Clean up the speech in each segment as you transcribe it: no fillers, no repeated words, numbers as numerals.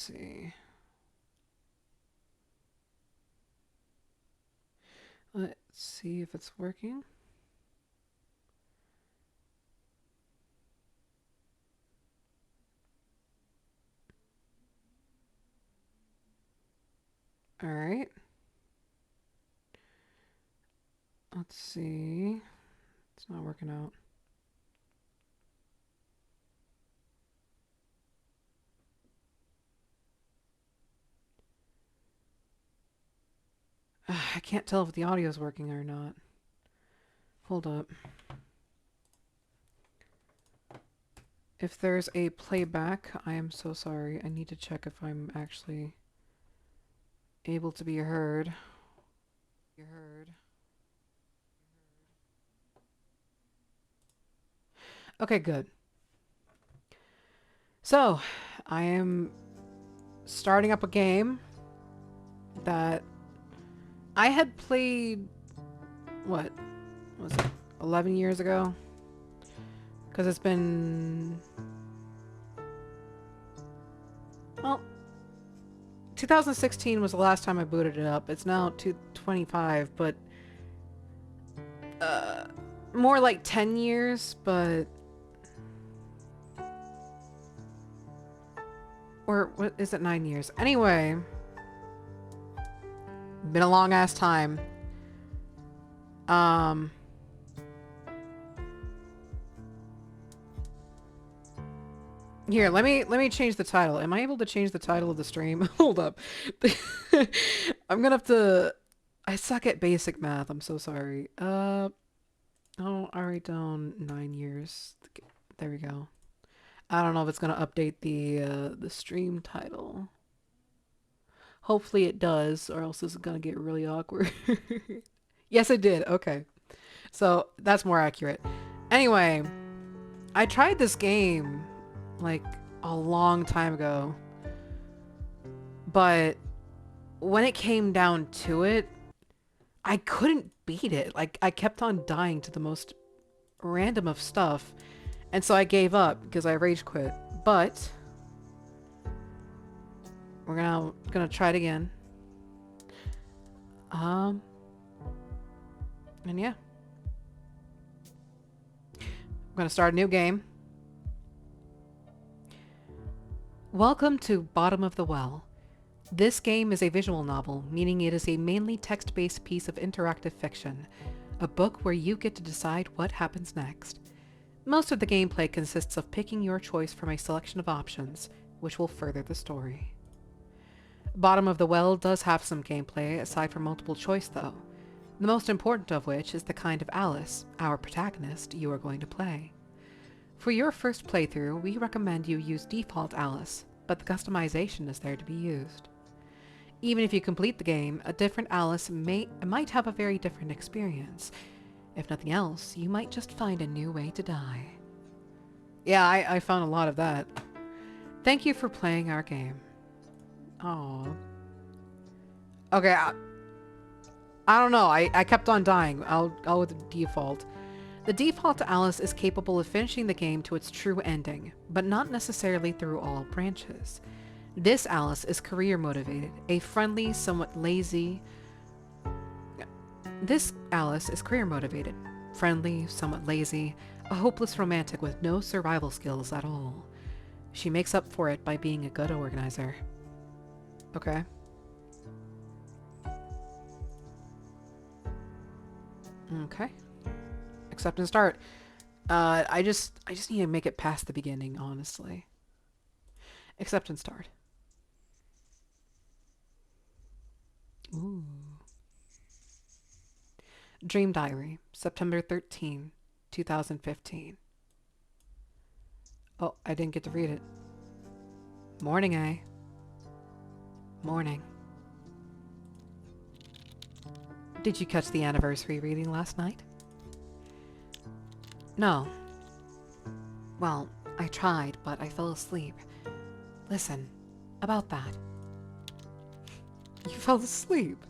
see. Let's see if it's working. All right. Let's see. It's not working out. I can't tell if the audio is working or not. Hold up. If there's a playback, I am so sorry. I need to check if I'm actually able to be heard. Okay, good. So, I am starting up a game that I had played, what was it, 11 years ago? Because it's been, well, 2016 was the last time I booted it up. It's now 2025, but more like 10 years, but... Or what is it, 9 years? Anyway, been a long ass time. Here, let me change the title. Am I able to change the title of the stream? Hold up. I'm gonna have to... I suck at basic math. I'm so sorry. Oh, I write down 9 years. There we go. I don't know if it's gonna update the stream title. Hopefully it does, or else this is gonna get really awkward. Yes, it did. Okay. So that's more accurate. Anyway, I tried this game like a long time ago, but when it came down to it, I couldn't beat it. Like, I kept on dying to the most random of stuff, and so I gave up because I rage quit. But we're gonna try it again. And yeah, I'm gonna start a new game. Welcome to Bottom of the Well. This game is a visual novel, meaning it is a mainly text-based piece of interactive fiction, a book where you get to decide what happens next. Most of the gameplay consists of picking your choice from a selection of options, which will further the story. Bottom of the Well does have some gameplay aside from multiple choice though, the most important of which is the kind of Alice, our protagonist, you are going to play. For your first playthrough, we recommend you use default Alice, but the customization is there to be used. Even if you complete the game, a different Alice might have a very different experience. If nothing else, you might just find a new way to die. Yeah, I found a lot of that. Thank you for playing our game. Oh. Okay, I don't know. I kept on dying. I'll go with the default. The default Alice is capable of finishing the game to its true ending, but not necessarily through all branches. This Alice is career motivated, a friendly, somewhat lazy... This Alice is career motivated, friendly, somewhat lazy, a hopeless romantic with no survival skills at all. She makes up for it by being a good organizer. Okay. Okay. Accept and start. I just need to make it past the beginning, honestly. Accept and start. Ooh. Dream Diary, September 13, 2015. Oh, I didn't get to read it. Morning, eh? Morning. Did you catch the anniversary reading last night? No. Well, I tried, but I fell asleep. Listen, about that. You fell asleep?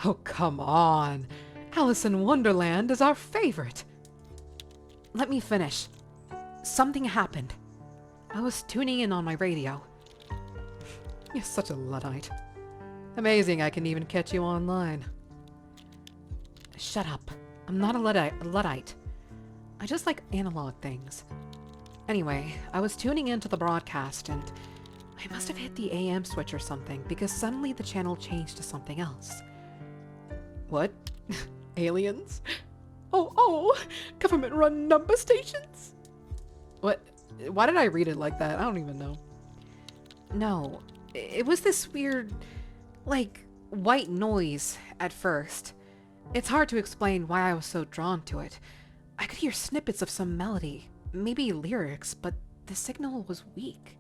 Oh, come on. Alice in Wonderland is our favorite. Let me finish. Something happened. I was tuning in on my radio. You're such a Luddite. Amazing I can even catch you online. Shut up. I'm not a Luddite. I just like analog things. Anyway, I was tuning into the broadcast and I must have hit the AM switch or something because suddenly the channel changed to something else. What? Aliens? Oh, government-run number stations? What? Why did I read it like that? I don't even know. No, it was this weird, like, white noise at first. It's hard to explain why I was so drawn to it. I could hear snippets of some melody, maybe lyrics, but the signal was weak.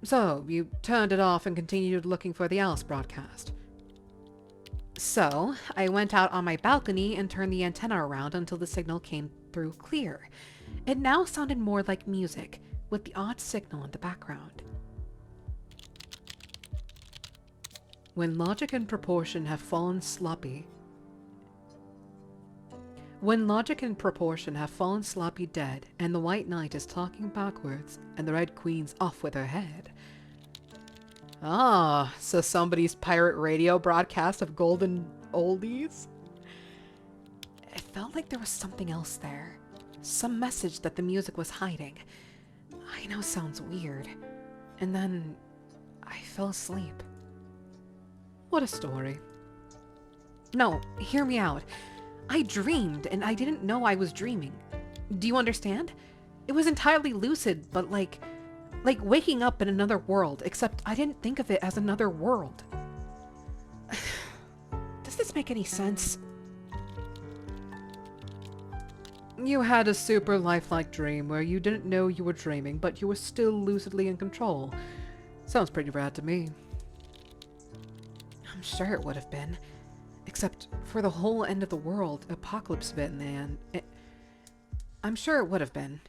So, you turned it off and continued looking for the Alice broadcast. So, I went out on my balcony and turned the antenna around until the signal came through clear. It now sounded more like music, with the odd signal in the background. When logic and proportion have fallen sloppy dead, and the White Knight is talking backwards, and the Red Queen's off with her head. Ah, so somebody's pirate radio broadcast of golden oldies? It felt like there was something else there. Some message that the music was hiding. I know sounds weird. And then I fell asleep. What a story. No, hear me out. I dreamed, and I didn't know I was dreaming. Do you understand? It was entirely lucid, but like waking up in another world, except I didn't think of it as another world. Does this make any sense? You had a super lifelike dream where you didn't know you were dreaming, but you were still lucidly in control. Sounds pretty rad to me. I'm sure it would have been. Except for the whole end of the world apocalypse bit in the end. I'm sure it would have been.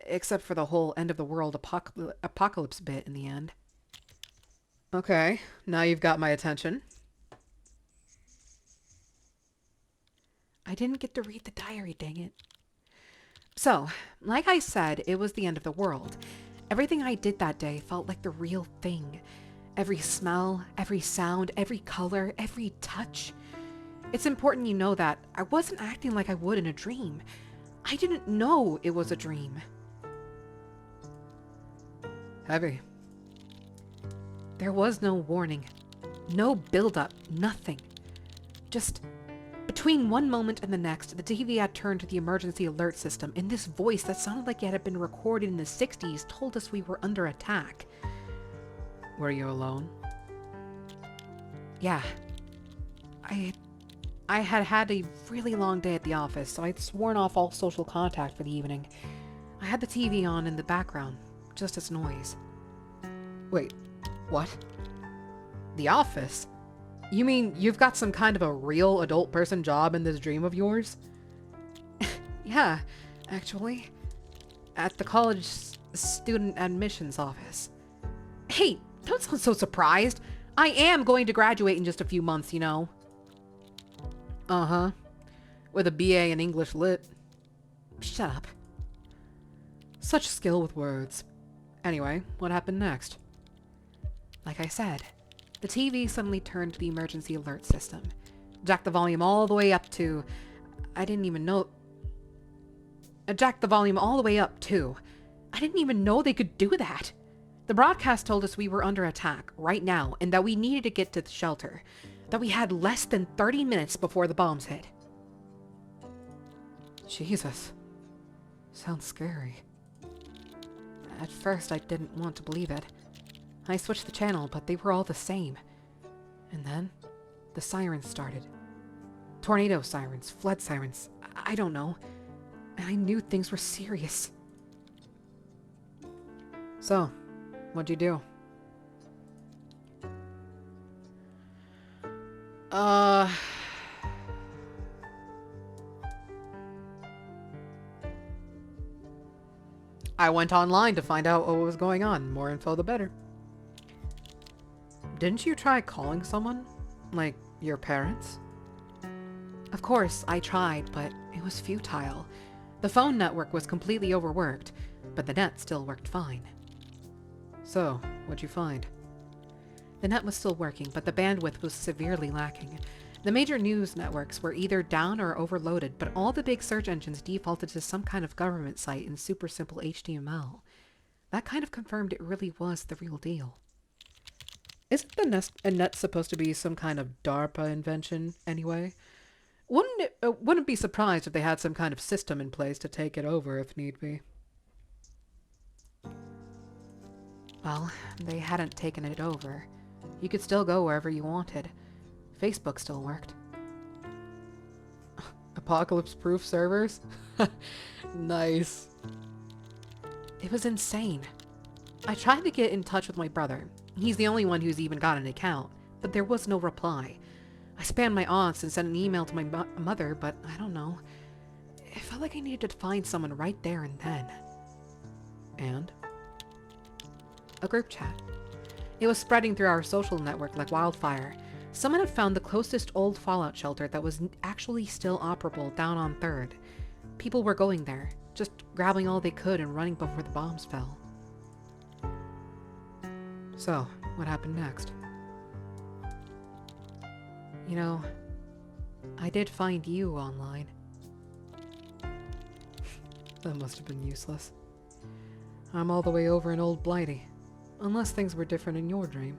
Except for the whole end of the world apocalypse bit in the end. Okay, now you've got my attention. I didn't get to read the diary, dang it. So, like I said, it was the end of the world. Everything I did that day felt like the real thing. Every smell, every sound, every color, every touch. It's important you know that I wasn't acting like I would in a dream. I didn't know it was a dream. Heavy. There was no warning. No build-up. Nothing. Just between one moment and the next, the TV had turned to the emergency alert system, and this voice that sounded like it had been recorded in the 60s told us we were under attack. Were you alone? Yeah. I had had a really long day at the office, so I'd sworn off all social contact for the evening. I had the TV on in the background, just as noise. Wait, what? The office? You mean you've got some kind of a real adult person job in this dream of yours? Yeah, actually. At the college student admissions office. Hey, don't sound so surprised. I am going to graduate in just a few months, you know. Uh-huh. With a BA in English Lit. Shut up. Such skill with words. Anyway, what happened next? Like I said, the TV suddenly turned to the emergency alert system. Jacked the volume all the way up to... I didn't even know... Jacked the volume all the way up, too. I didn't even know they could do that. The broadcast told us we were under attack right now and that we needed to get to the shelter. That we had less than 30 minutes before the bombs hit. Jesus. Sounds scary. At first, I didn't want to believe it. I switched the channel, but they were all the same. And then, the sirens started. Tornado sirens, flood sirens, I don't know. And I knew things were serious. So, what'd you do? I went online to find out what was going on. More info, the better. Didn't you try calling someone? Like, your parents? Of course, I tried, but it was futile. The phone network was completely overworked, but the net still worked fine. So, what'd you find? The net was still working, but the bandwidth was severely lacking. The major news networks were either down or overloaded, but all the big search engines defaulted to some kind of government site in super simple HTML. That kind of confirmed it really was the real deal. Isn't the net supposed to be some kind of DARPA invention, anyway? Wouldn't be surprised if they had some kind of system in place to take it over if need be. Well, they hadn't taken it over. You could still go wherever you wanted. Facebook still worked. Apocalypse-proof servers? Nice. It was insane. I tried to get in touch with my brother. He's the only one who's even got an account, but there was no reply. I spammed my aunts and sent an email to my mother, but I don't know. It felt like I needed to find someone right there and then. And? A group chat. It was spreading through our social network like wildfire. Someone had found the closest old Fallout shelter that was actually still operable down on 3rd. People were going there, just grabbing all they could and running before the bombs fell. So, what happened next? You know, I did find you online. That must have been useless. I'm all the way over in Old Blighty. Unless things were different in your dream.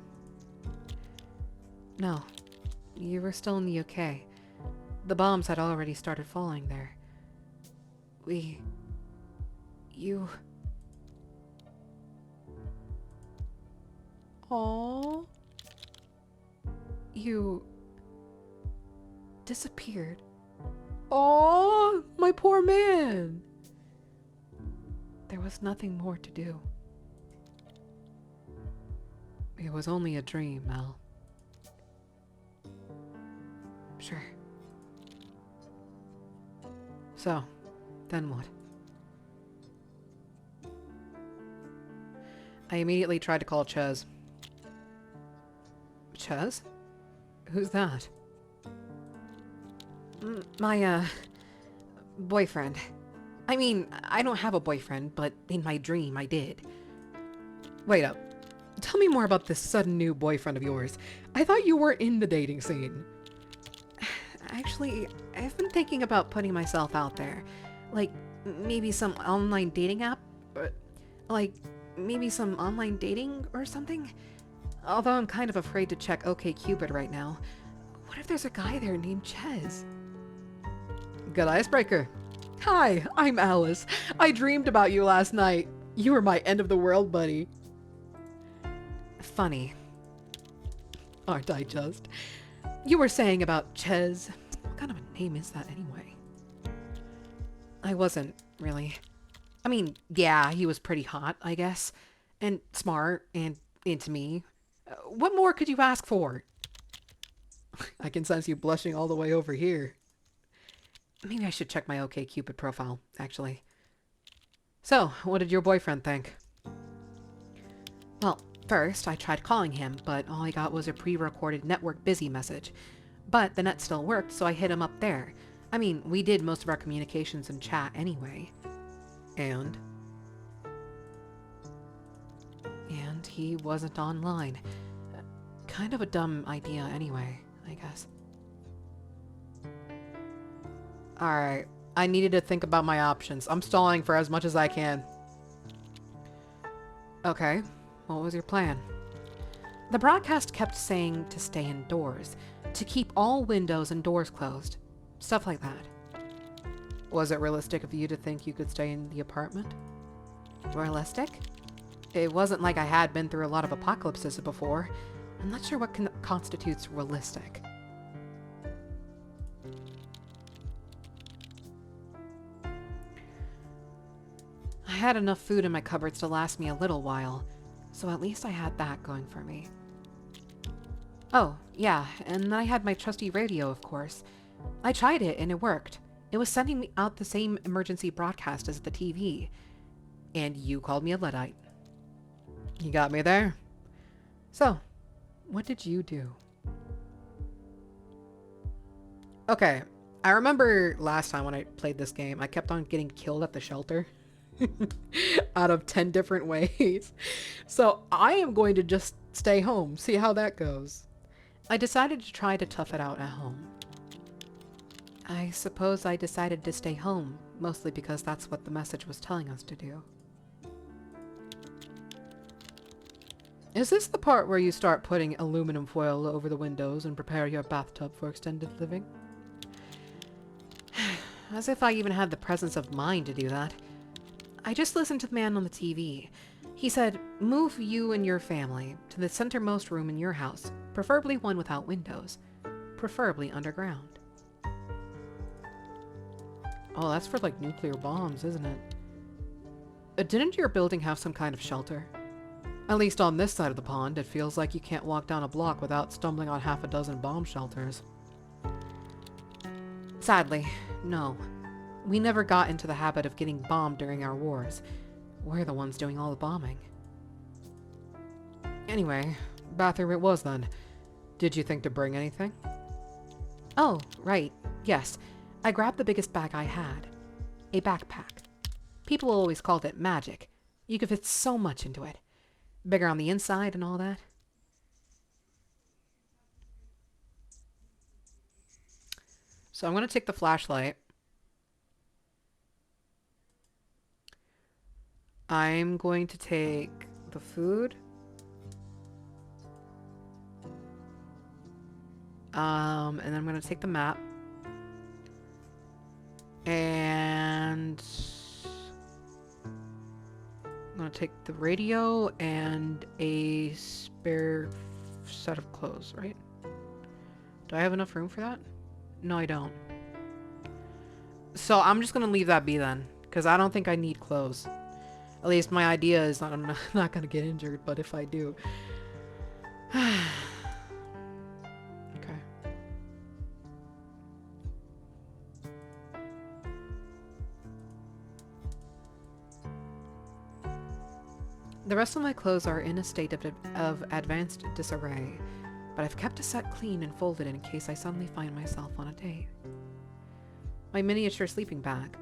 No, you were still in the UK. The bombs had already started falling there. You... Aww. You... disappeared. Aww, my poor man! There was nothing more to do. It was only a dream, Mel. Sure. So, then what? I immediately tried to call Ches. Ches? Who's that? My, boyfriend. I mean, I don't have a boyfriend, but in my dream I did. Wait up. Tell me more about this sudden new boyfriend of yours. I thought you were in the dating scene. Actually, I've been thinking about putting myself out there. Like, maybe some online dating app? Like, maybe some online dating or something? Although I'm kind of afraid to check OkCupid right now. What if there's a guy there named Ches? Good icebreaker. Hi, I'm Alice. I dreamed about you last night. You were my end of the world buddy. Funny. Aren't I just? You were saying about Ches. What kind of a name is that anyway? I wasn't, really. I mean, yeah, he was pretty hot, I guess. And smart, and into me. What more could you ask for? I can sense you blushing all the way over here. Maybe I should check my OkCupid profile, actually. So, what did your boyfriend think? Well, first, I tried calling him, but all I got was a pre-recorded network busy message. But the net still worked, so I hit him up there. I mean, we did most of our communications in chat anyway. And he wasn't online. Kind of a dumb idea anyway, I guess. Alright, I needed to think about my options. I'm stalling for as much as I can. Okay, what was your plan? The broadcast kept saying to stay indoors, to keep all windows and doors closed. Stuff like that. Was it realistic of you to think you could stay in the apartment? Realistic? It wasn't like I had been through a lot of apocalypses before. I'm not sure what constitutes realistic. I had enough food in my cupboards to last me a little while, so at least I had that going for me. Oh, yeah, and I had my trusty radio, of course. I tried it and it worked. It was sending me out the same emergency broadcast as the TV. And you called me a Luddite. You got me there. So, what did you do? Okay, I remember last time when I played this game, I kept on getting killed at the shelter. out of 10 different ways. So I am going to just stay home, see how that goes. I decided to try to tough it out at home. I suppose I decided to stay home, mostly because that's what the message was telling us to do. Is this the part where you start putting aluminum foil over the windows and prepare your bathtub for extended living? As if I even had the presence of mind to do that. I just listened to the man on the TV. He said, move you and your family to the centermost room in your house, preferably one without windows, preferably underground. Oh, that's for like nuclear bombs, isn't it? Didn't your building have some kind of shelter? At least on this side of the pond, it feels like you can't walk down a block without stumbling on half a dozen bomb shelters. Sadly, no. We never got into the habit of getting bombed during our wars. We're the ones doing all the bombing. Anyway, bathroom it was then. Did you think to bring anything? Oh, right. Yes. I grabbed the biggest bag I had. A backpack. People always called it magic. You could fit so much into it. Bigger on the inside and all that. So I'm going to take the flashlight. I'm going to take the food. And then I'm going to take the map. And I'm going to take the radio and a spare set of clothes, right? Do I have enough room for that? No, I don't. So I'm just going to leave that be then, because I don't think I need clothes. At least my idea is that I'm not going to get injured, but if I do... Okay. The rest of my clothes are in a state of advanced disarray, but I've kept a set clean and folded in case I suddenly find myself on a date. My miniature sleeping bag.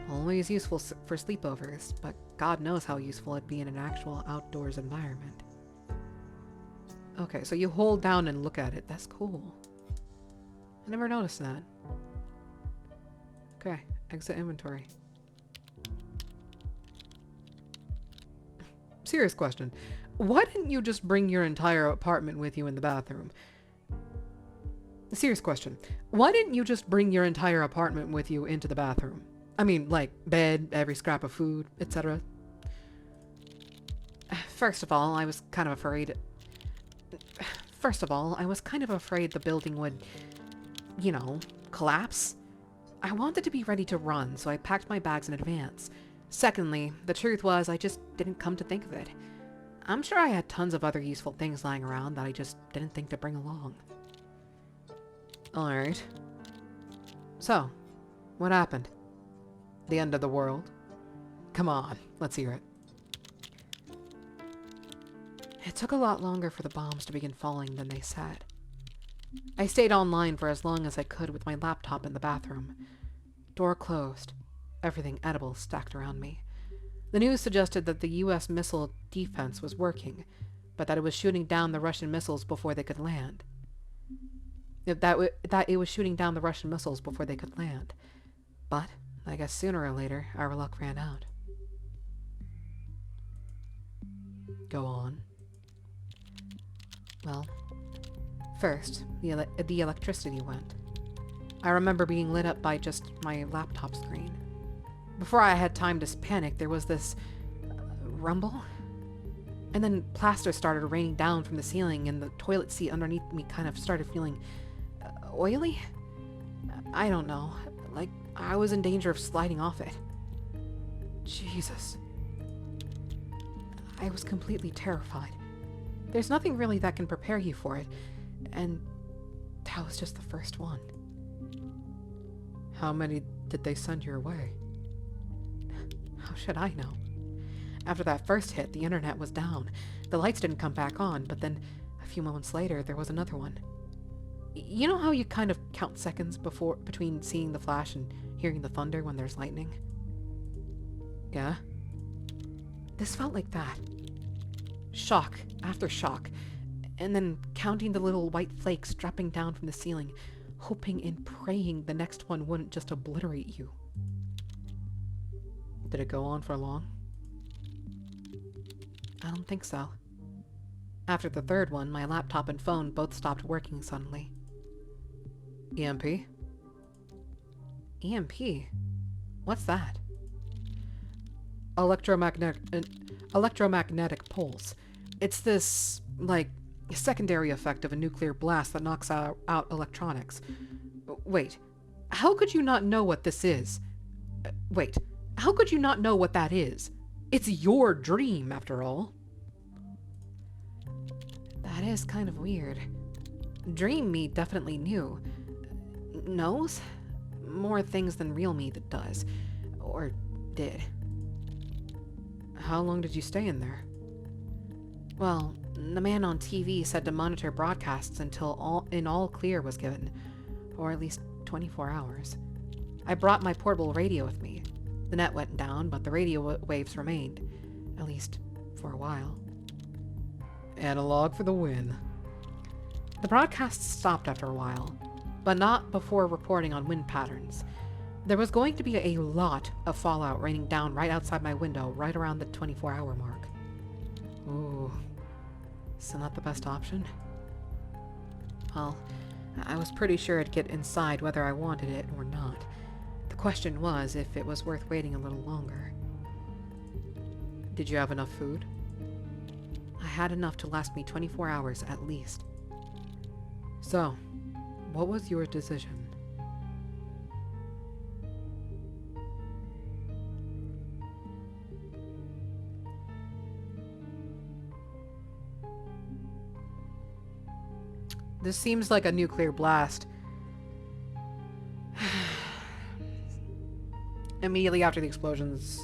Always useful for sleepovers, but God knows how useful it'd be in an actual outdoors environment. Okay, so you hold down and look at it. That's cool. I never noticed that. Okay, exit inventory. Serious question. Why didn't you just bring your entire apartment with you in the bathroom? Serious question. Why didn't you just bring your entire apartment with you into the bathroom? I mean, like, bed, every scrap of food, etc. First of all, I was kind of afraid the building would, you know, collapse. I wanted to be ready to run, so I packed my bags in advance. Secondly, the truth was I just didn't come to think of it. I'm sure I had tons of other useful things lying around that I just didn't think to bring along. Alright. So, what happened? The end of the world? Come on, let's hear it. It took a lot longer for the bombs to begin falling than they said. I stayed online for as long as I could with my laptop in the bathroom. Door closed. Everything edible stacked around me. The news suggested that the US missile defense was working, but that it was shooting down the Russian missiles before they could land. That it was shooting down the Russian missiles before they could land. But I guess sooner or later, our luck ran out. Go on. Well, first, the electricity went. I remember being lit up by just my laptop screen. Before I had time to panic, there was this rumble. And then plaster started raining down from the ceiling, and the toilet seat underneath me kind of started feeling oily? I don't know. Like, I was in danger of sliding off it. Jesus. I was completely terrified. There's nothing really that can prepare you for it, and that was just the first one. How many did they send your way? How should I know? After that first hit, the internet was down. The lights didn't come back on, but then a few moments later, there was another one. You know how you kind of count seconds between seeing the flash and hearing the thunder when there's lightning? Yeah? This felt like that. Shock after shock, and then counting the little white flakes dropping down from the ceiling, hoping and praying the next one wouldn't just obliterate you. Did it go on for long? I don't think so. After the third one, my laptop and phone both stopped working suddenly. EMP? EMP? What's that? Electromagnetic pulse. It's this, like, secondary effect of a nuclear blast that knocks out electronics. Wait, how could you not know what this is? Wait, how could you not know what that is? It's your dream, after all. That is kind of weird. Dream me definitely knew. Knows? More things than real me that does. Or did. How long did you stay in there? Well, the man on TV said to monitor broadcasts until all clear was given. Or at least 24 hours. I brought my portable radio with me. The net went down, but the radio waves remained. At least for a while. Analog for the win. The broadcasts stopped after a while, but not before reporting on wind patterns. There was going to be a lot of fallout raining down right outside my window, right around the 24-hour mark. Ooh, still not the best option? Well, I was pretty sure it'd get inside whether I wanted it or not. The question was if it was worth waiting a little longer. Did you have enough food? I had enough to last me 24 hours at least. So, what was your decision? This seems like a nuclear blast. Immediately after the explosions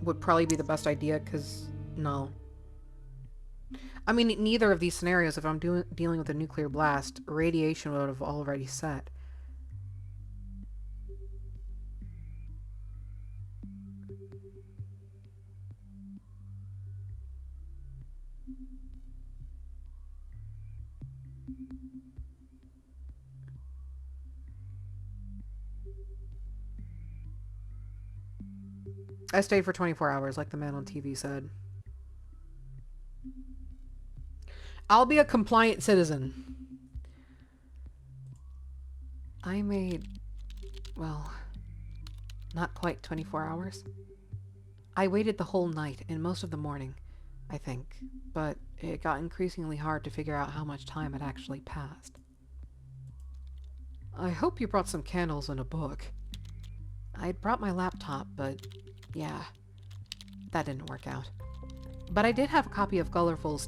would probably be the best idea, because no. I mean, neither of these scenarios, if I'm dealing with a nuclear blast, radiation would have already set. I stayed for 24 hours, like the man on TV said. I'll be a compliant citizen. I made, well, not quite 24 hours. I waited the whole night and most of the morning, I think, but it got increasingly hard to figure out how much time had actually passed. I hope you brought some candles and a book. I'd brought my laptop, but yeah, that didn't work out. But I did have a copy of Gulliver's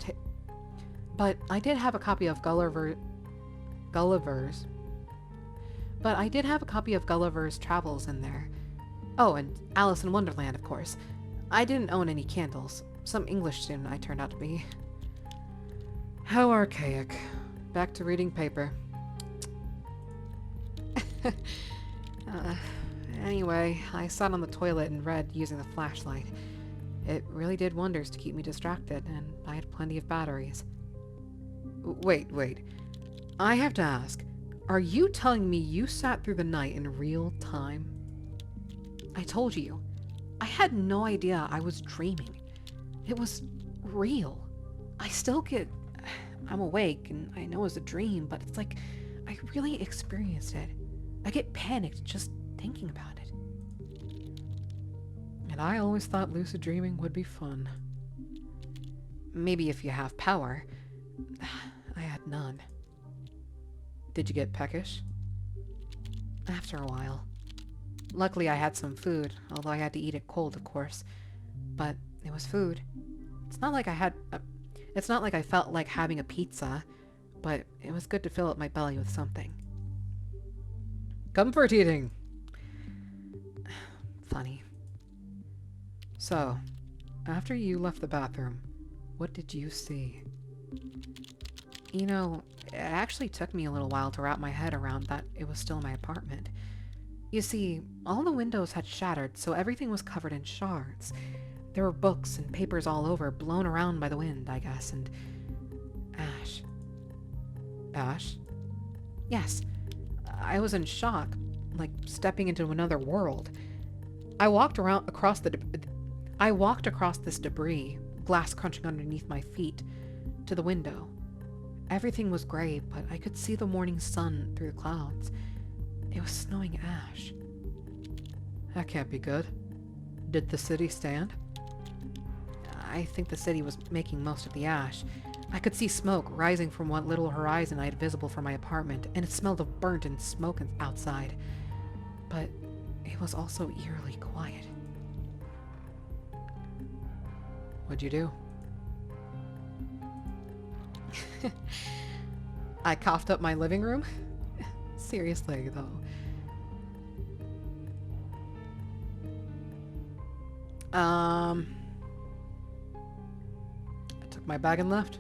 Travels in there. Oh, and Alice in Wonderland, of course. I didn't own any candles. Some English student I turned out to be. How archaic. Back to reading paper. Anyway, I sat on the toilet and read using the flashlight. It really did wonders to keep me distracted, and I had plenty of batteries. Wait. I have to ask, are you telling me you sat through the night in real time? I told you. I had no idea I was dreaming. It was real. I'm awake, and I know it's a dream, but it's like I really experienced it. I get panicked just thinking about it. And I always thought lucid dreaming would be fun. Maybe if you have power. I had none. Did you get peckish? After a while. Luckily I had some food, although I had to eat it cold, of course. But it was food. It's not like I felt like having a pizza, but it was good to fill up my belly with something. Comfort eating! Funny. So, after you left the bathroom, what did you see? You know, it actually took me a little while to wrap my head around that it was still my apartment. You see, all the windows had shattered, so everything was covered in shards. There were books and papers all over, blown around by the wind, I guess, and ash. Ash? Yes. I was in shock, like stepping into another world. I walked across this debris, glass crunching underneath my feet, to the window. Everything was gray, but I could see the morning sun through the clouds. It was snowing ash. That can't be good. Did the city stand? I think the city was making most of the ash. I could see smoke rising from what little horizon I had visible from my apartment, and it smelled of burnt and smoke outside. But it was also eerily quiet. What'd you do? I coughed up my living room? Seriously, though. I took my bag and left.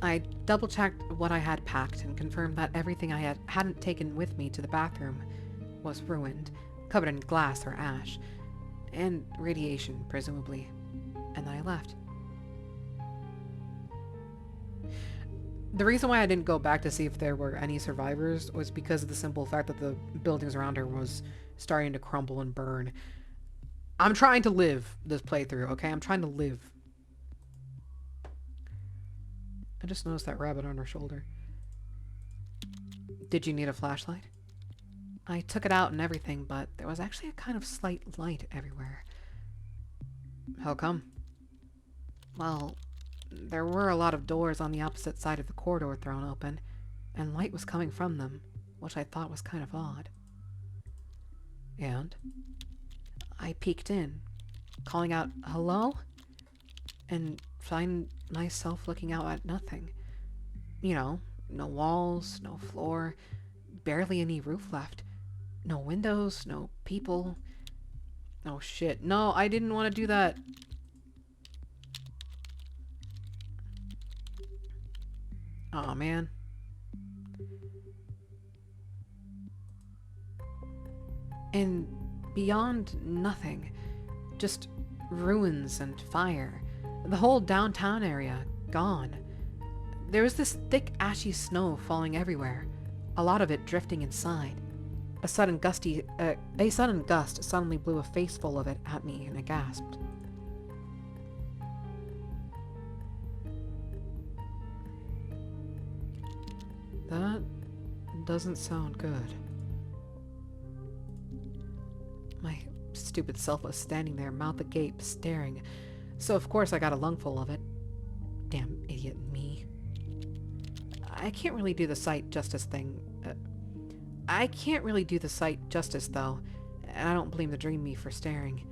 I double-checked what I had packed and confirmed that everything I hadn't taken with me to the bathroom was ruined, covered in glass or ash, and radiation, presumably. And then I left. The reason why I didn't go back to see if there were any survivors was because of the simple fact that the buildings around her was starting to crumble and burn. I'm trying to live this playthrough, okay? I'm trying to live. I just noticed that rabbit on her shoulder. Did you need a flashlight? I took it out and everything, but there was actually a kind of slight light everywhere. How come? Well, there were a lot of doors on the opposite side of the corridor thrown open, and light was coming from them, which I thought was kind of odd. And I peeked in, calling out, "Hello?" and find myself looking out at nothing. You know, no walls, no floor, barely any roof left. No windows, no people. Oh shit. No, I didn't want to do that. Aw, man. And beyond nothing. Just ruins and fire. The whole downtown area, gone. There was this thick ashy snow falling everywhere, a lot of it drifting inside. A sudden gust suddenly blew a face full of it at me, and I gasped. That doesn't sound good. My stupid self was standing there, mouth agape, staring, so of course I got a lungful of it. Damn idiot me. I can't really do the sight justice thing. I can't really do the sight justice, though, and I don't blame the dream me for staring.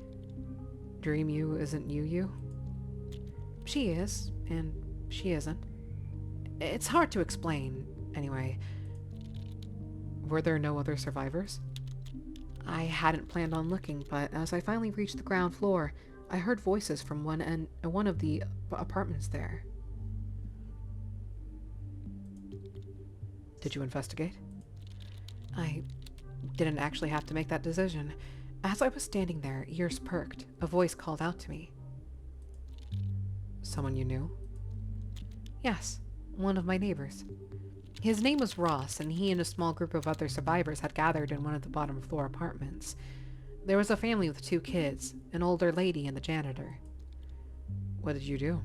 Dream you isn't you? She is, and she isn't. It's hard to explain, anyway. Were there no other survivors? I hadn't planned on looking, but as I finally reached the ground floor, I heard voices from one of the apartments there. Did you investigate? I didn't actually have to make that decision. As I was standing there, ears perked, a voice called out to me. Someone you knew? Yes, one of my neighbors. His name was Ross, and he and a small group of other survivors had gathered in one of the bottom floor apartments. There was a family with 2 kids, an older lady and the janitor. What did you do?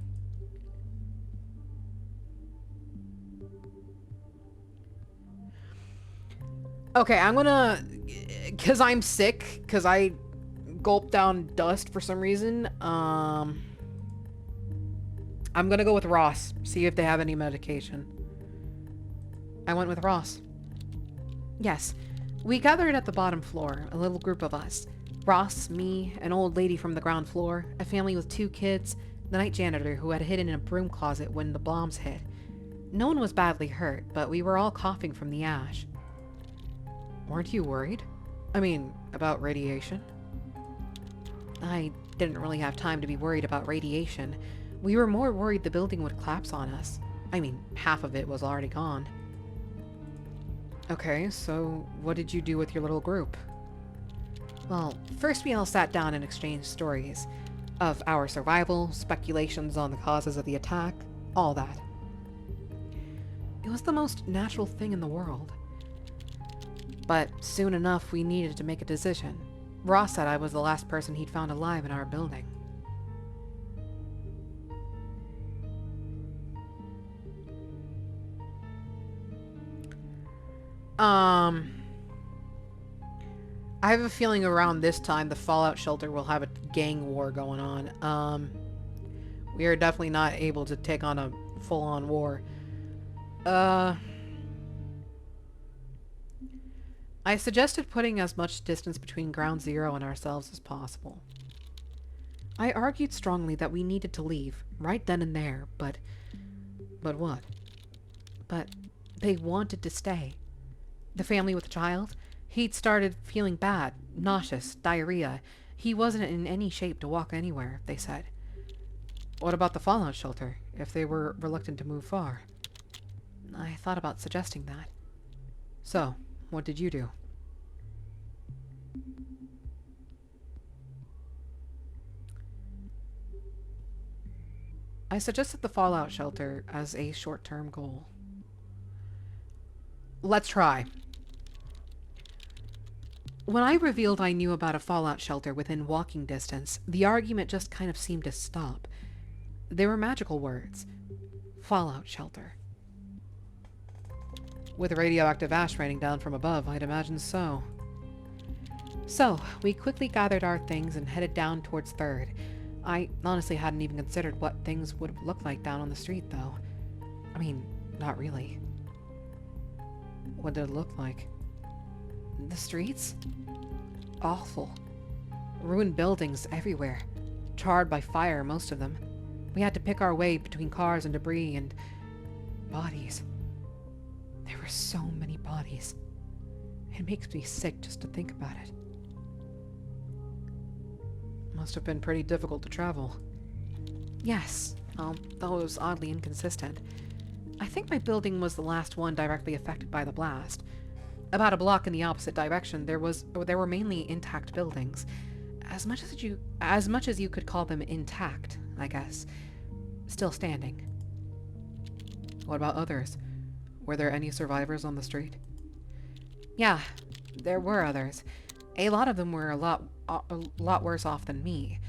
Okay, I'm gonna... Because I'm sick, because I gulped down dust for some reason, I'm gonna go with Ross, see if they have any medication. I went with Ross. Yes, we gathered at the bottom floor, a little group of us. Ross, me, an old lady from the ground floor, a family with 2 kids, the night janitor who had hidden in a broom closet when the bombs hit. No one was badly hurt, but we were all coughing from the ash. Weren't you worried? I mean, about radiation? I didn't really have time to be worried about radiation. We were more worried the building would collapse on us. I mean, half of it was already gone. Okay, so what did you do with your little group? Well, first we all sat down and exchanged stories of our survival, speculations on the causes of the attack, all that. It was the most natural thing in the world. But soon enough, we needed to make a decision. Ross said I was the last person he'd found alive in our building. I have a feeling around this time the Fallout shelter will have a gang war going on. We are definitely not able to take on a full-on war. I suggested putting as much distance between Ground Zero and ourselves as possible. I argued strongly that we needed to leave, right then and there, but what? But they wanted to stay. The family with the child, he'd started feeling bad, nauseous, diarrhea. He wasn't in any shape to walk anywhere, they said. What about the Fallout shelter, if they were reluctant to move far? I thought about suggesting that. So, what did you do? I suggested the Fallout shelter as a short-term goal. Let's try. When I revealed I knew about a Fallout shelter within walking distance, the argument just kind of seemed to stop. They were magical words. Fallout shelter. With radioactive ash raining down from above, I'd imagine so. So, we quickly gathered our things and headed down towards 3rd. I honestly hadn't even considered what things would look like down on the street, though. I mean, not really. What did it look like? The streets? Awful. Ruined buildings everywhere. Charred by fire, most of them. We had to pick our way between cars and debris and bodies. There were so many bodies. It makes me sick just to think about it. Must have been pretty difficult to travel. Yes, though it was oddly inconsistent. I think my building was the last one directly affected by the blast. About a block in the opposite direction, there were mainly intact buildings. As much as you could call them intact, I guess. Still standing. What about others? Were there any survivors on the street? Yeah, there were others. A lot of them were a lot worse off than me.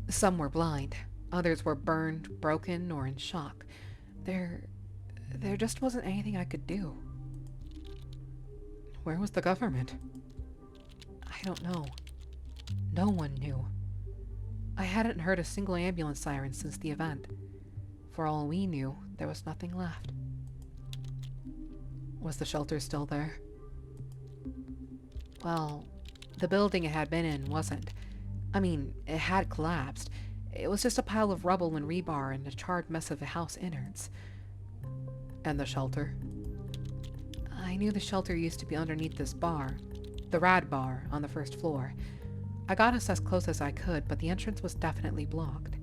Some were blind. Others were burned, broken, or in shock. There just wasn't anything I could do. Where was the government? I don't know. No one knew. I hadn't heard a single ambulance siren since the event. For all we knew, there was nothing left. Was the shelter still there? Well, the building it had been in wasn't. I mean, it had collapsed. It was just a pile of rubble and rebar and a charred mess of house innards. And the shelter? I knew the shelter used to be underneath this bar, the Rad Bar, on the 1st floor. I got us as close as I could, but the entrance was definitely blocked.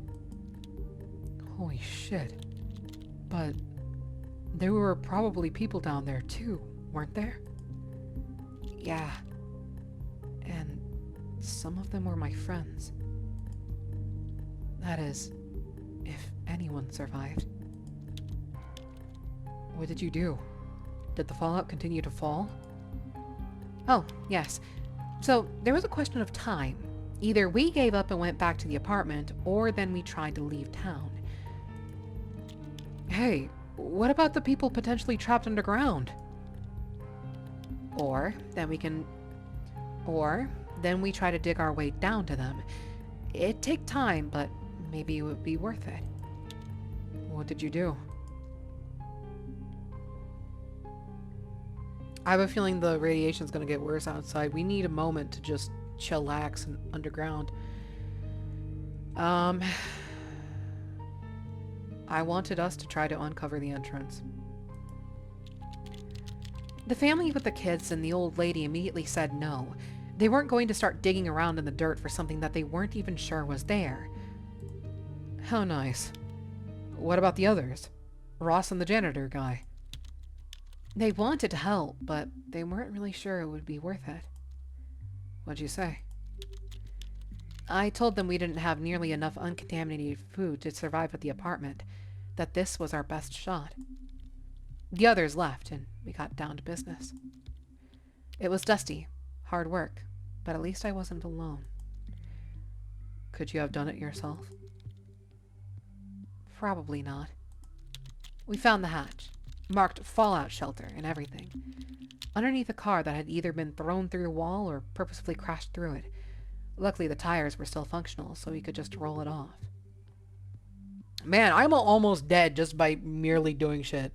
Holy shit. But there were probably people down there too, weren't there? Yeah. And some of them were my friends. That is, if anyone survived. What did you do? Did the fallout continue to fall? Oh, yes. So, there was a question of time. Either we gave up and went back to the apartment, or then we tried to leave town. Hey, what about the people potentially trapped underground? Or then we try to dig our way down to them. It'd take time, but maybe it would be worth it. What did you do? I have a feeling the radiation's gonna get worse outside. We need a moment to just chillax and underground. I wanted us to try to uncover the entrance. The family with the kids and the old lady immediately said no. They weren't going to start digging around in the dirt for something that they weren't even sure was there. How nice. What about the others? Ross and the janitor guy. They wanted to help, but they weren't really sure it would be worth it. What'd you say? I told them we didn't have nearly enough uncontaminated food to survive at the apartment, that this was our best shot. The others left, and we got down to business. It was dusty, hard work, but at least I wasn't alone. Could you have done it yourself? Probably not. We found the hatch, marked fallout shelter and everything, underneath a car that had either been thrown through a wall or purposefully crashed through it. Luckily, the tires were still functional, so we could just roll it off. Man, I'm almost dead just by merely doing shit.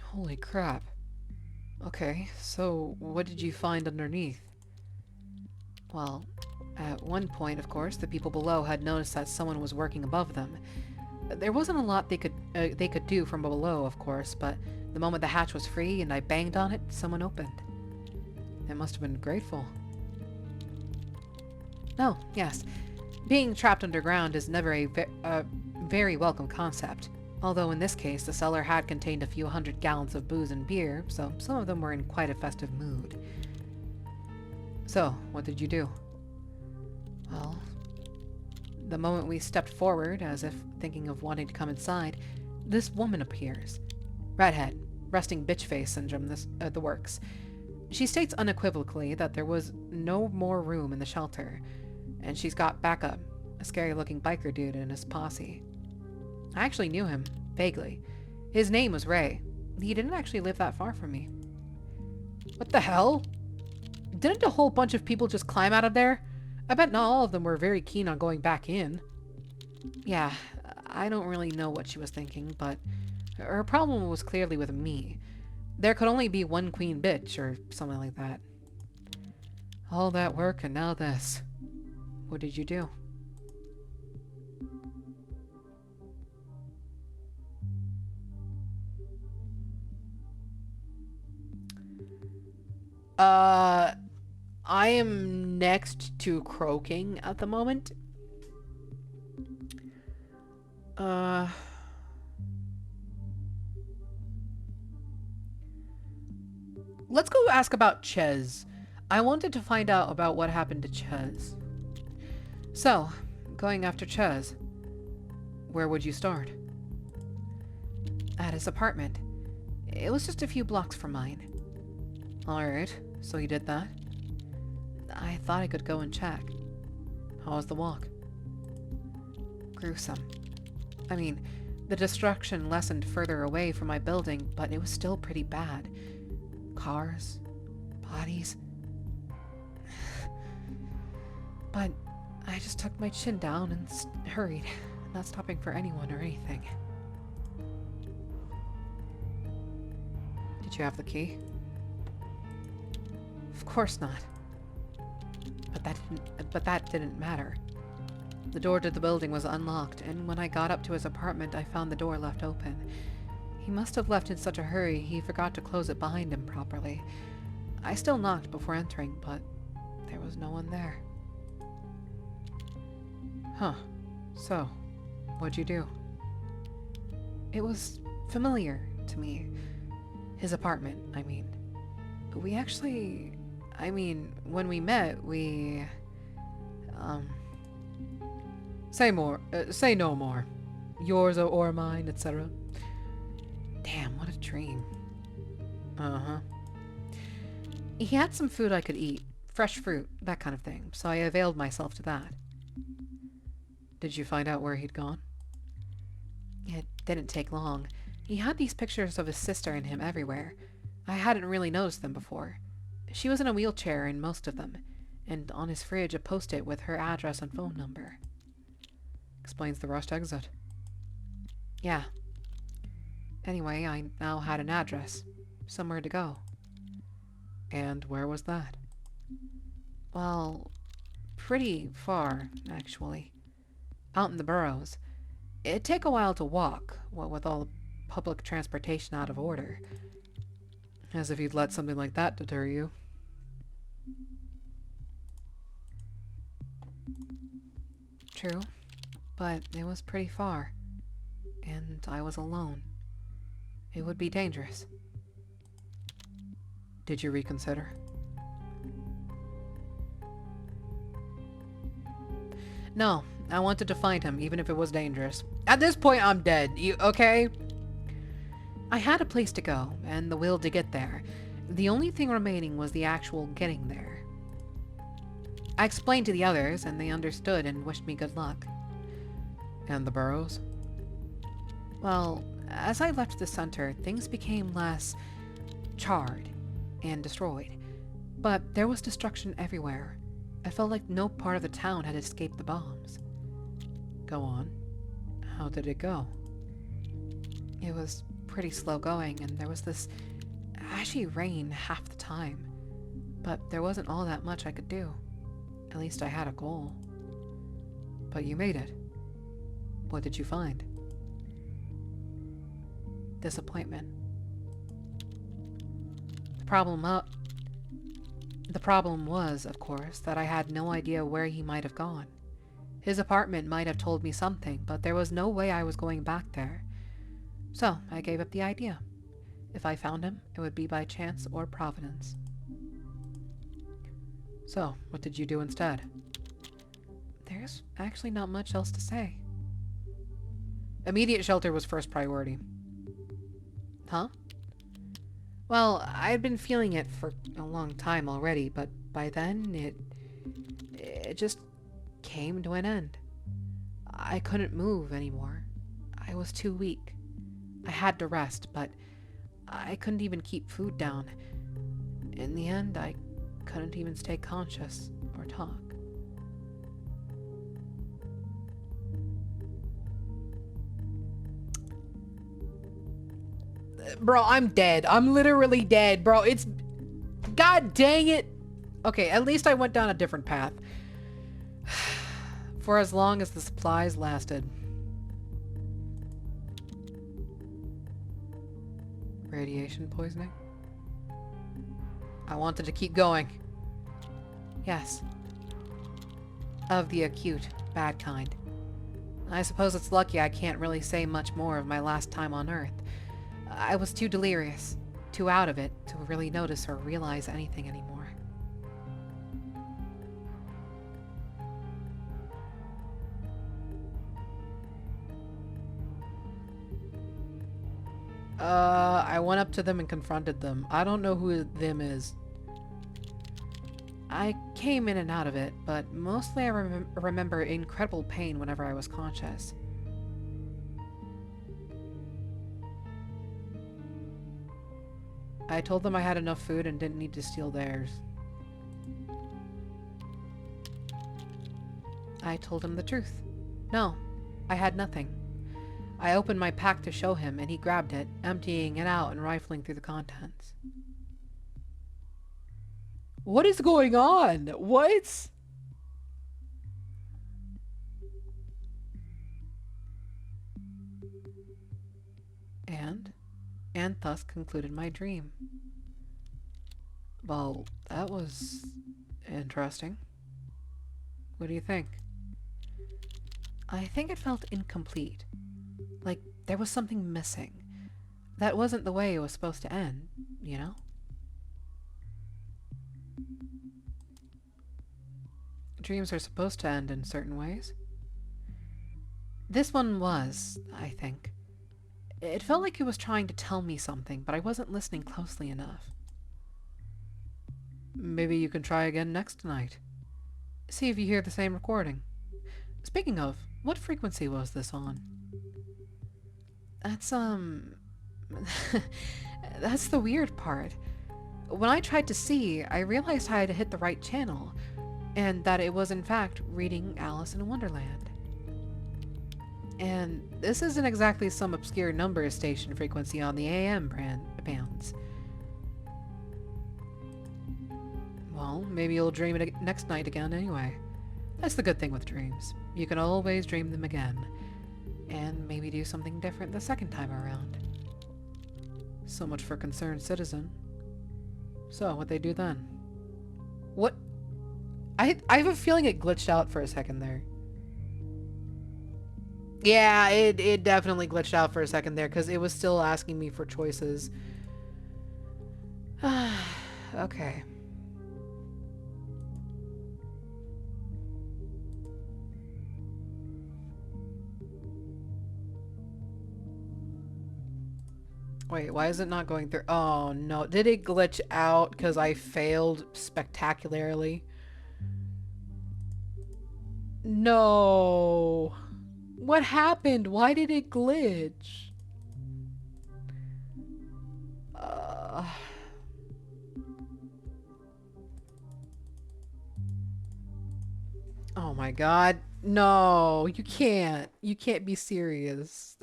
Holy crap. Okay, so what did you find underneath? Well, at one point, of course, the people below had noticed that someone was working above them. There wasn't a lot they could do from below, of course, but the moment the hatch was free and I banged on it, someone opened. They must have been grateful. Oh, yes. Being trapped underground is never a very welcome concept. Although in this case, the cellar had contained a few hundred gallons of booze and beer, so some of them were in quite a festive mood. So, what did you do? Well, the moment we stepped forward, as if thinking of wanting to come inside, this woman appears. Redhead, resting bitch face syndrome, the works. She states unequivocally that there was no more room in the shelter, and she's got backup, a scary-looking biker dude and his posse. I actually knew him, vaguely. His name was Ray. He didn't actually live that far from me. What the hell? Didn't a whole bunch of people just climb out of there? I bet not all of them were very keen on going back in. Yeah, I don't really know what she was thinking, but her problem was clearly with me. There could only be one queen bitch, or something like that. All that work and now this. What did you do? I am next to croaking at the moment. Let's go ask about Ches. I wanted to find out about what happened to Ches. So, going after Ches, where would you start? At his apartment. It was just a few blocks from mine. Alright, so you did that? I thought I could go and check. How was the walk? Gruesome. I mean, the destruction lessened further away from my building, but it was still pretty bad. Cars, bodies. But I just tucked my chin down and hurried, not stopping for anyone or anything. Did you have the key? Of course not. But that didn't matter. The door to the building was unlocked, and when I got up to his apartment, I found the door left open. He must have left in such a hurry he forgot to close it behind him properly. I still knocked before entering, but there was no one there. Huh. So, what'd you do? It was familiar to me. His apartment, I mean. We actually... when we met, we... Say no more. Yours or mine, etc. Damn, what a dream. Uh-huh. He had some food I could eat. Fresh fruit, that kind of thing, so I availed myself to that. Did you find out where he'd gone? It didn't take long. He had these pictures of his sister and him everywhere. I hadn't really noticed them before. She was in a wheelchair in most of them, and on his fridge a post-it with her address and phone number. Explains the rushed exit. Yeah. Anyway, I now had an address. Somewhere to go. And where was that? Well, pretty far, actually. Out in the boroughs. It'd take a while to walk, what with all the public transportation out of order. As if you'd let something like that deter you. True, but it was pretty far. And I was alone. It would be dangerous. Did you reconsider? No, I wanted to find him, even if it was dangerous. At this point, I'm dead. You okay? I had a place to go, and the will to get there. The only thing remaining was the actual getting there. I explained to the others, and they understood and wished me good luck. And the burrows? Well, as I left the center, things became less charred and destroyed. But there was destruction everywhere. I felt like no part of the town had escaped the bombs. Go on. How did it go? It was pretty slow going, and there was this ashy rain half the time. But there wasn't all that much I could do. At least I had a goal. But you made it. What did you find? Disappointment. The problem was, of course, that I had no idea where he might have gone. His apartment might have told me something, but there was no way I was going back there. So, I gave up the idea. If I found him, it would be by chance or providence. So, what did you do instead? There's actually not much else to say. Immediate shelter was first priority. Huh? Well, I'd been feeling it for a long time already, but by then, it just came to an end. I couldn't move anymore. I was too weak. I had to rest, but I couldn't even keep food down. In the end, I couldn't even stay conscious or talk. Bro, I'm dead. I'm literally dead, bro. It's... God dang it. Okay, at least I went down a different path. For as long as the supplies lasted. Radiation poisoning? I wanted to keep going. Yes. Of the acute, bad kind. I suppose it's lucky I can't really say much more of my last time on Earth. I was too delirious, too out of it, to really notice or realize anything anymore. I went up to them and confronted them. I don't know who them is. I came in and out of it, but mostly I remember incredible pain whenever I was conscious. I told them I had enough food and didn't need to steal theirs. I told him the truth. No, I had nothing. I opened my pack to show him, and he grabbed it, emptying it out and rifling through the contents. What is going on? What? And thus concluded my dream. Well, that was interesting. What do you think? I think it felt incomplete. Like there was something missing. That wasn't the way it was supposed to end, you know? Dreams are supposed to end in certain ways. This one was, I think. It felt like it was trying to tell me something, but I wasn't listening closely enough. Maybe you can try again next night. See if you hear the same recording. Speaking of, what frequency was this on? That's, that's the weird part. When I tried to see, I realized I had hit the right channel, and that it was in fact reading Alice in Wonderland. And this isn't exactly some obscure number station frequency on the AM bands. Well, maybe you'll dream it next night again anyway. That's the good thing with dreams. You can always dream them again. And maybe do something different the second time around. So much for concerned citizen. So, what'd they do then? What? I have a feeling it glitched out for a second there. Yeah, it definitely glitched out for a second there, because it was still asking me for choices. Okay. Wait, why is it not going through? Oh no, did it glitch out because I failed spectacularly? No. What happened? Why did it glitch? Uh, oh my god. No, you can't. You can't be serious.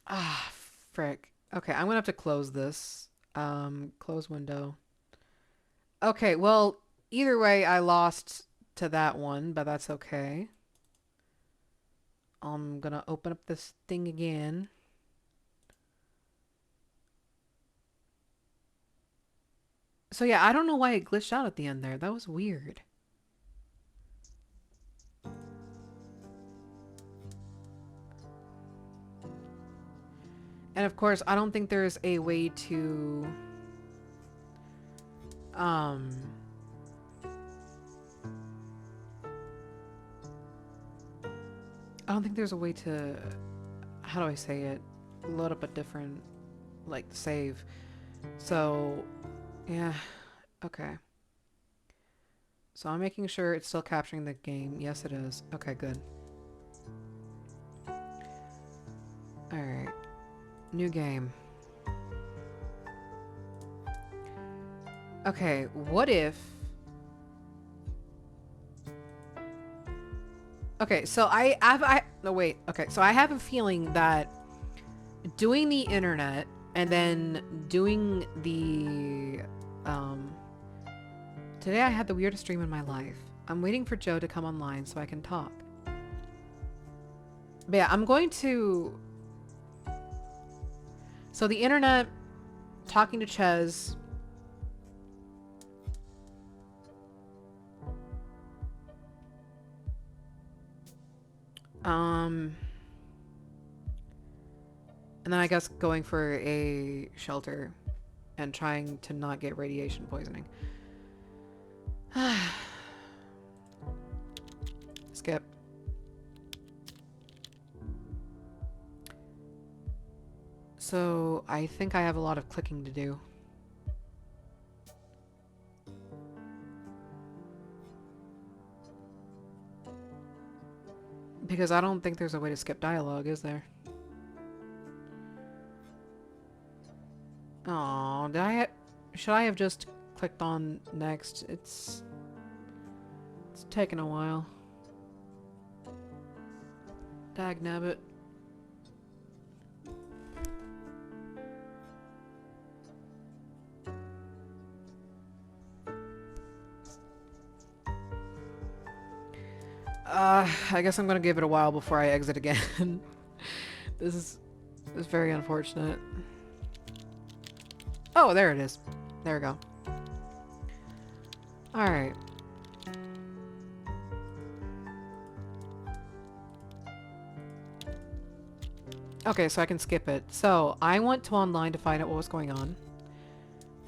Ah, frick. Okay, I'm gonna have to close this. Close window. Okay, well, either way, I lost to that one, but that's okay. I'm gonna open up this thing again. So yeah, I don't know why it glitched out at the end there. That was weird. And of course, I don't think there's a way to um I don't think there's a way to, how do I say it, load up a different like save. So, yeah. Okay. So I'm making sure it's still capturing the game. Yes, it is. Okay, good. Alright. New game. Okay, what if... Okay, so no, wait. Okay, so I have a feeling that doing the internet and then doing the... Today I had the weirdest dream in my life. I'm waiting for Joe to come online so I can talk. But yeah, I'm going to... So the internet, talking to Ches... And then I guess going for a shelter and trying to not get radiation poisoning. Skip. So I think I have a lot of clicking to do. Because I don't think there's a way to skip dialogue, is there? Oh, should I have just clicked on next? It's taking a while. Dagnabbit. I guess I'm gonna give it a while before I exit again. This is very unfortunate. Oh, there it is. There we go. Alright. Okay, so I can skip it. So, I went to online to find out what was going on.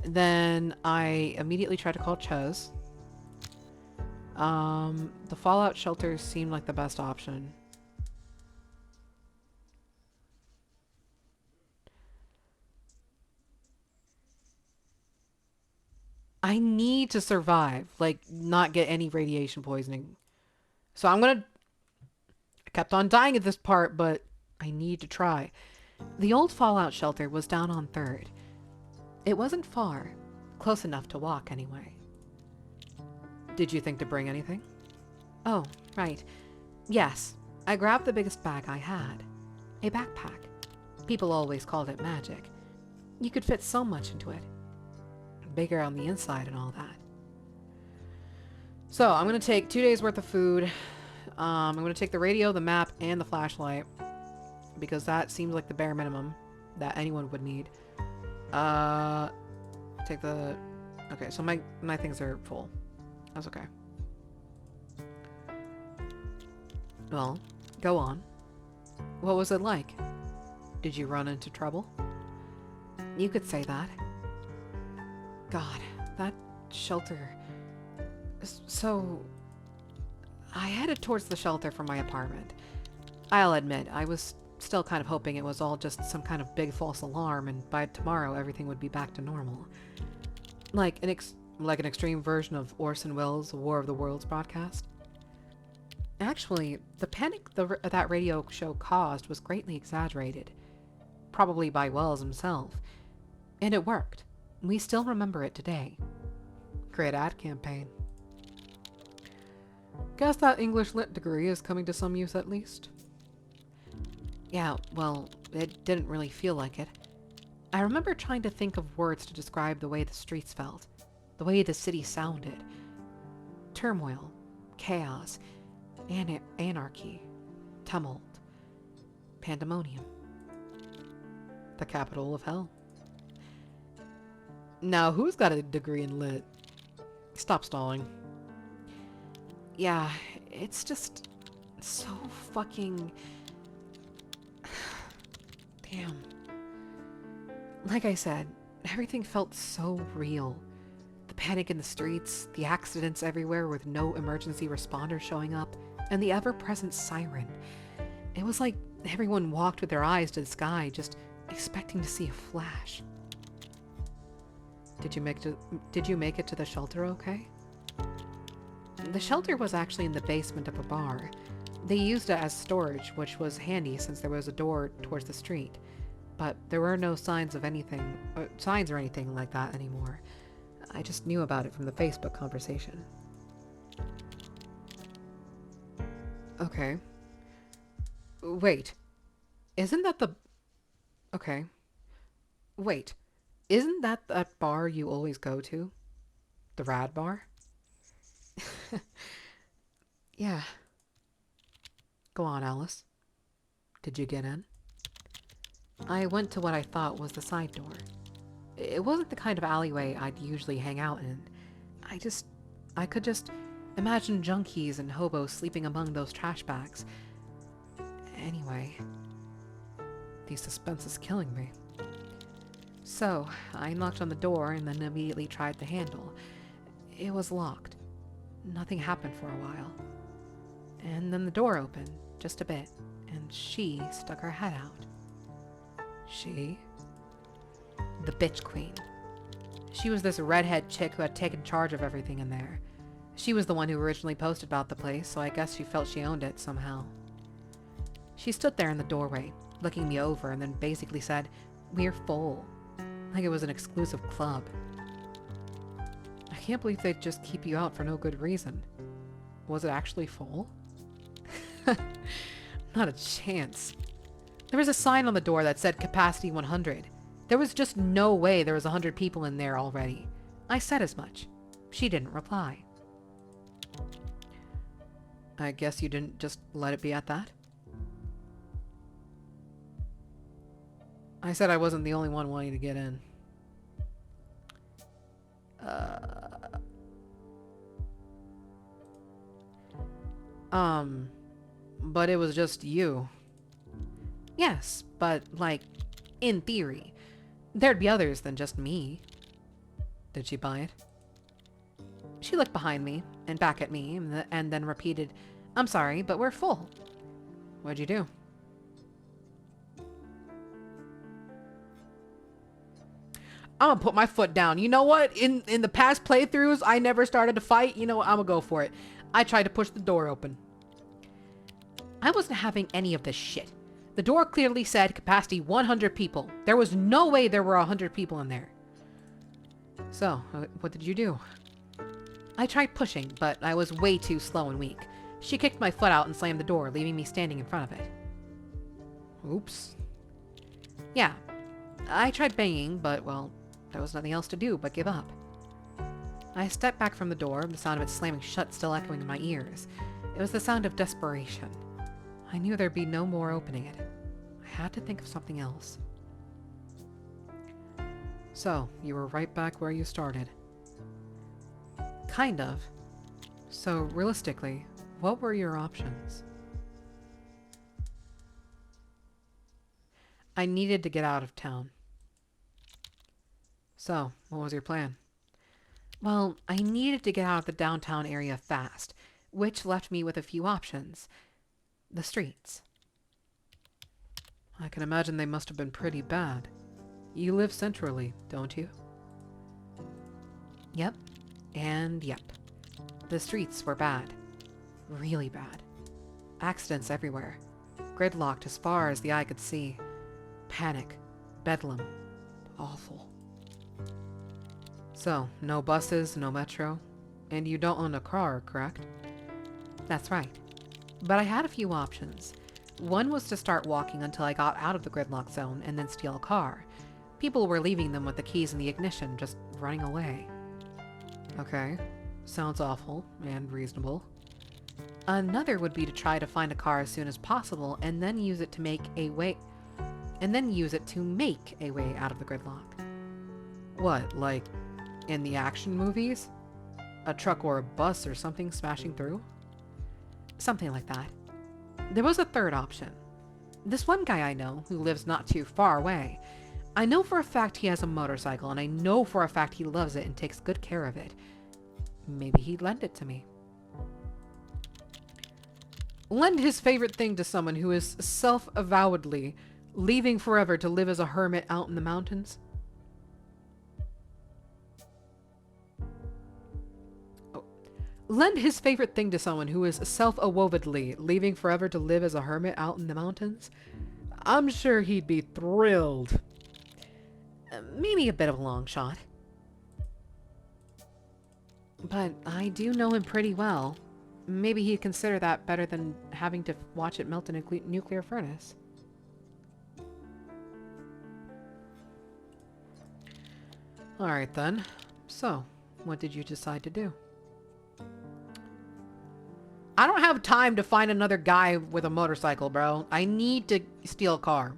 Then I immediately tried to call Ches. The Fallout shelter seemed like the best option. I need to survive, like, not get any radiation poisoning. So I kept on dying at this part, but I need to try. The old Fallout shelter was down on 3rd. It wasn't far. Close enough to walk, anyway. Did you think to bring anything? Oh, right. Yes, I grabbed the biggest bag I had. A backpack. People always called it magic. You could fit so much into it. Bigger on the inside and all that. So, I'm going to take 2 days worth of food. I'm going to take the radio, the map, and the flashlight. Because that seems like the bare minimum that anyone would need. Take the... Okay, so my things are full. That's okay. Well, go on. What was it like? Did you run into trouble? You could say that. God, that shelter. So, I headed towards the shelter from my apartment. I'll admit, I was still kind of hoping it was all just some kind of big false alarm and by tomorrow everything would be back to normal. Like an extreme version of Orson Welles' War of the Worlds broadcast. Actually, the panic that radio show caused was greatly exaggerated. Probably by Welles himself. And it worked. We still remember it today. Great ad campaign. Guess that English Lit degree is coming to some use at least. Yeah, well, it didn't really feel like it. I remember trying to think of words to describe the way the streets felt, the way the city sounded. Turmoil, chaos, anarchy, tumult, pandemonium. The capital of hell. Now, who's got a degree in Lit? Stop stalling. Yeah, it's just so fucking... Damn. Like I said, everything felt so real. The panic in the streets, the accidents everywhere with no emergency responders showing up, and the ever-present siren. It was like everyone walked with their eyes to the sky, just expecting to see a flash. Did you make it to the shelter okay? The shelter was actually in the basement of a bar. They used it as storage, which was handy since there was a door towards the street. But there were no signs or anything like that anymore. I just knew about it from the Facebook conversation. Okay. Wait. Isn't that the... Okay. Wait. Isn't that bar you always go to? The Rad Bar? Yeah. Go on, Alice. Did you get in? I went to what I thought was the side door. It wasn't the kind of alleyway I'd usually hang out in. I could just imagine junkies and hobos sleeping among those trash bags. Anyway, the suspense is killing me. So, I knocked on the door and then immediately tried the handle. It was locked. Nothing happened for a while. And then the door opened, just a bit, and she stuck her head out. She? The bitch queen. She was this redhead chick who had taken charge of everything in there. She was the one who originally posted about the place, so I guess she felt she owned it somehow. She stood there in the doorway, looking me over, and then basically said, "We're full." Like it was an exclusive club. I can't believe they'd just keep you out for no good reason. Was it actually full? Not a chance. There was a sign on the door that said capacity 100. There was just no way there was 100 people in there already. I said as much. She didn't reply. I guess you didn't just let it be at that? I said I wasn't the only one wanting to get in. But it was just you. Yes, but, like, in theory. There'd be others than just me. Did she buy it? She looked behind me, and back at me, and then repeated, "I'm sorry, but we're full." What'd you do? I'm gonna put my foot down. You know what? In the past playthroughs, I never started a fight. You know what? I'm gonna go for it. I tried to push the door open. I wasn't having any of this shit. The door clearly said capacity 100 people. There was no way there were 100 people in there. So, what did you do? I tried pushing, but I was way too slow and weak. She kicked my foot out and slammed the door, leaving me standing in front of it. Oops. Yeah. I tried banging, but, well, there was nothing else to do but give up. I stepped back from the door, the sound of it slamming shut still echoing in my ears. It was the sound of desperation. I knew there'd be no more opening it. I had to think of something else. So, you were right back where you started. Kind of. So, realistically, what were your options? I needed to get out of town. So, what was your plan? Well, I needed to get out of the downtown area fast, which left me with a few options. The streets. I can imagine they must have been pretty bad. You live centrally, don't you? Yep. And yep. The streets were bad. Really bad. Accidents everywhere. Gridlocked as far as the eye could see. Panic. Bedlam. Awful. So, no buses, no metro. And you don't own a car, correct? That's right. But I had a few options. One was to start walking until I got out of the gridlock zone and then steal a car. People were leaving them with the keys in the ignition, just running away. Okay. Sounds awful and reasonable. Another would be to try to find a car as soon as possible and then use it to make a way out of the gridlock. What, like in the action movies? A truck or a bus or something smashing through? Something like that. There was a third option. This one guy I know, who lives not too far away, I know for a fact he has a motorcycle, and I know for a fact he loves it and takes good care of it. Maybe he'd lend it to me. Lend his favorite thing to someone who is self-avowedly leaving forever to live as a hermit out in the mountains? Lend his favorite thing to someone who is self-avowedly leaving forever to live as a hermit out in the mountains? I'm sure he'd be thrilled. Maybe a bit of a long shot. But I do know him pretty well. Maybe he'd consider that better than having to watch it melt in a nuclear furnace. Alright then. So, what did you decide to do? I don't have time to find another guy with a motorcycle, bro. I need to steal a car.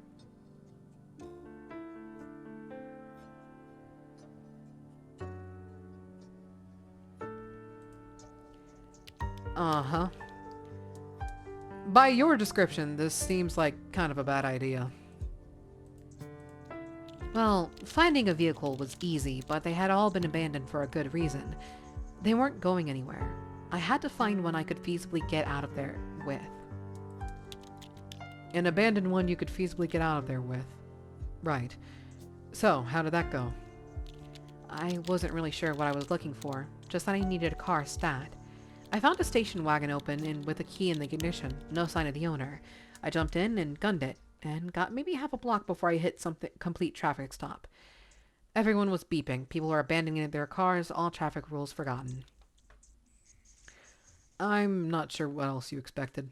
Uh-huh. By your description, this seems like kind of a bad idea. Well, finding a vehicle was easy, but they had all been abandoned for a good reason. They weren't going anywhere. I had to find one I could feasibly get out of there with. An abandoned one you could feasibly get out of there with. Right. So, how did that go? I wasn't really sure what I was looking for, just that I needed a car stat. I found a station wagon open and with a key in the ignition, no sign of the owner. I jumped in and gunned it, and got maybe half a block before I hit something complete traffic stop. Everyone was beeping, people were abandoning their cars, all traffic rules forgotten. I'm not sure what else you expected.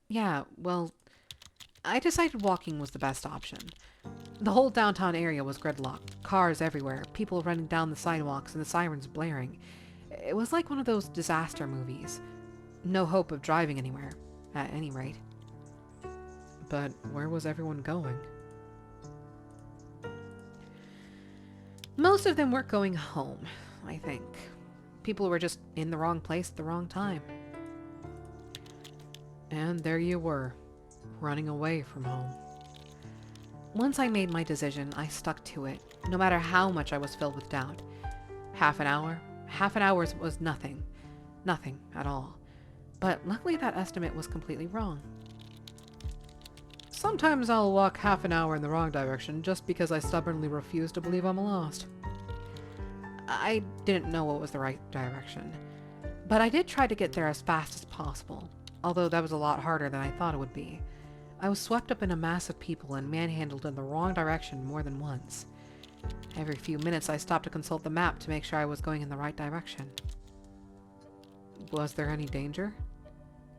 Yeah, well, I decided walking was the best option. The whole downtown area was gridlocked, cars everywhere, people running down the sidewalks and the sirens blaring. It was like one of those disaster movies. No hope of driving anywhere, at any rate. But where was everyone going? Most of them weren't going home, I think. People were just in the wrong place at the wrong time. And there you were, running away from home. Once I made my decision, I stuck to it, no matter how much I was filled with doubt. Half an hour was nothing. Nothing at all. But luckily that estimate was completely wrong. Sometimes I'll walk half an hour in the wrong direction just because I stubbornly refuse to believe I'm lost. I didn't know what was the right direction, but I did try to get there as fast as possible, although that was a lot harder than I thought it would be. I was swept up in a mass of people and manhandled in the wrong direction more than once. Every few minutes I stopped to consult the map to make sure I was going in the right direction. Was there any danger?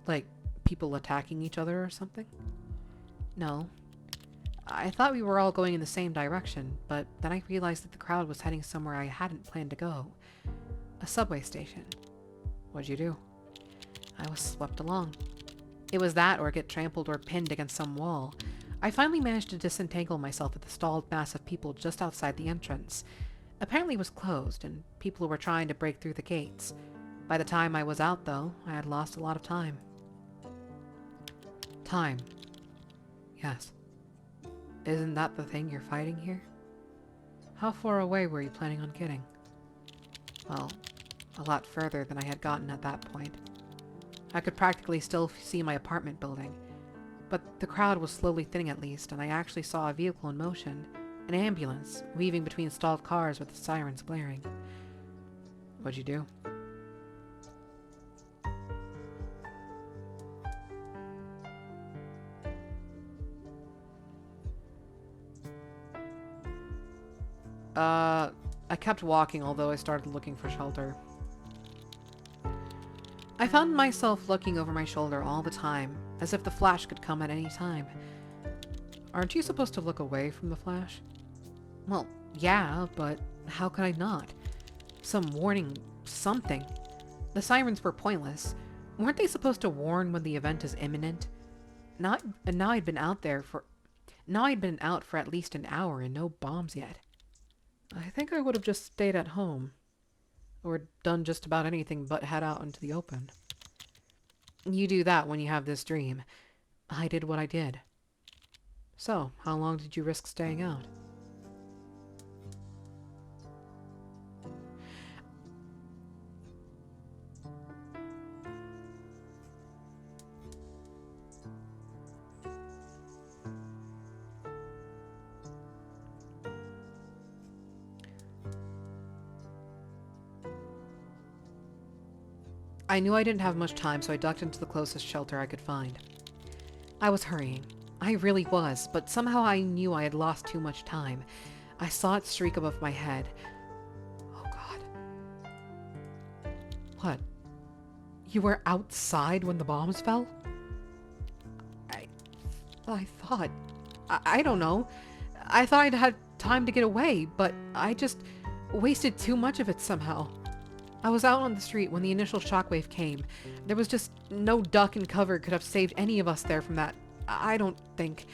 Like, people attacking each other or something? No. I thought we were all going in the same direction, but then I realized that the crowd was heading somewhere I hadn't planned to go. A subway station. What'd you do? I was swept along. It was that or get trampled or pinned against some wall. I finally managed to disentangle myself with the stalled mass of people just outside the entrance. Apparently it was closed, and people were trying to break through the gates. By the time I was out, though, I had lost a lot of time. Time. Yes. Isn't that the thing you're fighting here? How far away were you planning on getting? Well, a lot further than I had gotten at that point. I could practically still see my apartment building, but the crowd was slowly thinning at least, and I actually saw a vehicle in motion, an ambulance, weaving between stalled cars with the sirens blaring. What'd you do? I kept walking, although I started looking for shelter. I found myself looking over my shoulder all the time, as if the flash could come at any time. Aren't you supposed to look away from the flash? Well, yeah, but how could I not? Some warning, something. The sirens were pointless. Weren't they supposed to warn when the event is imminent? Now I'd been out for at least an hour and no bombs yet. I think I would have just stayed at home. Or done just about anything but head out into the open. You do that when you have this dream. I did what I did. So, how long did you risk staying out? I knew I didn't have much time, so I ducked into the closest shelter I could find. I was hurrying. I really was, but somehow I knew I had lost too much time. I saw it streak above my head. Oh God. What? You were outside when the bombs fell? I thought... I don't know. I thought I'd had time to get away, but I just wasted too much of it somehow. I was out on the street when the initial shockwave came. There was just no duck and cover could have saved any of us there from that. I don't think.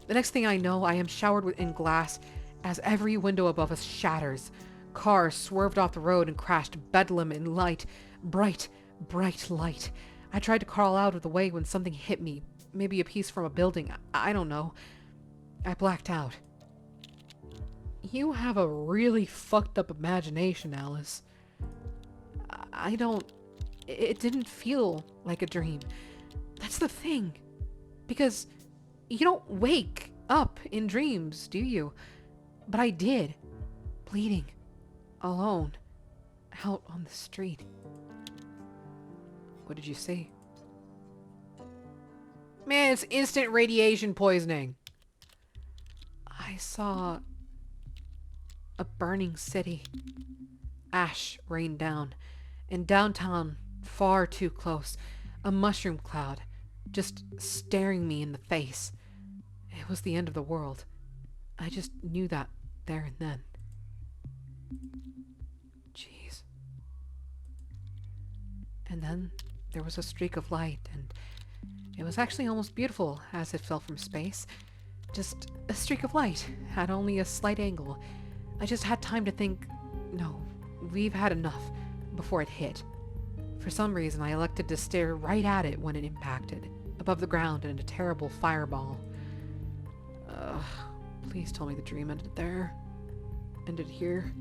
The next thing I know, I am showered in glass as every window above us shatters. Cars swerved off the road and crashed bedlam in light. Bright, bright light. I tried to crawl out of the way when something hit me. Maybe a piece from a building. I don't know. I blacked out. You have a really fucked up imagination, Alice. It didn't feel like a dream. That's the thing. Because you don't wake up in dreams, do you? But I did. Bleeding. Alone. Out on the street. What did you see? Man, it's instant radiation poisoning. I saw a burning city. Ash rained down. In downtown, far too close, a mushroom cloud, just staring me in the face. It was the end of the world. I just knew that there and then. Jeez. And then there was a streak of light, and it was actually almost beautiful as it fell from space. Just a streak of light, at only a slight angle. I just had time to think, no, we've had enough, before it hit. For some reason, I elected to stare right at it when it impacted, above the ground in a terrible fireball. Please tell me the dream ended there. Ended here.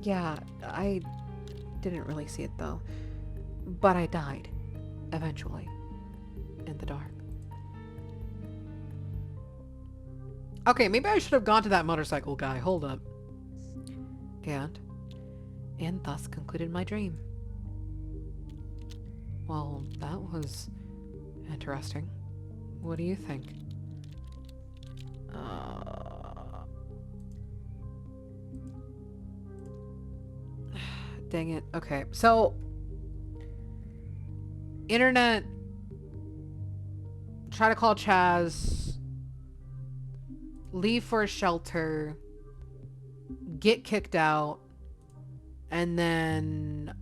Yeah, I didn't really see it though. But I died. Eventually. In the dark. Okay, maybe I should have gone to that motorcycle guy. Hold up. And thus concluded my dream. Well, that was interesting. What do you think? Dang it. Okay, so internet, try to call Chaz, leave for a shelter, get kicked out, and then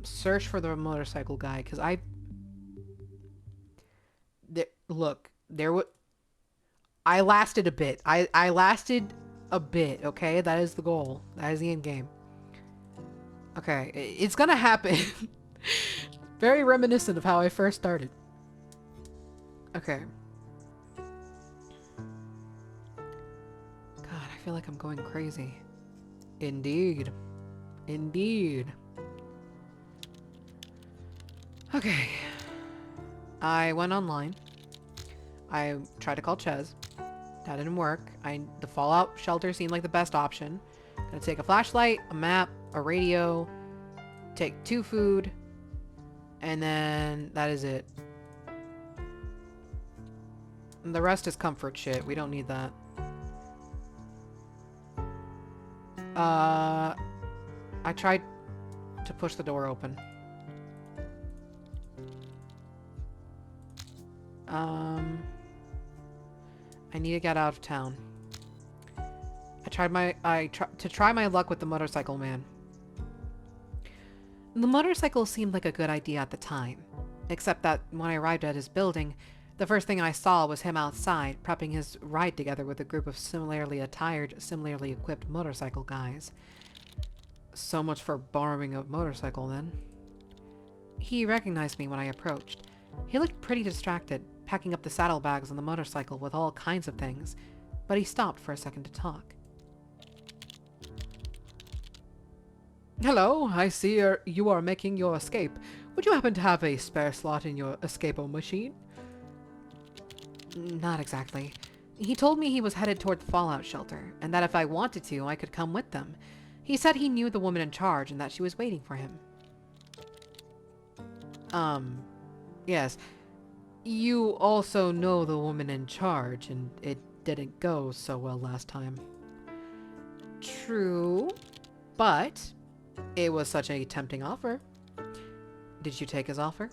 search for the motorcycle guy, because I lasted a bit. I lasted a bit, okay? That is the goal. That is the end game. Okay, it's gonna happen. Very reminiscent of how I first started. Okay. God, I feel like I'm going crazy. Indeed. Indeed. Okay. I went online. I tried to call Ches. That didn't work. The Fallout shelter seemed like the best option. Gonna take a flashlight, a map, a radio, take 2 food, and then that is it. And the rest is comfort shit. We don't need that. I tried to push the door open. I need to get out of town. To try my luck with the motorcycle man. The motorcycle seemed like a good idea at the time, except that when I arrived at his building, the first thing I saw was him outside, prepping his ride together with a group of similarly attired, similarly equipped motorcycle guys. So much for borrowing a motorcycle, then. He recognized me when I approached. He looked pretty distracted, packing up the saddlebags on the motorcycle with all kinds of things, but he stopped for a second to talk. Hello, I see you are making your escape. Would you happen to have a spare slot in your escapo machine? Not exactly. He told me he was headed toward the Fallout shelter, and that if I wanted to, I could come with them. He said he knew the woman in charge and that she was waiting for him. Yes. You also know the woman in charge, and it didn't go so well last time. True, but it was such a tempting offer. Did you take his offer?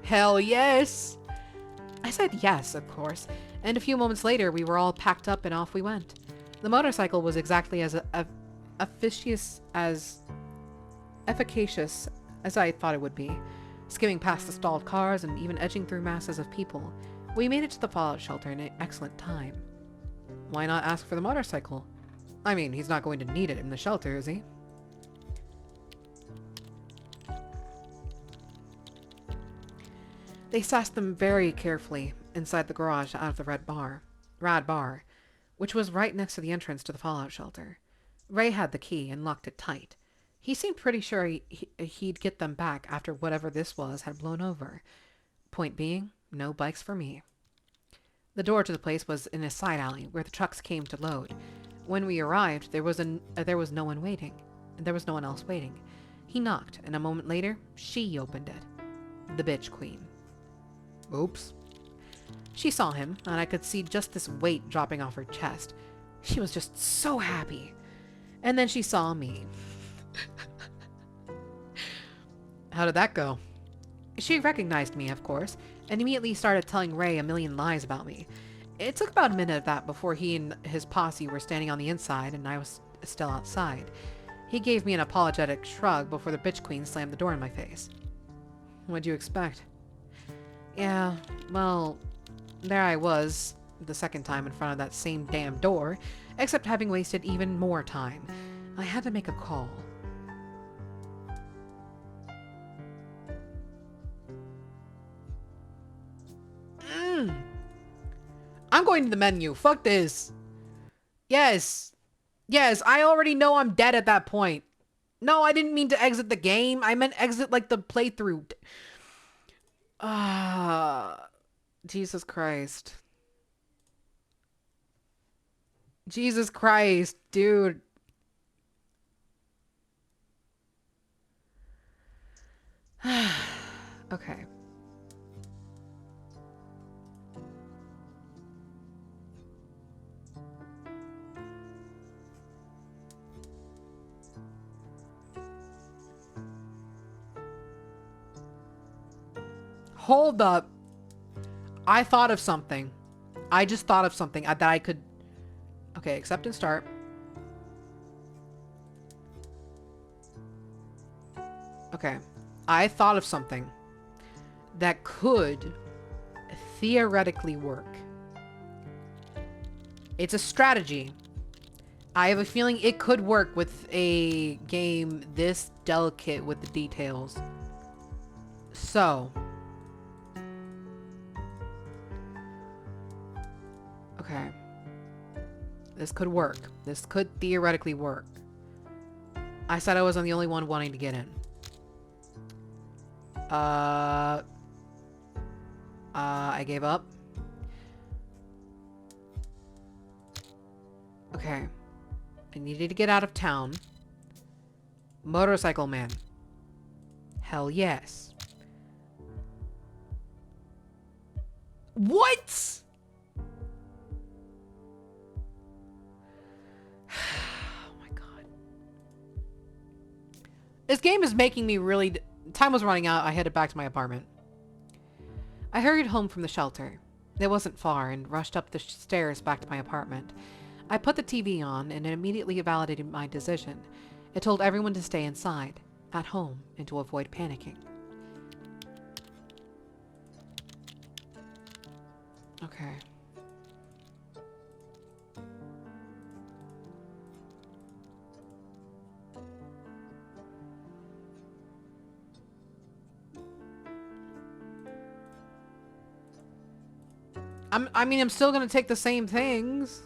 Hell yes! I said yes, of course, and a few moments later we were all packed up and off we went. The motorcycle was exactly as efficacious as I thought it would be, skimming past the stalled cars and even edging through masses of people. We made it to the Fallout shelter in excellent time. Why not ask for the motorcycle? I mean, he's not going to need it in the shelter, is he? They stashed them very carefully inside the garage out of the Rad Bar, which was right next to the entrance to the Fallout shelter. Ray had the key and locked it tight. He seemed pretty sure he'd get them back after whatever this was had blown over. Point being, no bikes for me. The door to the place was in a side alley where the trucks came to load. When we arrived, there was no one waiting. There was no one else waiting. He knocked, and a moment later, she opened it. The bitch queen. Oops. She saw him, and I could see just this weight dropping off her chest. She was just so happy. And then she saw me. How did that go? She recognized me, of course, and immediately started telling Ray a million lies about me. It took about a minute of that before he and his posse were standing on the inside and I was still outside. He gave me an apologetic shrug before the bitch queen slammed the door in my face. What'd you expect? Yeah, well, there I was, the second time in front of that same damn door, except having wasted even more time. I had to make a call. I'm going to the menu. Fuck this. Yes. Yes, I already know I'm dead at that point. No, I didn't mean to exit the game. I meant exit, like, the playthrough. Jesus Christ. Jesus Christ, dude. Okay. Hold up. I thought of something. I just thought of something that I could... Okay, accept and start. Okay. I thought of something that could theoretically work. It's a strategy. I have a feeling it could work with a game this delicate with the details. So... Okay. This could work. This could theoretically work. I said I wasn't the only one wanting to get in. I gave up. Okay. I needed to get out of town. Motorcycle man. Hell yes. What? Oh my god. This game is making me really... Time was running out. I headed back to my apartment. I hurried home from the shelter. It wasn't far and rushed up the stairs back to my apartment. I put the TV on and it immediately validated my decision. It told everyone to stay inside, at home, and to avoid panicking. Okay. I mean, I'm still gonna take the same things.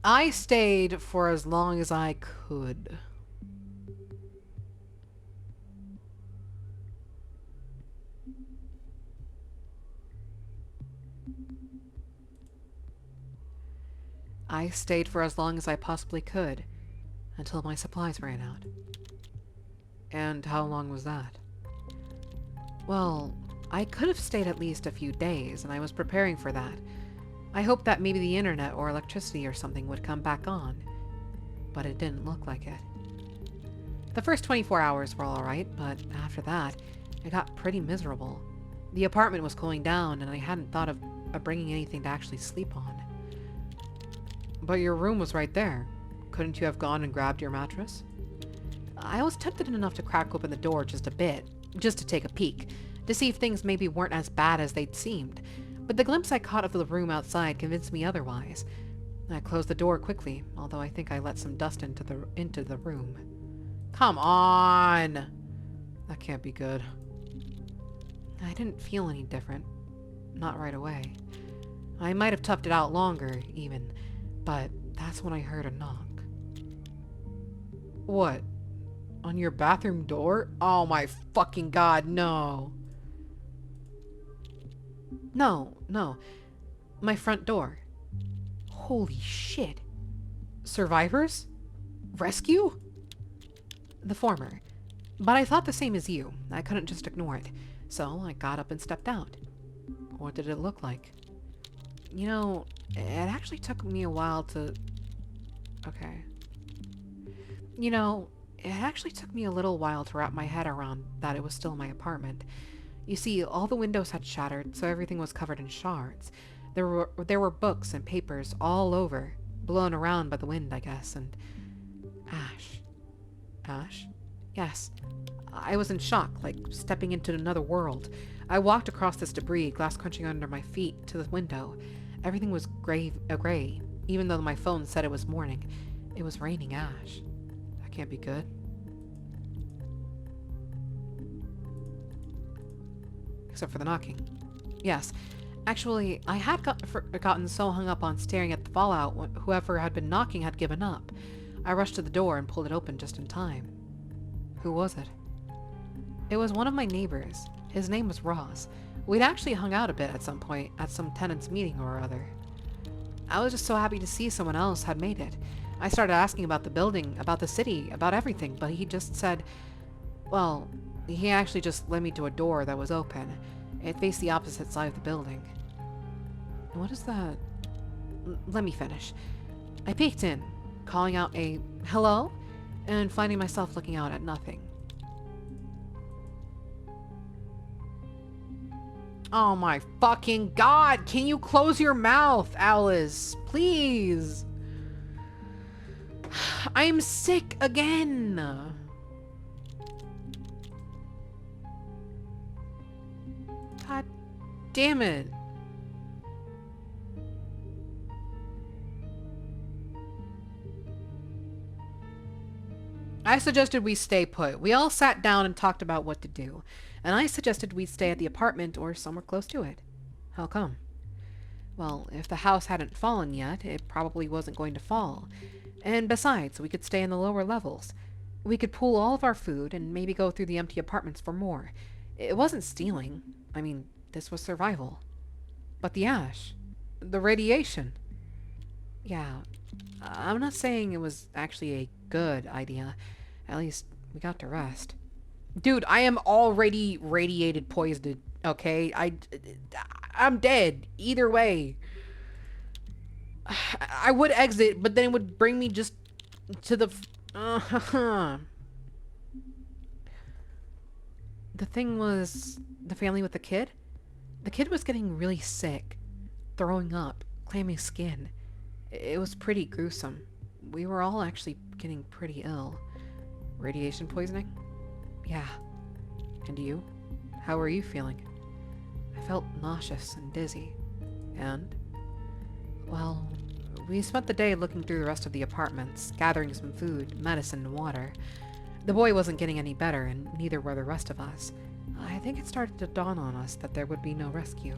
I stayed for as long as I could. I stayed for as long as I possibly could, until my supplies ran out. And how long was that? Well, I could have stayed at least a few days, and I was preparing for that. I hoped that maybe the internet or electricity or something would come back on, but it didn't look like it. The first 24 hours were alright, but after that, it got pretty miserable. The apartment was cooling down, and I hadn't thought of bringing anything to actually sleep on. But your room was right there. Couldn't you have gone and grabbed your mattress? I was tempted enough to crack open the door just a bit, just to take a peek, to see if things maybe weren't as bad as they'd seemed. But the glimpse I caught of the room outside convinced me otherwise. I closed the door quickly, although I think I let some dust into the room. Come on! That can't be good. I didn't feel any different. Not right away. I might have toughed it out longer, even, but that's when I heard a knock. What? On your bathroom door? Oh my fucking god, no. No. My front door. Holy shit. Survivors? Rescue? The former. But I thought the same as you. I couldn't just ignore it. So I got up and stepped out. What did it look like? You know, it actually took me a while to... Okay. You know, it actually took me a little while to wrap my head around that it was still my apartment. You see, all the windows had shattered, so everything was covered in shards. There were books and papers all over, blown around by the wind, I guess, and... ash. Ash? Yes. I was in shock, like stepping into another world. I walked across this debris, glass crunching under my feet, to the window. Everything was gray, even though my phone said it was morning. It was raining ash. That can't be good. Except for the knocking. Yes. Actually, I had gotten so hung up on staring at the fallout when whoever had been knocking had given up. I rushed to the door and pulled it open just in time. Who was it? It was one of my neighbors. His name was Ross. We'd actually hung out a bit at some point at some tenants meeting or other. I was just so happy to see someone else had made it. I started asking about the building, about the city, about everything, but he just said, well, he actually just led me to a door that was open. It faced the opposite side of the building. What is that? Let me finish. I peeked in, calling out a hello, and finding myself looking out at nothing. Oh my fucking god! Can you close your mouth, Alice? Please! I'm sick again! God damn it. I suggested we stay put. We all sat down and talked about what to do, and I suggested we stay at the apartment or somewhere close to it. How come? Well, if the house hadn't fallen yet, it probably wasn't going to fall. And besides, we could stay in the lower levels. We could pool all of our food and maybe go through the empty apartments for more. It wasn't stealing. I mean, this was survival. But the ash, the radiation. Yeah, I'm not saying it was actually a good idea. At least we got to rest. Dude, I am already radiated poisoned. Okay, I'm dead either way. I would exit, but then it would bring me just to the. The thing was, the family with the kid. The kid was getting really sick, throwing up, clammy skin. It was pretty gruesome. We were all actually getting pretty ill. Radiation poisoning? Yeah. And you? How were you feeling? I felt nauseous and dizzy. And? Well, we spent the day looking through the rest of the apartments, gathering some food, medicine, and water. The boy wasn't getting any better, and neither were the rest of us. I think it started to dawn on us that there would be no rescue.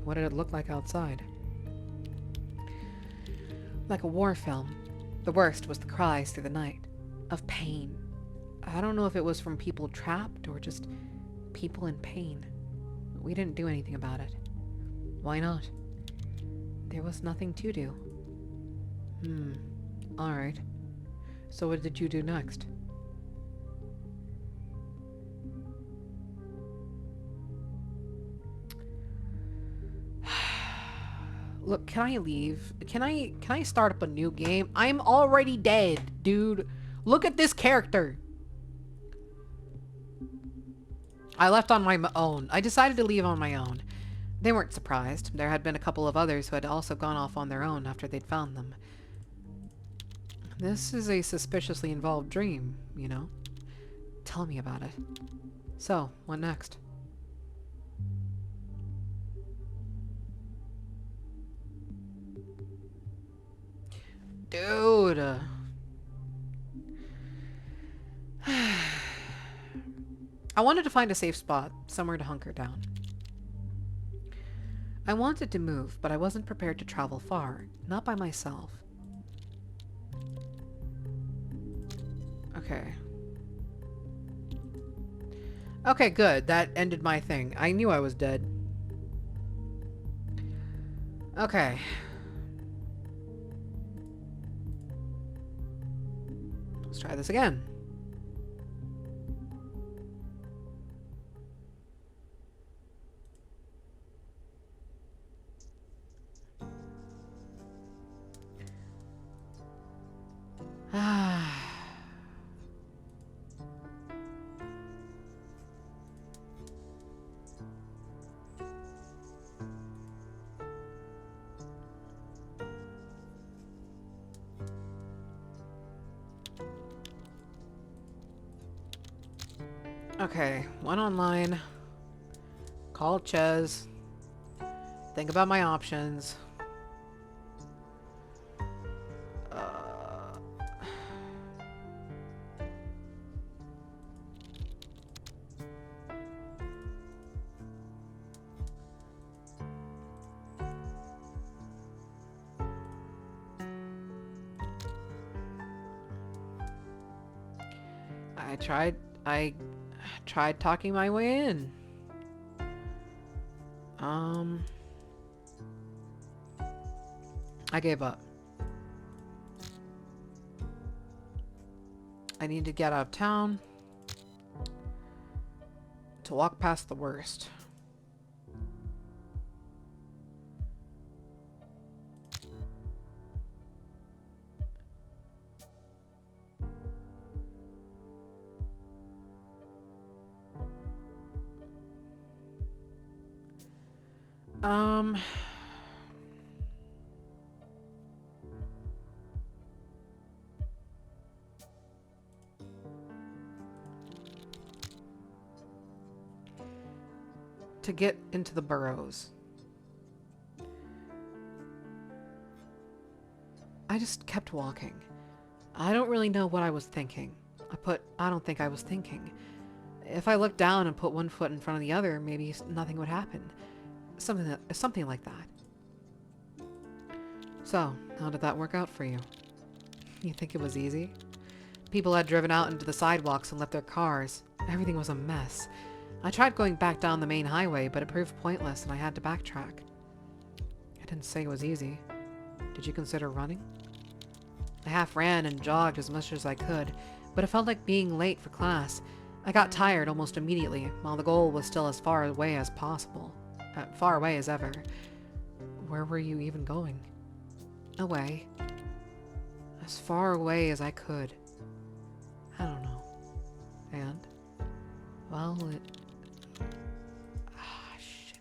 What did it look like outside? Like a war film. The worst was the cries through the night. Of pain. I don't know if it was from people trapped or just people in pain. We didn't do anything about it. Why not? There was nothing to do. Alright. So what did you do next? Look, can I leave? Can I start up a new game? I'm already dead, dude. Look at this character. I left on my own. I decided to leave on my own. They weren't surprised. There had been a couple of others who had also gone off on their own after they'd found them. This is a suspiciously involved dream, you know? Tell me about it. So, what next? Dude. I wanted to find a safe spot, somewhere to hunker down. I wanted to move, but I wasn't prepared to travel far, not by myself. Okay. Okay, good. That ended my thing. I knew I was dead. Okay. Let's try this again. Okay, went online, called Ches, think about my options. I tried talking my way in. I gave up. I need to get out of town to walk past the worst. To get into the burrows. I just kept walking. I don't really know what I was thinking. I don't think I was thinking. If I looked down and put one foot in front of the other, maybe nothing would happen. Something like that. So, how did that work out for you? You think it was easy? People had driven out into the sidewalks and left their cars. Everything was a mess. I tried going back down the main highway, but it proved pointless and I had to backtrack. I didn't say it was easy. Did you consider running? I half ran and jogged as much as I could, but it felt like being late for class. I got tired almost immediately, while the goal was still as far away as possible. Far away as ever. Where were you even going? Away. As far away as I could. I don't know. And? Well, it... Ah, shit.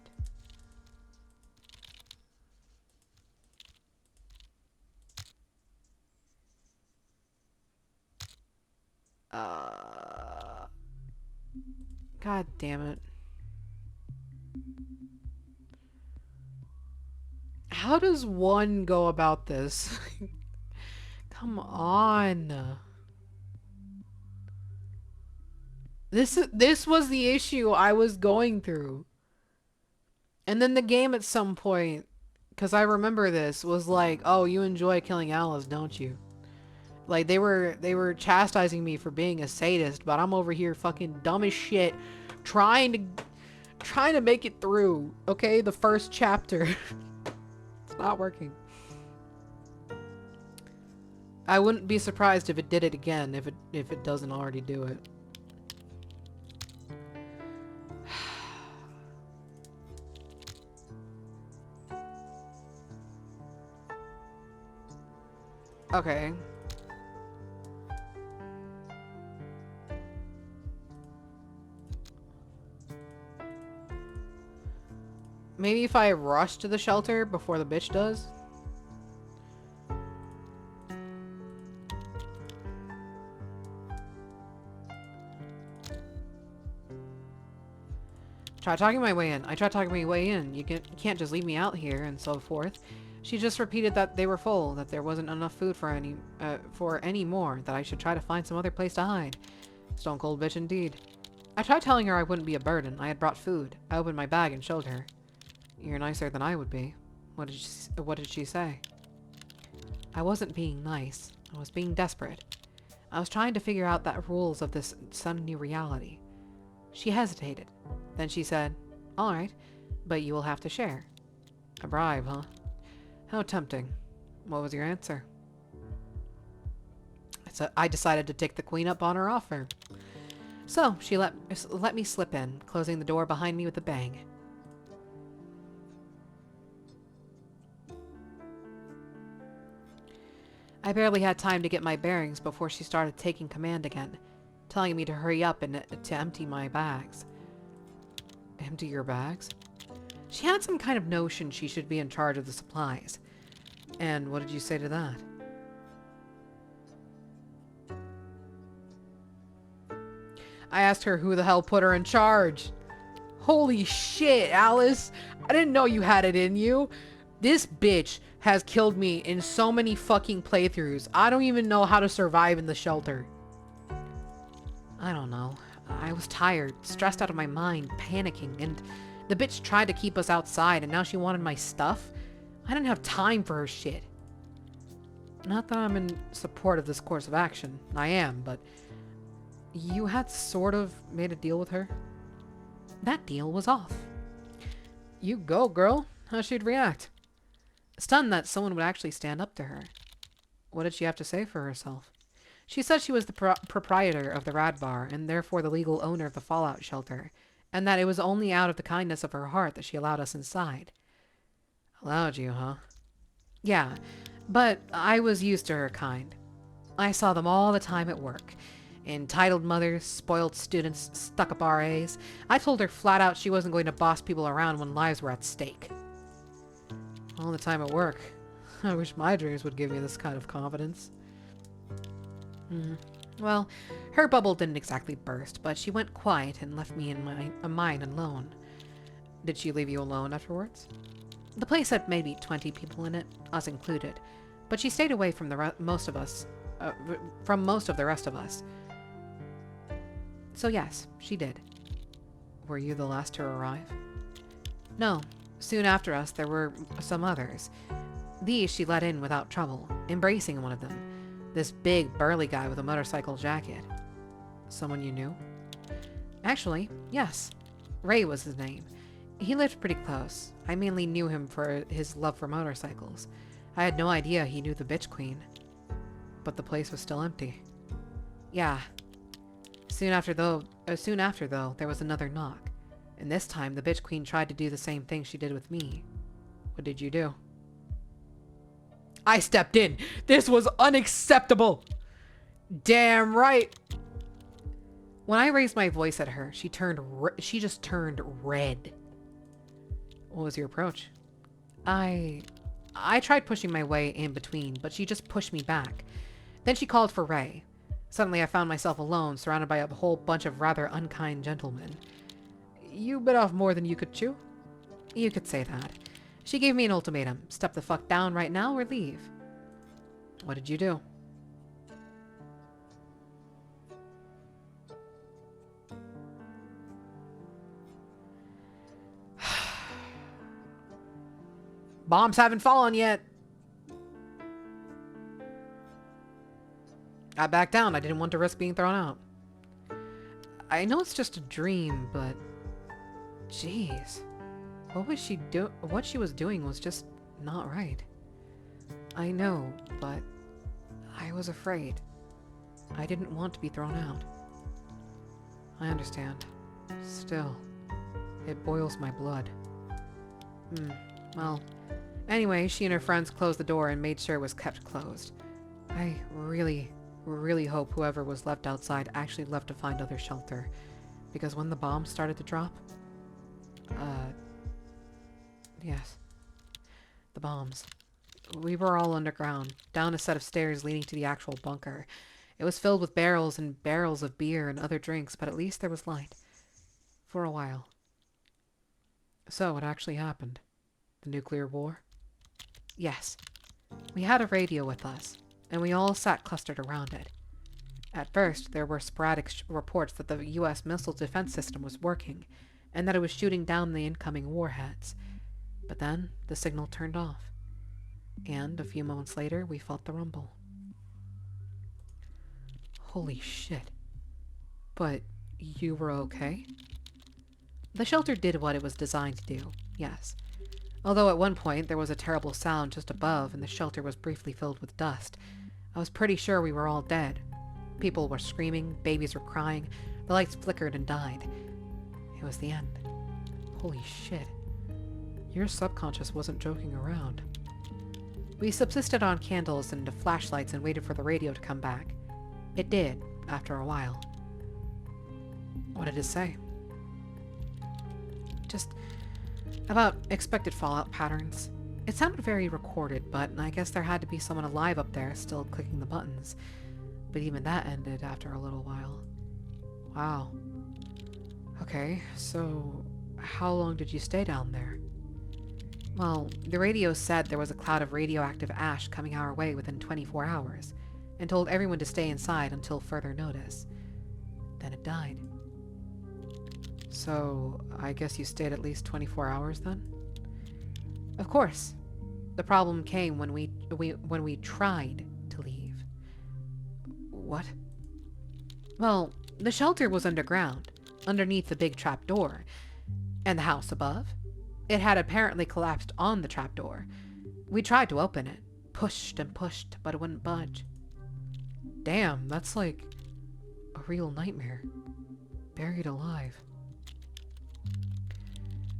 God damn it. How does one go about this? Come on. This was the issue I was going through. And then the game at some point, because I remember this, was like, oh, you enjoy killing Alice, don't you? Like, they were chastising me for being a sadist, but I'm over here fucking dumb as shit, trying to make it through, okay? The first chapter. It's not working. I wouldn't be surprised if it did it again, if it doesn't already do it. Okay. Maybe if I rush to the shelter before the bitch does? Try talking my way in. I tried talking my way in. You can't just leave me out here, and so forth. She just repeated that they were full, that there wasn't enough food for any more, that I should try to find some other place to hide. Stone cold bitch indeed. I tried telling her I wouldn't be a burden. I had brought food. I opened my bag and showed her. You're nicer than I would be. What did she say? I wasn't being nice. I was being desperate. I was trying to figure out the rules of this some new reality. She hesitated. Then she said, all right, but you will have to share. A bribe, huh? How tempting. What was your answer? So I decided to take the queen up on her offer. So she let me slip in, closing the door behind me with a bang. I barely had time to get my bearings before she started taking command again, telling me to hurry up and to empty my bags. Empty your bags? She had some kind of notion she should be in charge of the supplies. And what did you say to that? I asked her who the hell put her in charge. Holy shit, Alice. I didn't know you had it in you. This bitch has killed me in so many fucking playthroughs. I don't even know how to survive in the shelter. I don't know. I was tired, stressed out of my mind, panicking, and the bitch tried to keep us outside, and now she wanted my stuff? I didn't have time for her shit. Not that I'm in support of this course of action. I am, but you had sort of made a deal with her? That deal was off. You go, girl. How she'd react? Stunned that someone would actually stand up to her. What did she have to say for herself? She said she was the proprietor of the Rad Bar, and therefore the legal owner of the Fallout shelter, and that it was only out of the kindness of her heart that she allowed us inside. Allowed you, huh? Yeah, but I was used to her kind. I saw them all the time at work. Entitled mothers, spoiled students, stuck-up RAs. I told her flat out she wasn't going to boss people around when lives were at stake. All the time at work. I wish my dreams would give me this kind of confidence. Well, her bubble didn't exactly burst, but she went quiet and left me in mine alone. Did she leave you alone afterwards? The place had maybe 20 people in it, us included, but she stayed away from the most of us. from most of the rest of us. So yes, she did. Were you the last to arrive? No. Soon after us, there were some others. These she let in without trouble, embracing one of them. This big, burly guy with a motorcycle jacket. Someone you knew? Actually, yes. Ray was his name. He lived pretty close. I mainly knew him for his love for motorcycles. I had no idea he knew the Bitch Queen. But the place was still empty. Yeah. Soon after, though, there was another knock. And this time, the Bitch Queen tried to do the same thing she did with me. What did you do? I stepped in. This was unacceptable. Damn right. When I raised my voice at her, she just turned red. What was your approach? I tried pushing my way in between, but she just pushed me back. Then she called for Ray. Suddenly I found myself alone, surrounded by a whole bunch of rather unkind gentlemen. You bit off more than you could chew? You could say that. She gave me an ultimatum. Step the fuck down right now or leave. What did you do? Bombs haven't fallen yet. I backed down. I didn't want to risk being thrown out. I know it's just a dream, but... Jeez. What she was doing was just not right. I know, but... I was afraid. I didn't want to be thrown out. I understand. Still, it boils my blood. Well... Anyway, she and her friends closed the door and made sure it was kept closed. I really hope whoever was left outside actually left to find other shelter. Because when the bombs started to drop... Yes. The bombs. We were all underground, down a set of stairs leading to the actual bunker. It was filled with barrels and barrels of beer and other drinks, but at least there was light. For a while. So, what actually happened? The nuclear war? Yes. We had a radio with us, and we all sat clustered around it. At first, there were sporadic reports that the U.S. missile defense system was working, and that it was shooting down the incoming warheads. But then, the signal turned off. And, a few moments later, we felt the rumble. Holy shit. But, you were okay? The shelter did what it was designed to do, yes. Although at one point there was a terrible sound just above and the shelter was briefly filled with dust. I was pretty sure we were all dead. People were screaming, babies were crying, the lights flickered and died. It was the end. Holy shit. Your subconscious wasn't joking around. We subsisted on candles and flashlights and waited for the radio to come back. It did, after a while. What did it say? Just... about expected fallout patterns. It sounded very recorded, but I guess there had to be someone alive up there still clicking the buttons. But even that ended after a little while. Wow. Okay, so how long did you stay down there? Well, the radio said there was a cloud of radioactive ash coming our way within 24 hours, and told everyone to stay inside until further notice. Then it died. So, I guess you stayed at least 24 hours then? Of course. The problem came when we tried to leave. What? Well, the shelter was underground, underneath the big trapdoor. And the house above? It had apparently collapsed on the trapdoor. We tried to open it, pushed and pushed, but it wouldn't budge. Damn, that's like a real nightmare. Buried alive.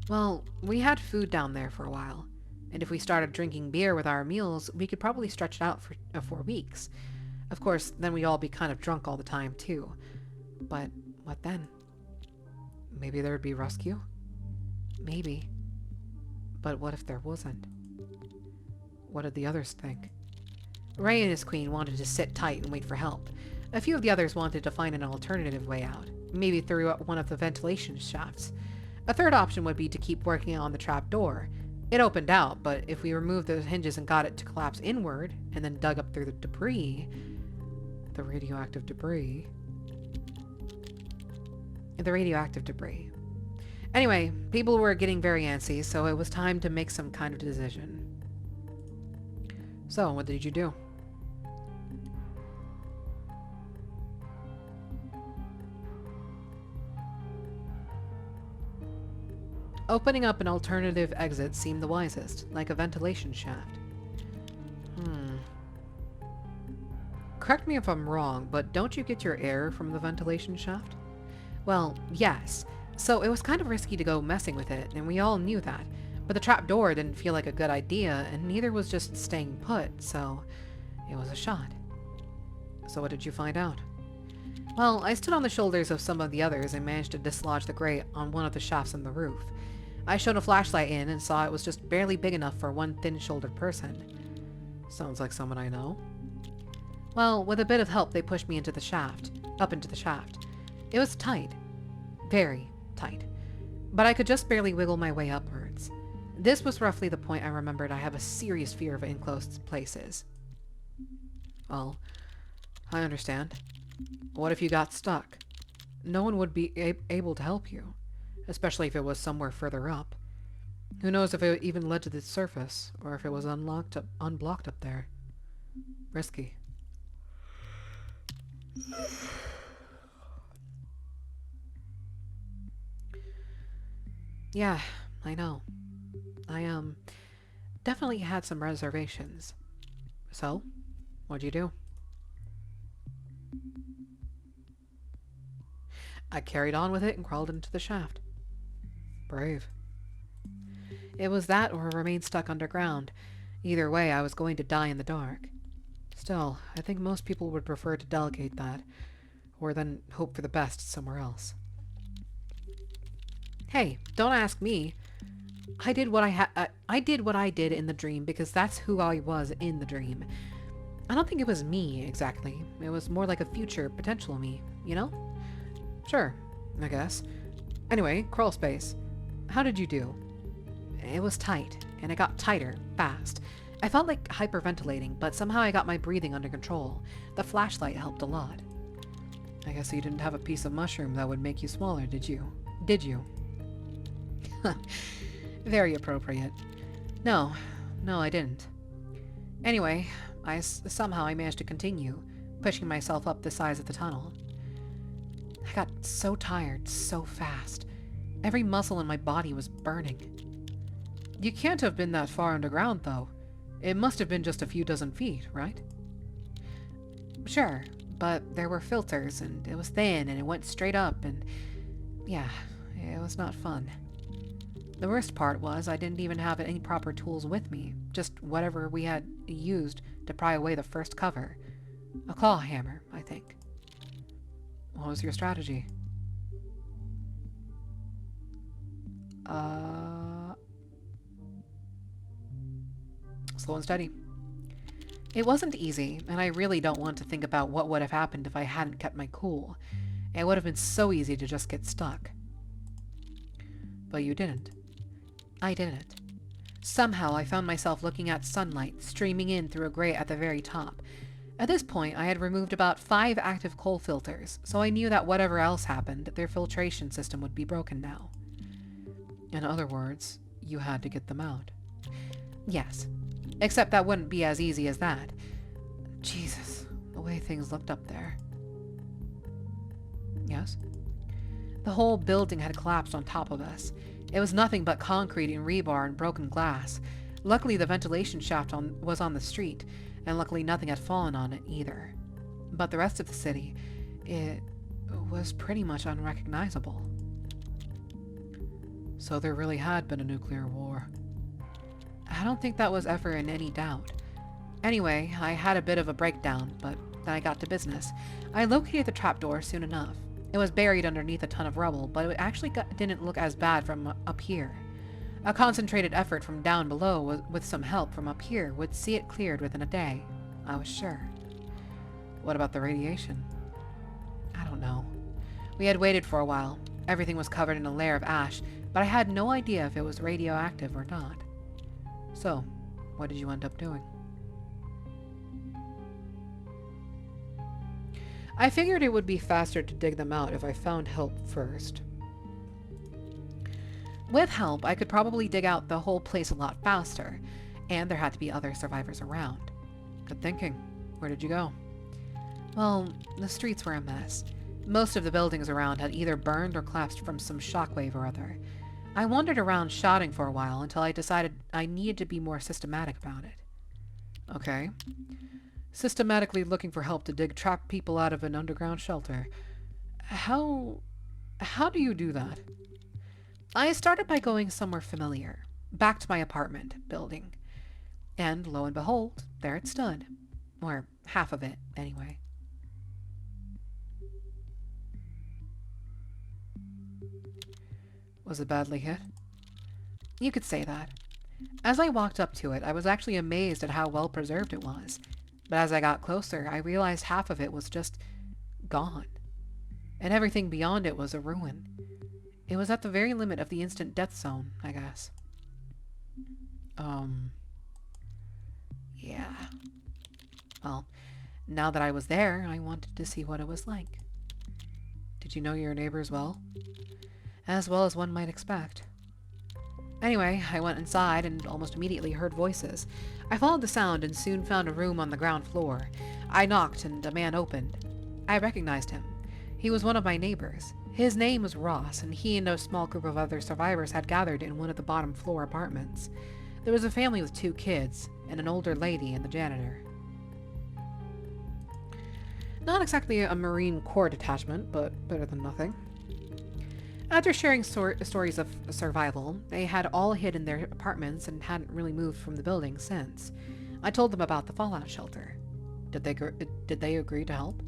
Well, we had food down there for a while, and if we started drinking beer with our meals, we could probably stretch it out for weeks. Of course, then we'd all be kind of drunk all the time, too. But what then? Maybe there would be rescue? Maybe. But what if there wasn't? What did the others think? Ray and his queen wanted to sit tight and wait for help. A few of the others wanted to find an alternative way out, maybe through one of the ventilation shafts. A third option would be to keep working on the trap door. It opened out, but if we removed those hinges and got it to collapse inward, and then dug up through the debris, The radioactive debris. The radioactive debris. Anyway, people were getting very antsy, so it was time to make some kind of decision. So, what did you do? Opening up an alternative exit seemed the wisest, like a ventilation shaft. Correct me if I'm wrong, but don't you get your air from the ventilation shaft? Well, yes. So it was kind of risky to go messing with it, and we all knew that. But the trapdoor didn't feel like a good idea, and neither was just staying put, so it was a shot. So what did you find out? Well, I stood on the shoulders of some of the others and managed to dislodge the grate on one of the shafts in the roof. I shone a flashlight in and saw it was just barely big enough for one thin-shouldered person. Sounds like someone I know. Well, with a bit of help, they pushed me into the shaft, up into the shaft. It was tight. Very tight. But I could just barely wiggle my way upwards. This was roughly the point I remembered I have a serious fear of enclosed places. Well, I understand. What if you got stuck? No one would be able to help you, especially if it was somewhere further up. Who knows if it even led to the surface, or if it was unblocked up there. Risky. Yeah, I know. I, definitely had some reservations. So, what'd you do? I carried on with it and crawled into the shaft. Brave. It was that or remain stuck underground. Either way, I was going to die in the dark. Still, I think most people would prefer to delegate that, or then hope for the best somewhere else. Hey, don't ask me. I did what I did in the dream because that's who I was in the dream. I don't think it was me, exactly. It was more like a future potential me, you know? Sure, I guess. Anyway, crawl space. How did you do? It was tight, and it got tighter, fast. I felt like hyperventilating, but somehow I got my breathing under control. The flashlight helped a lot. I guess you didn't have a piece of mushroom that would make you smaller, did you? Did you? Very appropriate. No, I didn't. Anyway, somehow I managed to continue, pushing myself up the sides of the tunnel. I got so tired so fast. Every muscle in my body was burning. You can't have been that far underground, though. It must have been just a few dozen feet, right? Sure, but there were filters, and it was thin, and it went straight up, and yeah, it was not fun. The worst part was I didn't even have any proper tools with me, just whatever we had used to pry away the first cover. A claw hammer, I think. What was your strategy? Slow and steady. It wasn't easy, and I really don't want to think about what would have happened if I hadn't kept my cool. It would have been so easy to just get stuck. But you didn't. I didn't. Somehow I found myself looking at sunlight streaming in through a grate at the very top. At this point, I had removed about 5 active coal filters, so I knew that whatever else happened, their filtration system would be broken now. In other words, you had to get them out. Yes. Except that wouldn't be as easy as that. Jesus, the way things looked up there. Yes? The whole building had collapsed on top of us. It was nothing but concrete and rebar and broken glass. Luckily, the ventilation shaft was on the street, and luckily nothing had fallen on it either. But the rest of the city, it was pretty much unrecognizable. So there really had been a nuclear war. I don't think that was ever in any doubt. Anyway, I had a bit of a breakdown, but then I got to business. I located the trapdoor soon enough. It was buried underneath a ton of rubble, but it actually didn't look as bad from up here. A concentrated effort from down below with some help from up here would see it cleared within a day, I was sure. What about the radiation? I don't know. We had waited for a while. Everything was covered in a layer of ash, but I had no idea if it was radioactive or not. So, what did you end up doing? I figured it would be faster to dig them out if I found help first. With help, I could probably dig out the whole place a lot faster, and there had to be other survivors around. Good thinking. Where did you go? Well, the streets were a mess. Most of the buildings around had either burned or collapsed from some shockwave or other. I wandered around shouting for a while until I decided I needed to be more systematic about it. Okay. Systematically looking for help to dig trapped people out of an underground shelter. How do you do that? I started by going somewhere familiar, back to my apartment building. And lo and behold, there it stood. Or half of it, anyway. Was it badly hit? You could say that. As I walked up to it, I was actually amazed at how well preserved it was. But as I got closer, I realized half of it was just gone. And everything beyond it was a ruin. It was at the very limit of the instant death zone, I guess. Yeah. Well, now that I was there, I wanted to see what it was like. Did you know your neighbors well? As well as one might expect. Anyway, I went inside and almost immediately heard voices. I followed the sound and soon found a room on the ground floor. I knocked and a man opened. I recognized him. He was one of my neighbors. His name was Ross, and he and a small group of other survivors had gathered in one of the bottom floor apartments. There was a family with 2 kids, and an older lady and the janitor. Not exactly a Marine Corps detachment, but better than nothing. After sharing stories of survival, they had all hid in their apartments and hadn't really moved from the building since. I told them about the fallout shelter. Did they agree to help?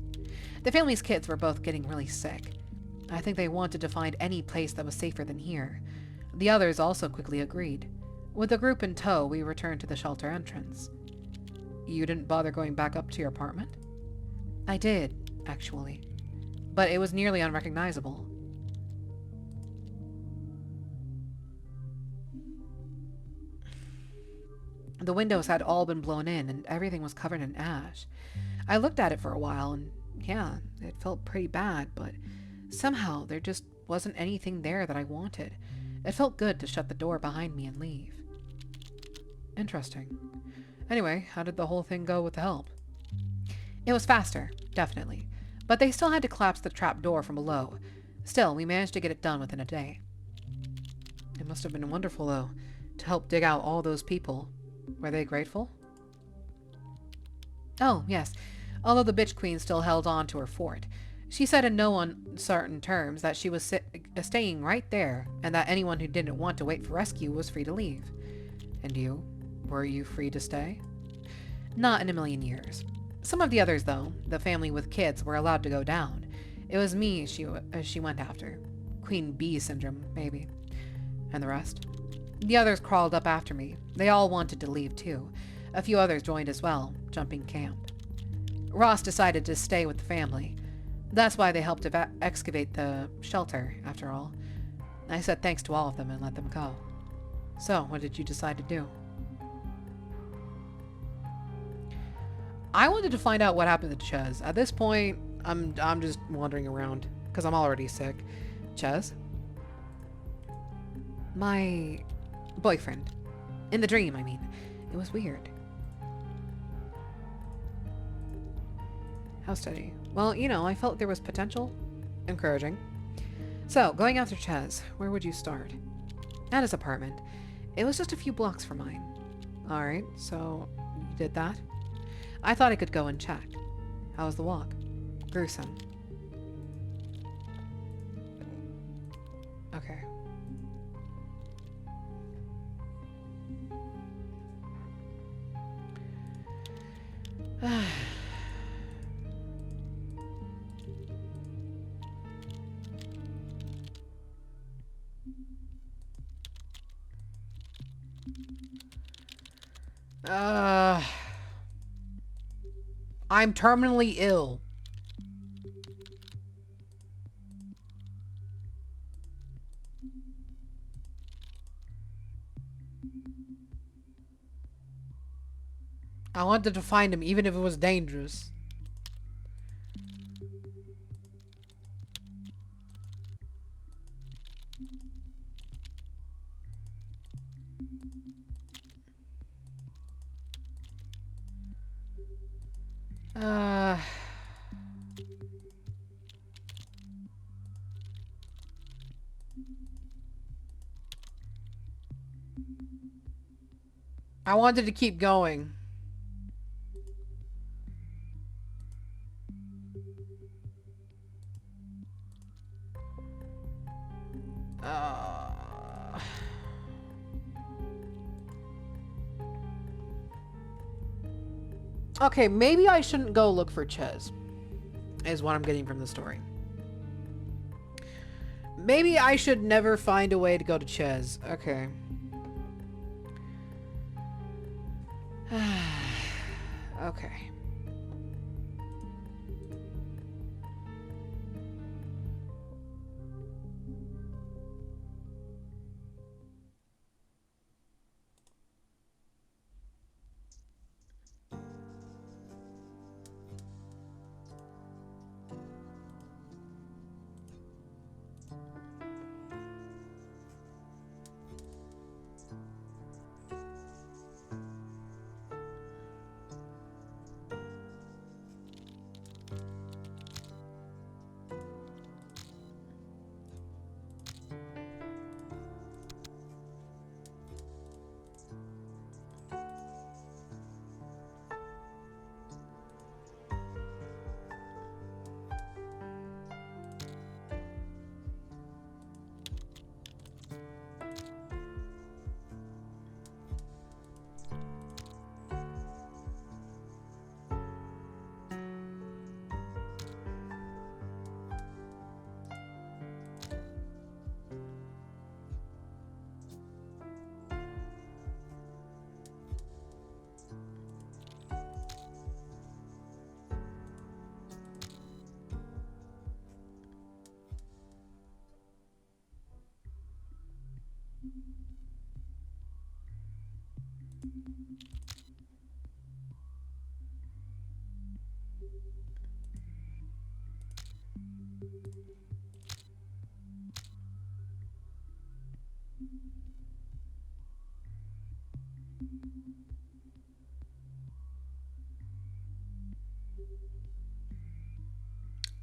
The family's kids were both getting really sick. I think they wanted to find any place that was safer than here. The others also quickly agreed. With the group in tow, we returned to the shelter entrance. You didn't bother going back up to your apartment? I did, actually. But it was nearly unrecognizable. The windows had all been blown in, and everything was covered in ash. I looked at it for a while, and yeah, it felt pretty bad, but somehow there just wasn't anything there that I wanted. It felt good to shut the door behind me and leave. Interesting. Anyway, how did the whole thing go with the help? It was faster, definitely, but they still had to collapse the trap door from below. Still, we managed to get it done within a day. It must have been wonderful, though, to help dig out all those people. Were they grateful? Oh, yes. Although the bitch queen still held on to her fort. She said in no uncertain terms that she was staying right there, and that anyone who didn't want to wait for rescue was free to leave. And you? Were you free to stay? Not in a million years. Some of the others, though, the family with kids, were allowed to go down. It was me she went after. Queen Bee syndrome, maybe. And the rest? The others crawled up after me. They all wanted to leave, too. A few others joined as well, jumping camp. Ross decided to stay with the family. That's why they helped excavate the shelter, after all. I said thanks to all of them and let them go. So, what did you decide to do? I wanted to find out what happened to Ches. At this point, I'm just wandering around, because I'm already sick. Ches? My boyfriend. In the dream, I mean. It was weird. How steady? Well, you know, I felt there was potential. Encouraging. So, going after Ches, where would you start? At his apartment. It was just a few blocks from mine. Alright, so you did that? I thought I could go and check. How was the walk? Gruesome. Okay. I'm terminally ill. I wanted to find him even if it was dangerous. Uh... I wanted to keep going. Uh... Okay, maybe I shouldn't go look for Ches, is what I'm getting from the story. Maybe I should never find a way to go to Ches. Okay. Okay.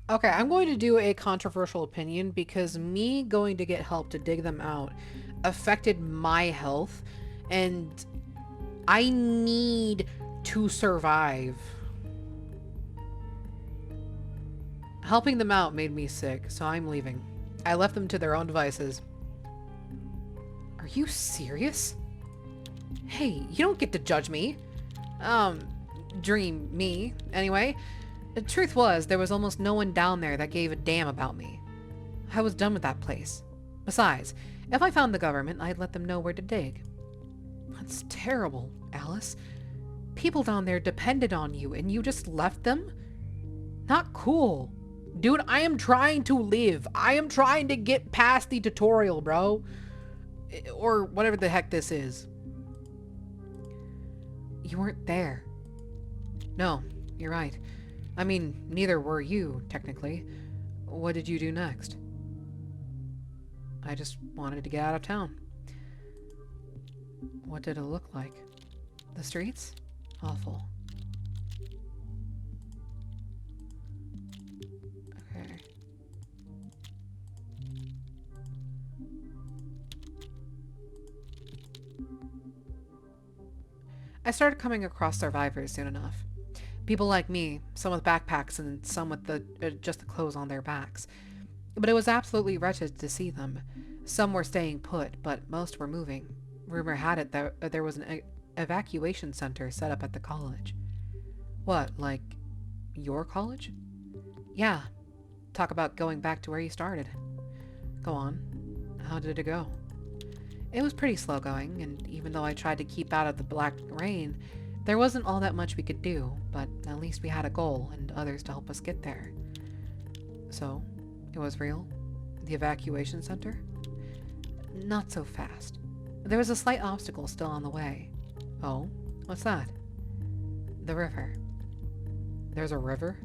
Okay, I'm going to do a controversial opinion because me going to get help to dig them out affected my health, and I need to survive. Helping them out made me sick, so I'm leaving. I left them to their own devices. Are you serious? Hey, you don't get to judge me. Dream me, anyway. The truth was, there was almost no one down there that gave a damn about me. I was done with that place. Besides, if I found the government, I'd let them know where to dig. That's terrible, Alice. People down there depended on you, and you just left them? Not cool. Dude, I am trying to live. I am trying to get past the tutorial, bro. Or whatever the heck this is. You weren't there. No, you're right. I mean, neither were you, technically. What did you do next? I just wanted to get out of town. What did it look like? The streets? Awful. Okay. I started coming across survivors soon enough. People like me, some with backpacks and some with just the clothes on their backs. But it was absolutely wretched to see them. Some were staying put, but most were moving. Rumor had it that there was an evacuation center set up at the college. What, like your college? Yeah. Talk about going back to where you started. Go on. How did it go? It was pretty slow going, and even though I tried to keep out of the black rain, there wasn't all that much we could do, but at least we had a goal and others to help us get there. So, it was real? The evacuation center? Not so fast. There was a slight obstacle still on the way. Oh? What's that? The river. There's a river?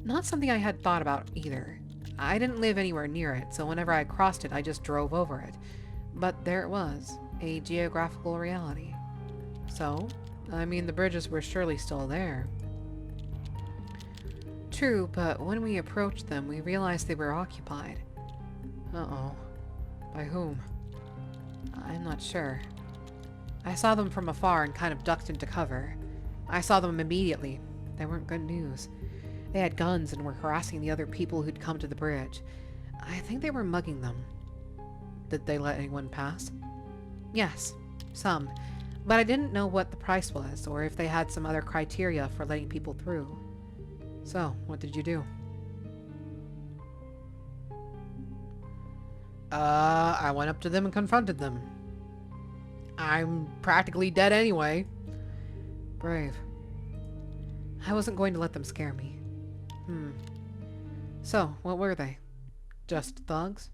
Not something I had thought about either. I didn't live anywhere near it, so whenever I crossed it, I just drove over it. But there it was, a geographical reality. So, I mean, the bridges were surely still there. True, but when we approached them, we realized they were occupied. Uh-oh. By whom? I'm not sure. I saw them from afar and kind of ducked into cover. I saw them immediately. They weren't good news. They had guns and were harassing the other people who'd come to the bridge. I think they were mugging them. Did they let anyone pass? Yes, some. But I didn't know what the price was, or if they had some other criteria for letting people through. So, what did you do? I went up to them and confronted them. I'm practically dead anyway. Brave. I wasn't going to let them scare me. So, what were they? Just thugs?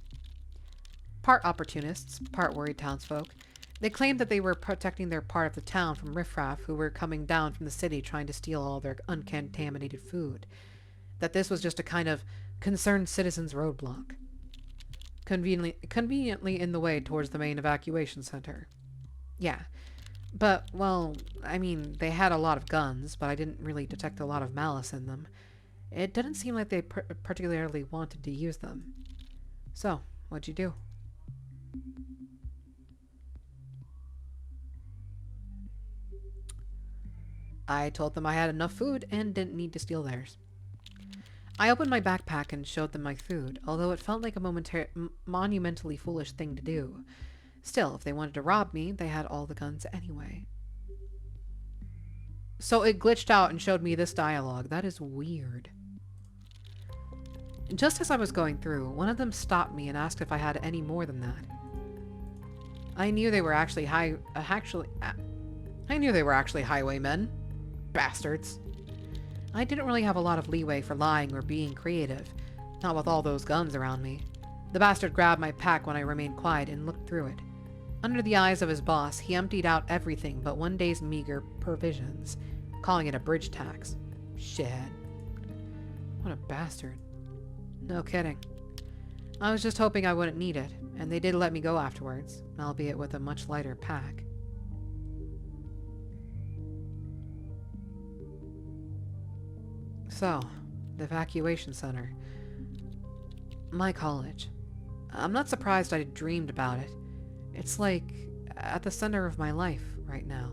Part opportunists, part worried townsfolk. They claimed that they were protecting their part of the town from riffraff who were coming down from the city trying to steal all their uncontaminated food. That this was just a kind of concerned citizens roadblock. Conveniently in the way towards the main evacuation center. Yeah. But, well, I mean, they had a lot of guns, but I didn't really detect a lot of malice in them. It didn't seem like they particularly wanted to use them. So, what'd you do? I told them I had enough food and didn't need to steal theirs. I opened my backpack and showed them my food, although it felt like a monumentally foolish thing to do. Still, if they wanted to rob me, they had all the guns anyway. So it glitched out and showed me this dialogue. That is weird. Just as I was going through, one of them stopped me and asked if I had any more than that. I knew they were actually highwaymen. Bastards. I didn't really have a lot of leeway for lying or being creative, not with all those guns around me. The bastard grabbed my pack when I remained quiet and looked through it. Under the eyes of his boss, he emptied out everything but one day's meager provisions, calling it a bridge tax. Shithead. What a bastard. No kidding. I was just hoping I wouldn't need it, and they did let me go afterwards, albeit with a much lighter pack. So, the evacuation center. My college. I'm not surprised I dreamed about it. It's like at the center of my life right now.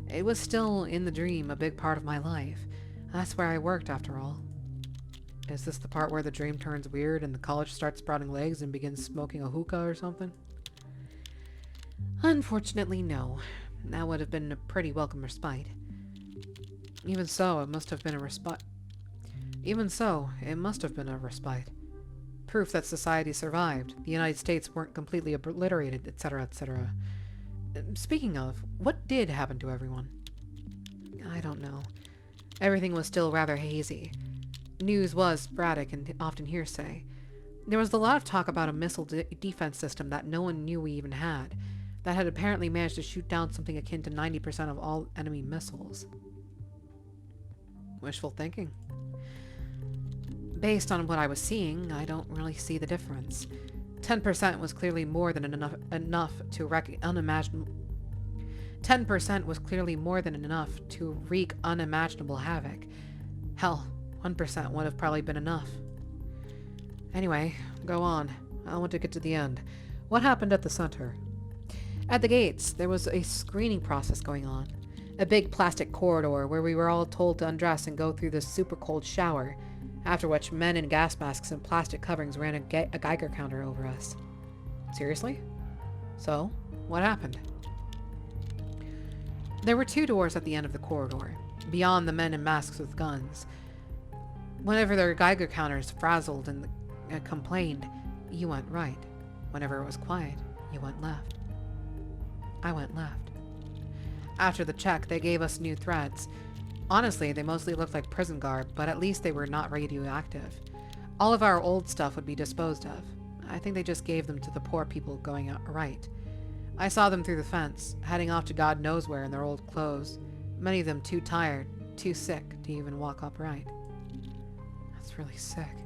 It was still, in the dream, a big part of my life. That's where I worked, after all. Is this the part where the dream turns weird and the college starts sprouting legs and begins smoking a hookah or something? Unfortunately, no. That would have been a pretty welcome respite. Even so, it must have been a respite. Proof that society survived, the United States weren't completely obliterated, etc., etc. Speaking of, what did happen to everyone? I don't know. Everything was still rather hazy. News was sporadic and often hearsay. There was a lot of talk about a missile defense system that no one knew we even had, that had apparently managed to shoot down something akin to 90% of all enemy missiles. Wishful thinking. Based on what I was seeing, I don't really see the difference. 10% was clearly more than enough to wreak unimaginable. 10% was clearly more than enough to wreak unimaginable havoc. Hell, 1% would have probably been enough. Anyway, go on. I want to get to the end. What happened at the center? At the gates, there was a screening process going on. A big plastic corridor where we were all told to undress and go through this super cold shower, after which men in gas masks and plastic coverings ran a Geiger counter over us. Seriously? So, what happened? There were 2 doors at the end of the corridor, beyond the men in masks with guns. Whenever their Geiger counters frazzled and complained, you went right. Whenever it was quiet, you went left. I went left. After the check, they gave us new threads. Honestly, they mostly looked like prison garb, but at least they were not radioactive. All of our old stuff would be disposed of. I think they just gave them to the poor people going out right. I saw them through the fence, heading off to God knows where in their old clothes, many of them too tired, too sick to even walk upright. That's really sick.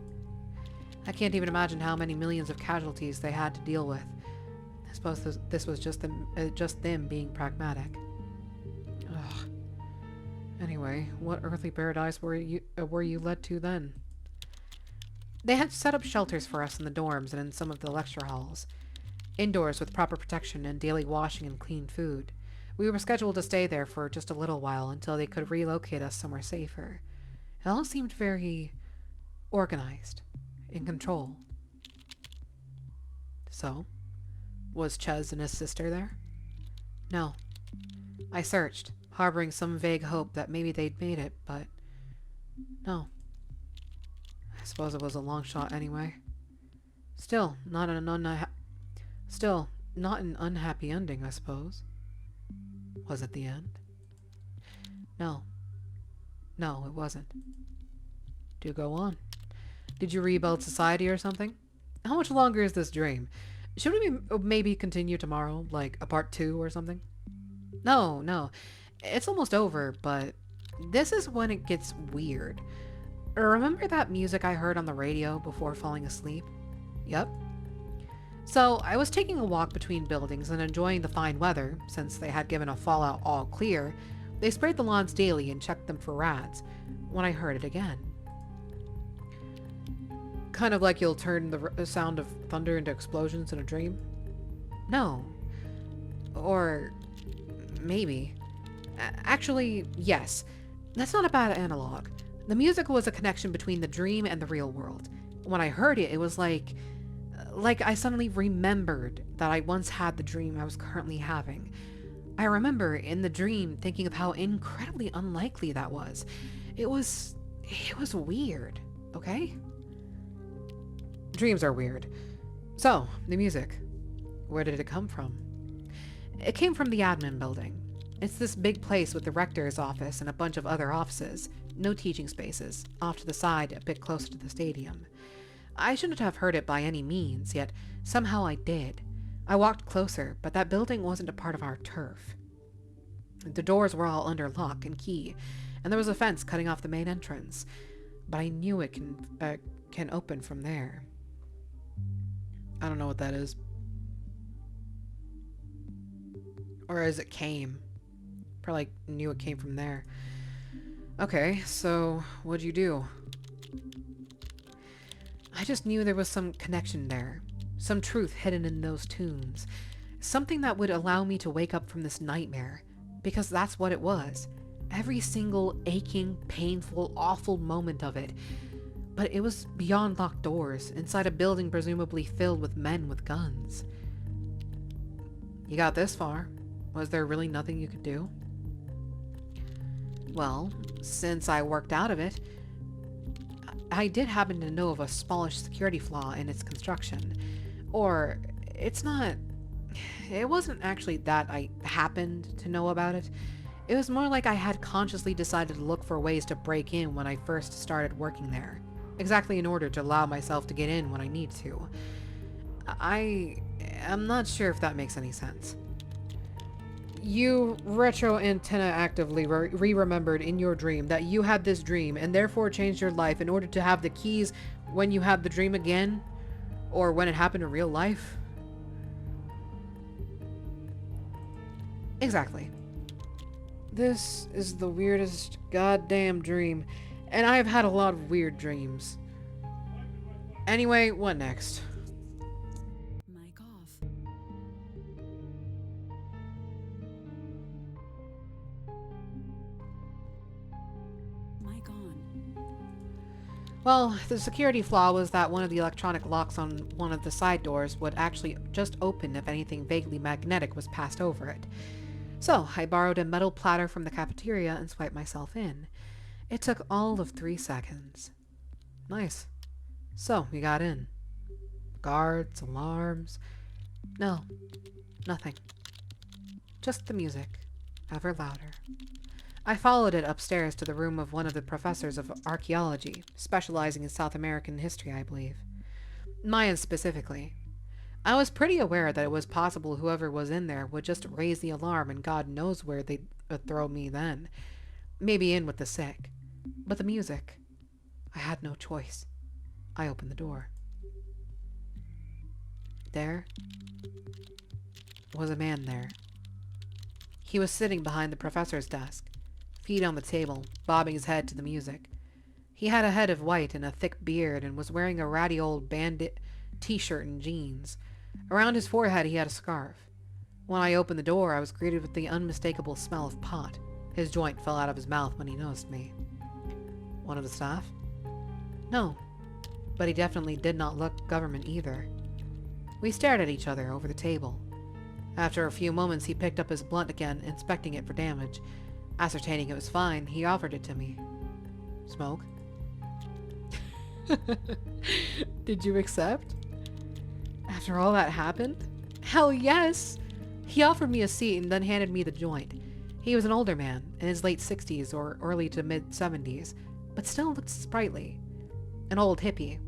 I can't even imagine how many millions of casualties they had to deal with. I suppose this was just them being pragmatic. Ugh. Anyway, what earthly paradise were you led to then? They had set up shelters for us in the dorms and in some of the lecture halls. Indoors with proper protection and daily washing and clean food. We were scheduled to stay there for just a little while until they could relocate us somewhere safer. It all seemed very organized, in control. So, was Ches and his sister there? No. I searched, harboring some vague hope that maybe they'd made it, but no. I suppose it was a long shot anyway. Still, not an unhappy ending, I suppose. Was it the end? No. No, it wasn't. Do go on. Did you rebuild society or something? How much longer is this dream? Should we maybe continue tomorrow, like a part 2 or something? No. It's almost over, but this is when it gets weird. Remember that music I heard on the radio before falling asleep? Yep. So, I was taking a walk between buildings and enjoying the fine weather. Since they had given a Fallout all clear, they sprayed the lawns daily and checked them for rats, when I heard it again. Kind of like you'll turn the sound of thunder into explosions in a dream? No. Or maybe. Actually, yes. That's not a bad analog. The music was a connection between the dream and the real world. When I heard it, it was like I suddenly remembered that I once had the dream I was currently having. I remember in the dream thinking of how incredibly unlikely that was. It was weird, okay? Dreams are weird. So, the music. Where did it come from? It came from the admin building. It's this big place with the rector's office and a bunch of other offices. No teaching spaces, off to the side a bit closer to the stadium. I shouldn't have heard it by any means, yet somehow I did. I walked closer, but that building wasn't a part of our turf. The doors were all under lock and key, and there was a fence cutting off the main entrance, but I knew it can open from there. I don't know what that is. Or as it came. Probably knew it came from there. Okay, so what'd you do? I just knew there was some connection there. Some truth hidden in those tunes. Something that would allow me to wake up from this nightmare. Because that's what it was. Every single aching, painful, awful moment of it. But it was beyond locked doors, inside a building presumably filled with men with guns. You got this far. Was there really nothing you could do? Well, since I worked out of it, I did happen to know of a smallish security flaw in its construction. Or, it wasn't actually that I happened to know about it. It was more like I had consciously decided to look for ways to break in when I first started working there. Exactly in order to allow myself to get in when I need to. I am not sure if that makes any sense. You retro-antenna actively re-remembered in your dream that you had this dream and therefore changed your life in order to have the keys when you had the dream again? Or when it happened in real life? Exactly. This is the weirdest goddamn dream, and I have had a lot of weird dreams. Anyway, what next? Mic off. Mic on. Well, the security flaw was that one of the electronic locks on one of the side doors would actually just open if anything vaguely magnetic was passed over it. So, I borrowed a metal platter from the cafeteria and swiped myself in. It took all of 3 seconds. Nice. So, we got in. Guards, alarms. No, nothing. Just the music, ever louder. I followed it upstairs to the room of one of the professors of archaeology, specializing in South American history, I believe. Mayan specifically. I was pretty aware that it was possible whoever was in there would just raise the alarm and God knows where they'd throw me then. Maybe in with the sick. But the music. I had no choice. I opened the door. there was a man there. He was sitting behind the professor's desk, feet on the table, bobbing his head to the music. He had a head of white and a thick beard and was wearing a ratty old bandit t-shirt and jeans. Around his forehead he had a scarf. When I opened the door, I was greeted with the unmistakable smell of pot. His joint fell out of his mouth when he noticed me. One of the staff? No, but he definitely did not look government either. We stared at each other over the table. After a few moments, he picked up his blunt again, inspecting it for damage. Ascertaining it was fine, he offered it to me. Smoke? Did you accept? After all that happened? Hell yes! He offered me a seat and then handed me the joint. He was an older man, in his late 60s or early to mid-70s, but still looked sprightly. An old hippie.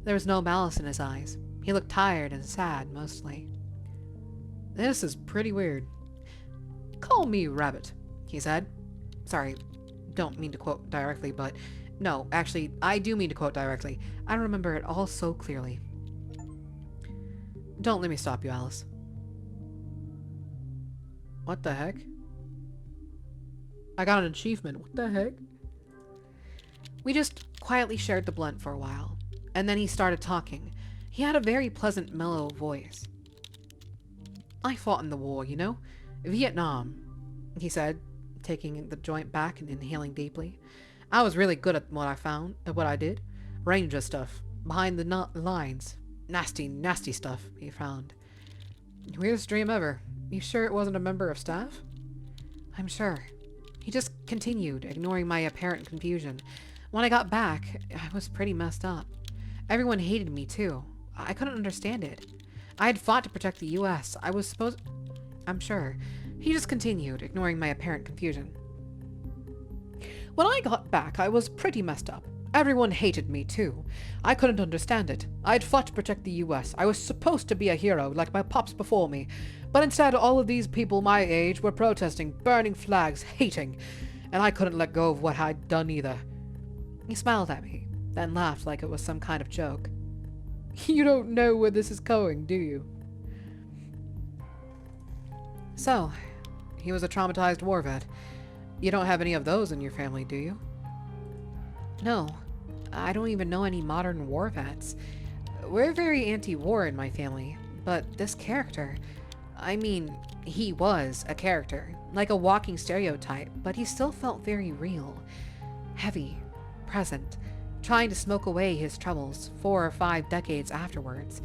There was no malice in his eyes. He looked tired and sad, mostly. This is pretty weird. Call me Rabbit, he said. Sorry, don't mean to quote directly, but no, actually, I do mean to quote directly. I remember it all so clearly. Don't let me stop you, Alice. What the heck? I got an achievement. What the heck? We just quietly shared the blunt for a while, and then he started talking. He had a very pleasant, mellow voice. I fought in the war, you know? Vietnam, he said, taking the joint back and inhaling deeply. I was really good at what I did. Ranger stuff, behind the lines. Nasty, nasty stuff, he frowned. Weirdest dream ever. You sure it wasn't a member of staff? I'm sure. He just continued, ignoring my apparent confusion. When I got back, I was pretty messed up. Everyone hated me, too. I couldn't understand it. I had fought to protect the U.S. I'm sure. He just continued, ignoring my apparent confusion. When I got back, I was pretty messed up. Everyone hated me, too. I couldn't understand it. I had fought to protect the U.S. I was supposed to be a hero, like my pops before me. But instead, all of these people my age were protesting, burning flags, hating. And I couldn't let go of what I'd done either. He smiled at me, then laughed like it was some kind of joke. You don't know where this is going, do you? So, he was a traumatized war vet. You don't have any of those in your family, do you? No, I don't even know any modern war vets. We're very anti-war in my family, but this character, I mean, he was a character, like a walking stereotype, but he still felt very real, heavy, present, trying to smoke away his troubles 4 or 5 decades afterwards,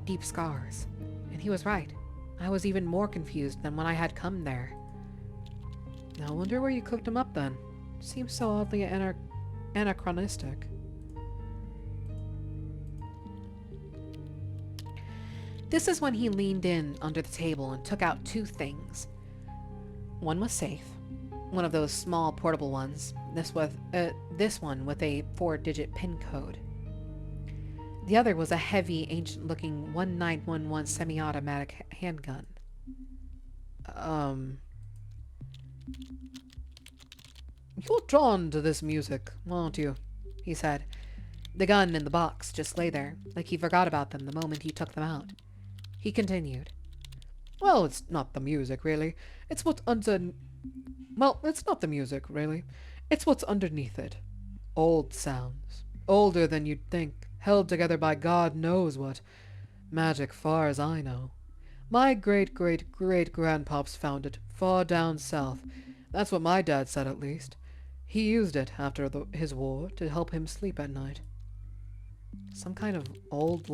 deep scars. And he was right. I was even more confused than when I had come there. I wonder where you cooked him up then. Seems so oddly anachronistic. This is when he leaned in under the table and took out 2 things. One was safe, one of those small portable ones, this one with a 4-digit PIN code. The other was a heavy, ancient-looking 1911 semi-automatic handgun. You're drawn to this music, aren't you? He said. The gun and the box just lay there, like he forgot about them the moment he took them out. He continued. Well, it's not the music, really. It's what's it's not the music, really. It's what's underneath it. Old sounds. Older than you'd think. Held together by God knows what. Magic far as I know. My great-great-great-grandpops found it, far down south. That's what my dad said, at least. He used it, after his war, to help him sleep at night. Some kind of old,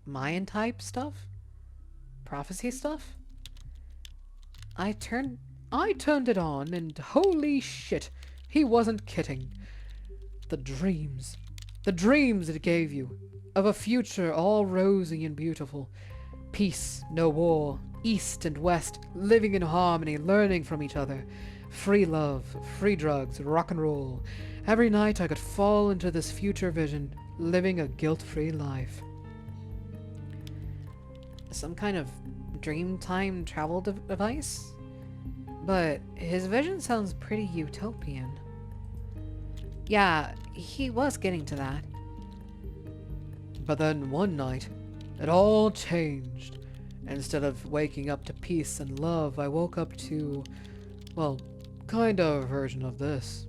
Mayan-type stuff? Prophecy stuff? I turned it on, and holy shit, he wasn't kidding. The dreams it gave you, of a future all rosy and beautiful. Peace, no war, east and west, living in harmony, learning from each other. Free love, free drugs, rock and roll. Every night I could fall into this future vision, living a guilt-free life. Some kind of dream time travel device? But his vision sounds pretty utopian. Yeah, he was getting to that. But then one night, It all changed. Instead of waking up to peace and love, I woke up to, well, kind of a version of this.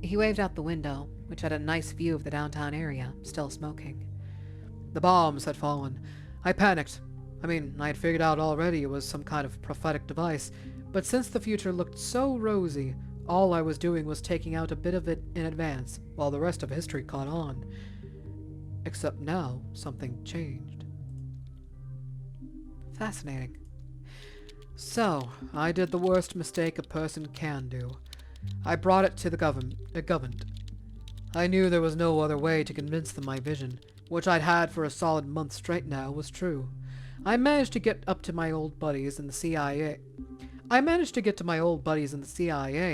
He waved out the window, which had a nice view of the downtown area, still smoking. The bombs had fallen. I panicked. I mean, I had figured out already it was some kind of prophetic device, but since the future looked so rosy, all I was doing was taking out a bit of it in advance, while the rest of history caught on. Except now, something changed. Fascinating. So, I did the worst mistake a person can do. I brought it to the government. I knew there was no other way to convince them my vision, which I'd had for a solid month straight now, was true. I managed to get to my old buddies in the CIA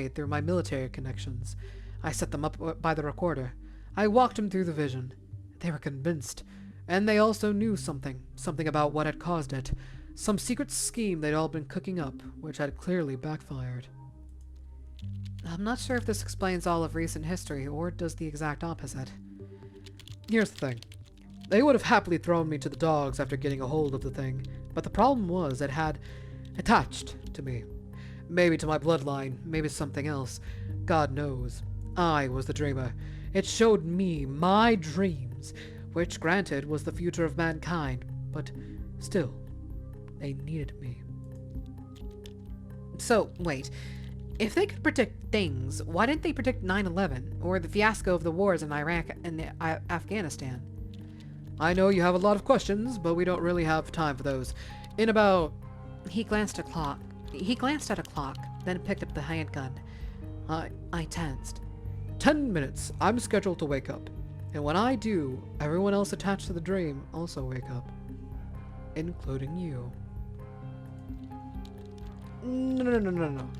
through my military connections. I set them up by the recorder. I walked them through the vision. They were convinced. And they also knew something about what had caused it. Some secret scheme they'd all been cooking up, which had clearly backfired. I'm not sure if this explains all of recent history, or does the exact opposite. Here's the thing. They would have happily thrown me to the dogs after getting a hold of the thing, but the problem was it had attached to me. Maybe to my bloodline, maybe something else. God knows. I was the dreamer. It showed me my dreams, which granted was the future of mankind, but still, they needed me. So, wait. If they could predict things, why didn't they predict 9/11, or the fiasco of the wars in Iraq and Afghanistan? I know you have a lot of questions, but we don't really have time for those. In about... He glanced at a clock, then picked up the handgun. I tensed. 10 minutes, I'm scheduled to wake up. And when I do, everyone else attached to the dream also wake up. Including you. No.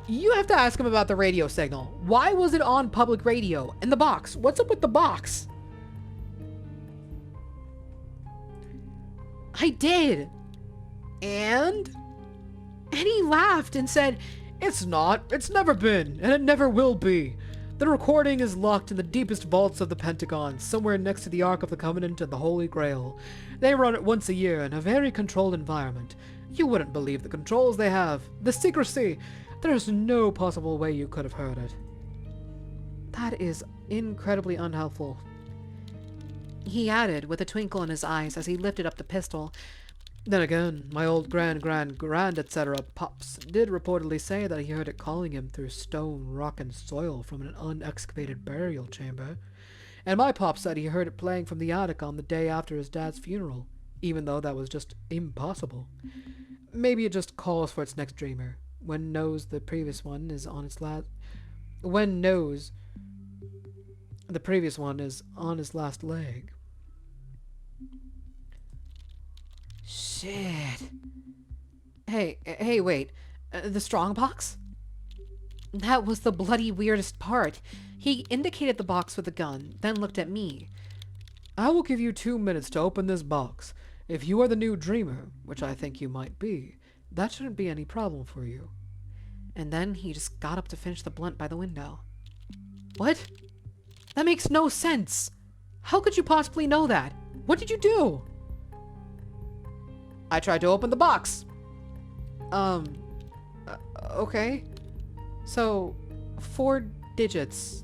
You have to ask him about the radio signal. Why was it on public radio? And the box. What's up with the box? I did. And he laughed and said, It's not. It's never been. And it never will be. The recording is locked in the deepest vaults of the Pentagon, somewhere next to the Ark of the Covenant and the Holy Grail. They run it once a year in a very controlled environment. You wouldn't believe the controls they have. The secrecy. There's no possible way you could have heard it. That is incredibly unhelpful. He added, with a twinkle in his eyes as he lifted up the pistol. Then again, my old grand, etc. pops did reportedly say that he heard it calling him through stone, rock, and soil from an unexcavated burial chamber. And my pop said he heard it playing from the attic on the day after his dad's funeral, even though that was just impossible. Maybe it just calls for its next dreamer, when knows the previous one is on its last... When knows the previous one is on his last leg. Shit. Hey, wait. The strongbox? That was the bloody weirdest part. He indicated the box with the gun, then looked at me. I will give you 2 minutes to open this box. If you are the new dreamer, which I think you might be, that shouldn't be any problem for you. And then he just got up to finish the blunt by the window. What? That makes no sense. How could you possibly know that? What did you do? I tried to open the box. Okay. So, 4 digits.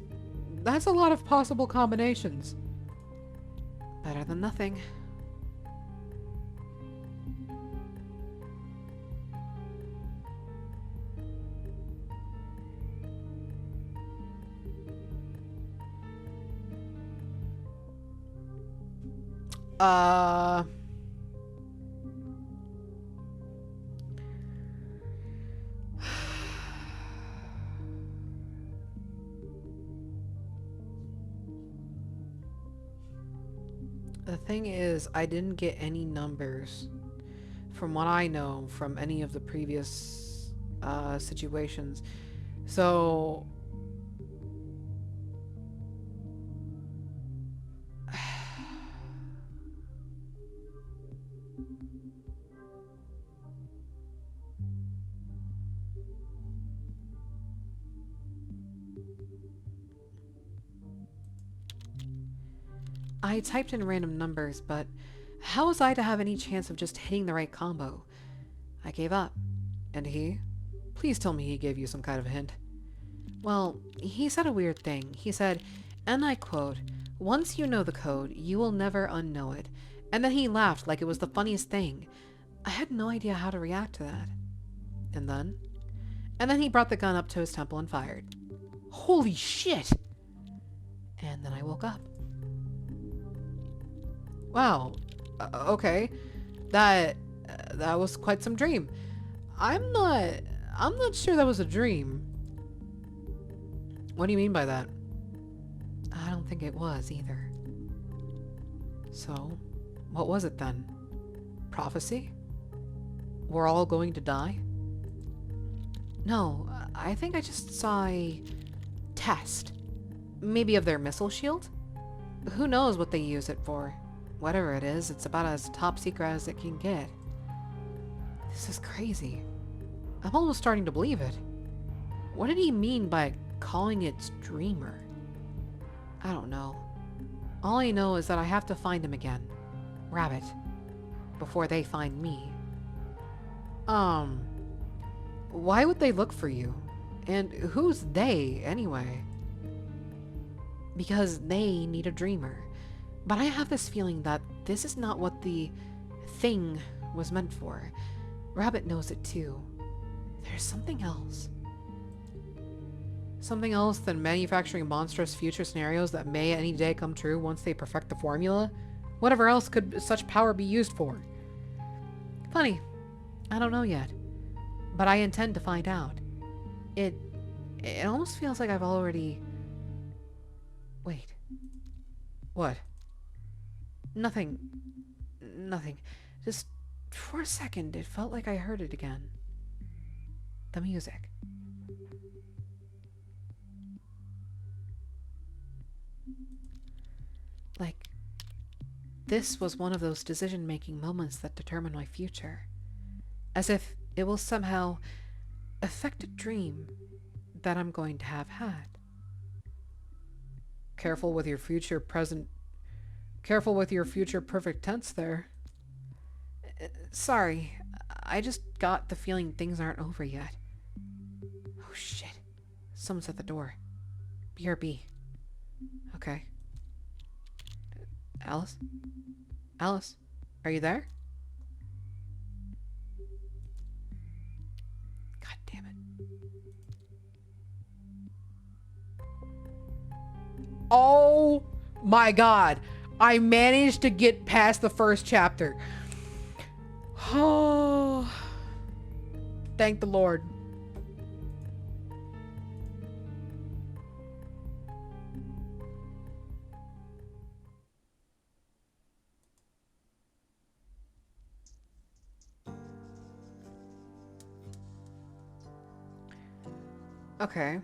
That's a lot of possible combinations. Better than nothing. The thing is, I didn't get any numbers from what I know from any of the previous situations. So I typed in random numbers, but How was I to have any chance of just hitting the right combo? I gave up. And he? Please tell me he gave you some kind of hint. Well, he said a weird thing. He said, and I quote, "Once you know the code, you will never unknow it." And then he laughed like it was the funniest thing. I had no idea how to react to that. And then? And then he brought the gun up to his temple and fired. Holy shit! And then I woke up. Wow. Okay. That was quite some dream. I'm not sure that was a dream. What do you mean by that? I don't think it was either. So, what was it then? Prophecy? We're all going to die? No, I think I just saw a test. Maybe of their missile shield? Who knows what they use it for? Whatever it is, it's about as top secret as it can get. This is crazy. I'm almost starting to believe it. What did he mean by calling it Dreamer? I don't know. All I know is that I have to find him again. Rabbit. Before they find me. Why would they look for you? And who's they, anyway? Because they need a dreamer. But I have this feeling that this is not what the thing was meant for. Rabbit knows it too. There's something else. Something else than manufacturing monstrous future scenarios that may any day come true once they perfect the formula? Whatever else could such power be used for? Funny. I don't know yet. But I intend to find out. It almost feels like I've already... Wait. What? Nothing. Nothing. Just for a second, it felt like I heard it again. The music. Like, this was one of those decision-making moments that determine my future. As if it will somehow affect a dream that I'm going to have had. Careful with your future perfect tense there. Sorry, I just got the feeling things aren't over yet. Oh shit. Someone's at the door. BRB. Okay. Alice? Alice? Are you there? God damn it. Oh my god. I managed to get past the first chapter. Oh. Thank the Lord. Okay.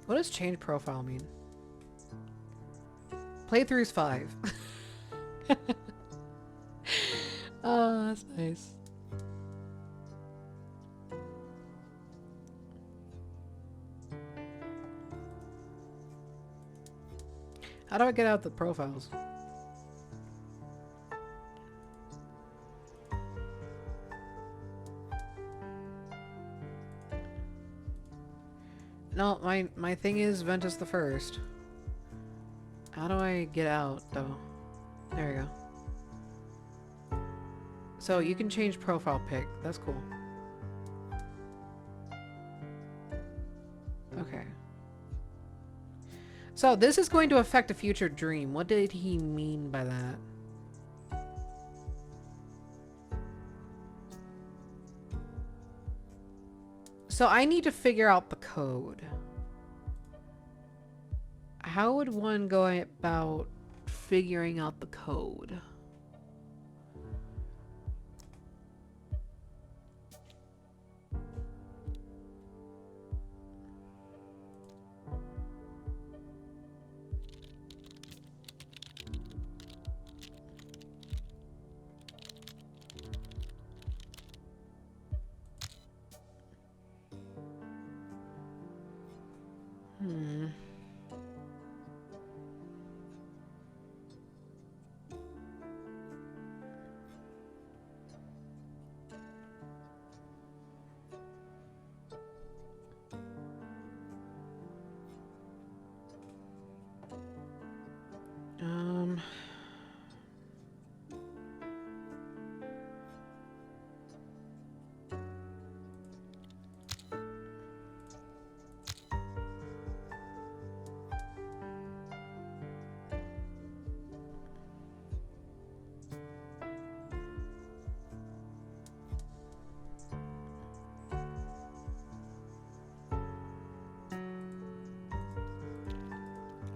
What does change profile mean? Playthroughs 5. Oh, that's nice. How do I get out the profiles? No, my thing is Ventus the First. How do I get out, though? There we go. So, you can change profile pic. That's cool. Okay. So, this is going to affect a future dream. What did he mean by that? So, I need to figure out the code. How would one go about figuring out the code?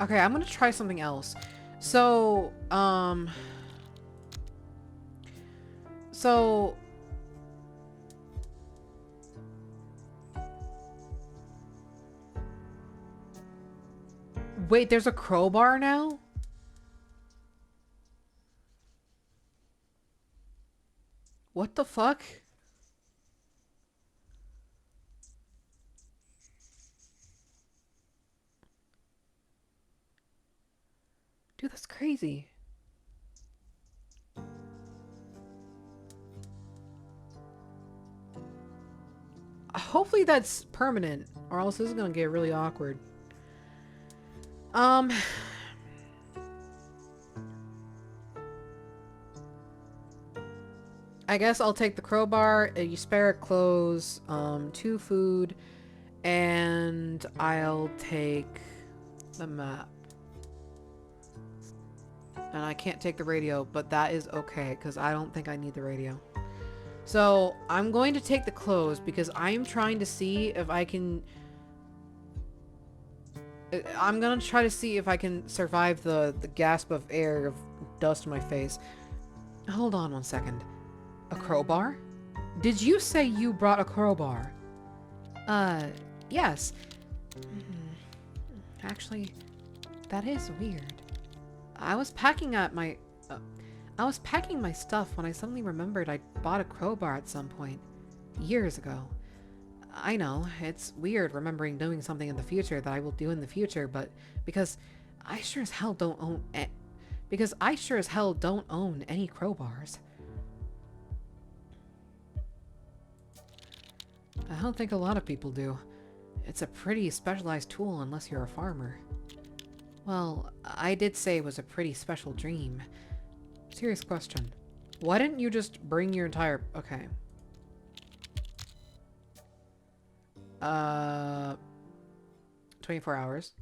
Okay, I'm gonna try something else. So, so wait, there's a crowbar now? What the fuck? Dude, that's crazy. Hopefully that's permanent, or else this is gonna get really awkward. Um, I guess I'll take the crowbar, a spare clothes, 2 food, and I'll take the map. And I can't take the radio, but that is okay, because I don't think I need the radio. So, I'm going to take the clothes, because I'm trying to see if I can... I'm gonna try to see if I can survive the gasp of air, of dust in my face. Hold on 1 second. A crowbar? Did you say you brought a crowbar? Yes. Actually, that is weird. I was packing my stuff when I suddenly remembered I bought a crowbar at some point. Years ago. I know, it's weird remembering doing something in the future that I will do in the future, but because I sure as hell don't own any crowbars. I don't think a lot of people do. It's a pretty specialized tool unless you're a farmer. Well, I did say it was a pretty special dream. Serious question. Why didn't you just bring your entire... Okay. 24 hours.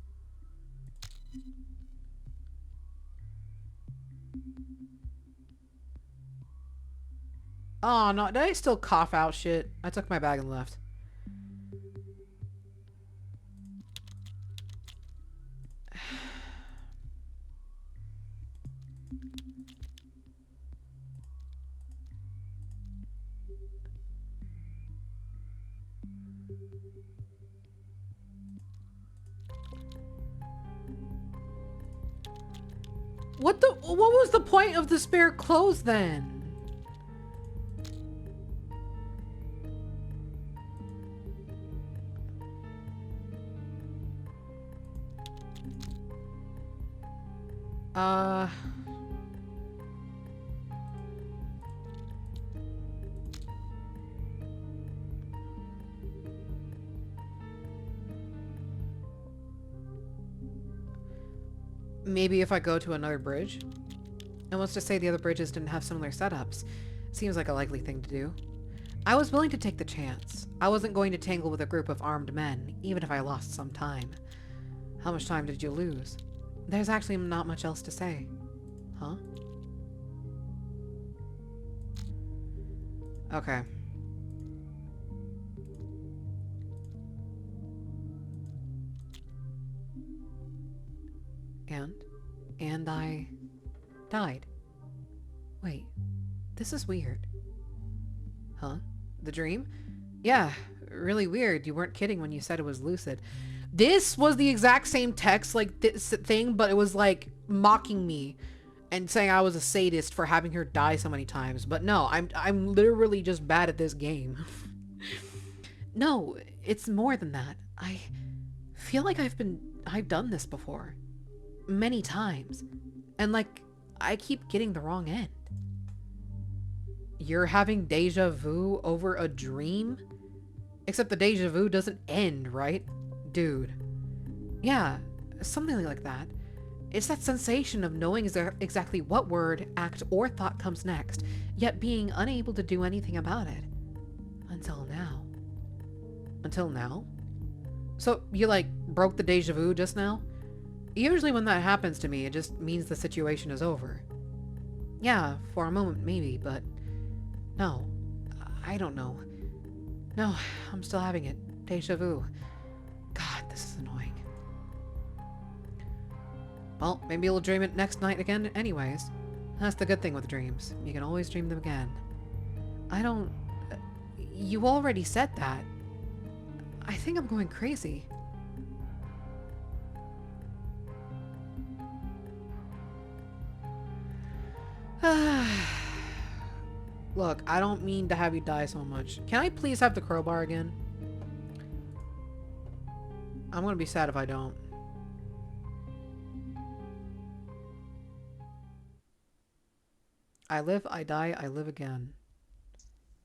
Oh, no. Did I still cough out shit? I took my bag and left. What was the point of the spare clothes then? Maybe if I go to another bridge? And let's just say the other bridges didn't have similar setups. Seems like a likely thing to do. I was willing to take the chance. I wasn't going to tangle with a group of armed men, even if I lost some time. How much time did you lose? There's actually not much else to say. Huh? Okay. And I died. Wait, this is weird. Huh? The dream? Yeah, really weird. You weren't kidding when you said it was lucid. This was the exact same text, like, this thing, but it was, like, mocking me and saying I was a sadist for having her die so many times. But no, I'm literally just bad at this game. No, it's more than that. I feel like I've done this before. Many times. And, like, I keep getting the wrong end. You're having deja vu over a dream? Except the deja vu doesn't end, right? Dude. Yeah, something like that. It's that sensation of knowing exactly what word, act, or thought comes next, yet being unable to do anything about it. Until now. Until now? So, you, like, broke the deja vu just now? Usually when that happens to me, it just means the situation is over. Yeah, for a moment maybe, but... No. I don't know. No, I'm still having it. Deja vu. God, this is annoying. Well, maybe you'll dream it next night again anyways. That's the good thing with dreams. You can always dream them again. I don't... You already said that. I think I'm going crazy. Look, I don't mean to have you die so much. Can I please have the crowbar again? I'm gonna be sad if I don't. I live, I die, I live again.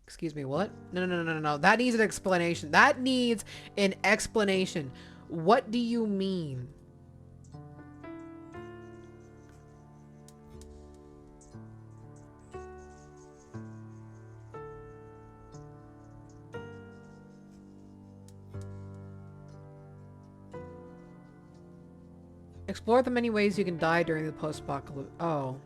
Excuse me, what? No. That needs an explanation. That needs an explanation. What do you mean? Explore the many ways you can die during the post-apocalypse. Oh.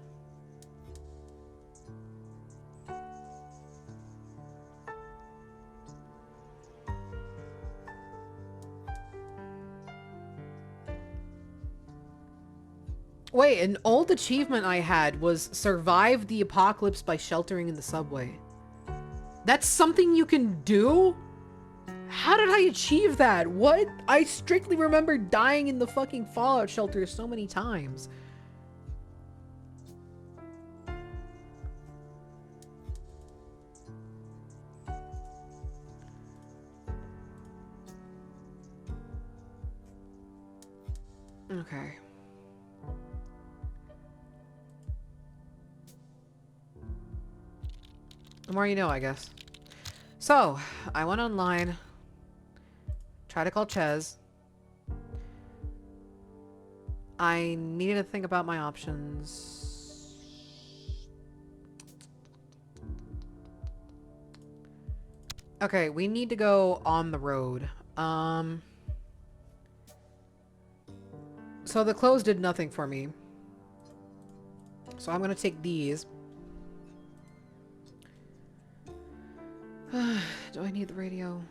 Wait, an old achievement I had was survive the apocalypse by sheltering in the subway. That's something you can do? How did I achieve that? What? I strictly remember dying in the fucking Fallout shelter so many times. Okay. The more you know, I guess. So, I went online. Tried to call Ches. I needed to think about my options. Okay, we need to go on the road. So the clothes did nothing for me. So I'm gonna take these. Do I need the radio?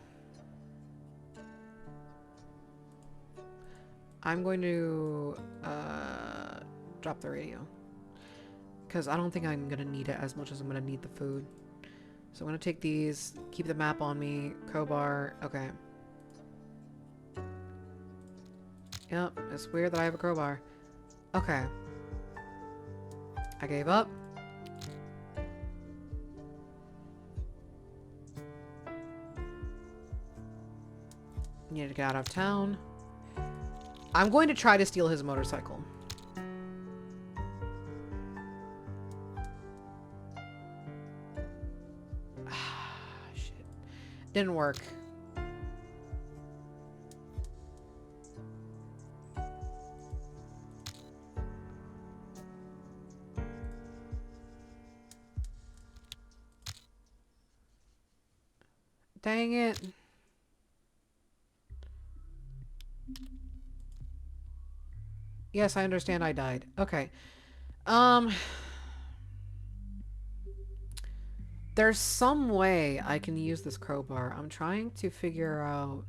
I'm going to drop the radio. Because I don't think I'm going to need it as much as I'm going to need the food. So I'm going to take these, keep the map on me, crowbar, okay. Yep, it's weird that I have a crowbar. Okay. I gave up. Need to get out of town. I'm going to try to steal his motorcycle. Shit. Didn't work. Dang it. Yes, I understand I died. Okay. There's some way I can use this crowbar. I'm trying to figure out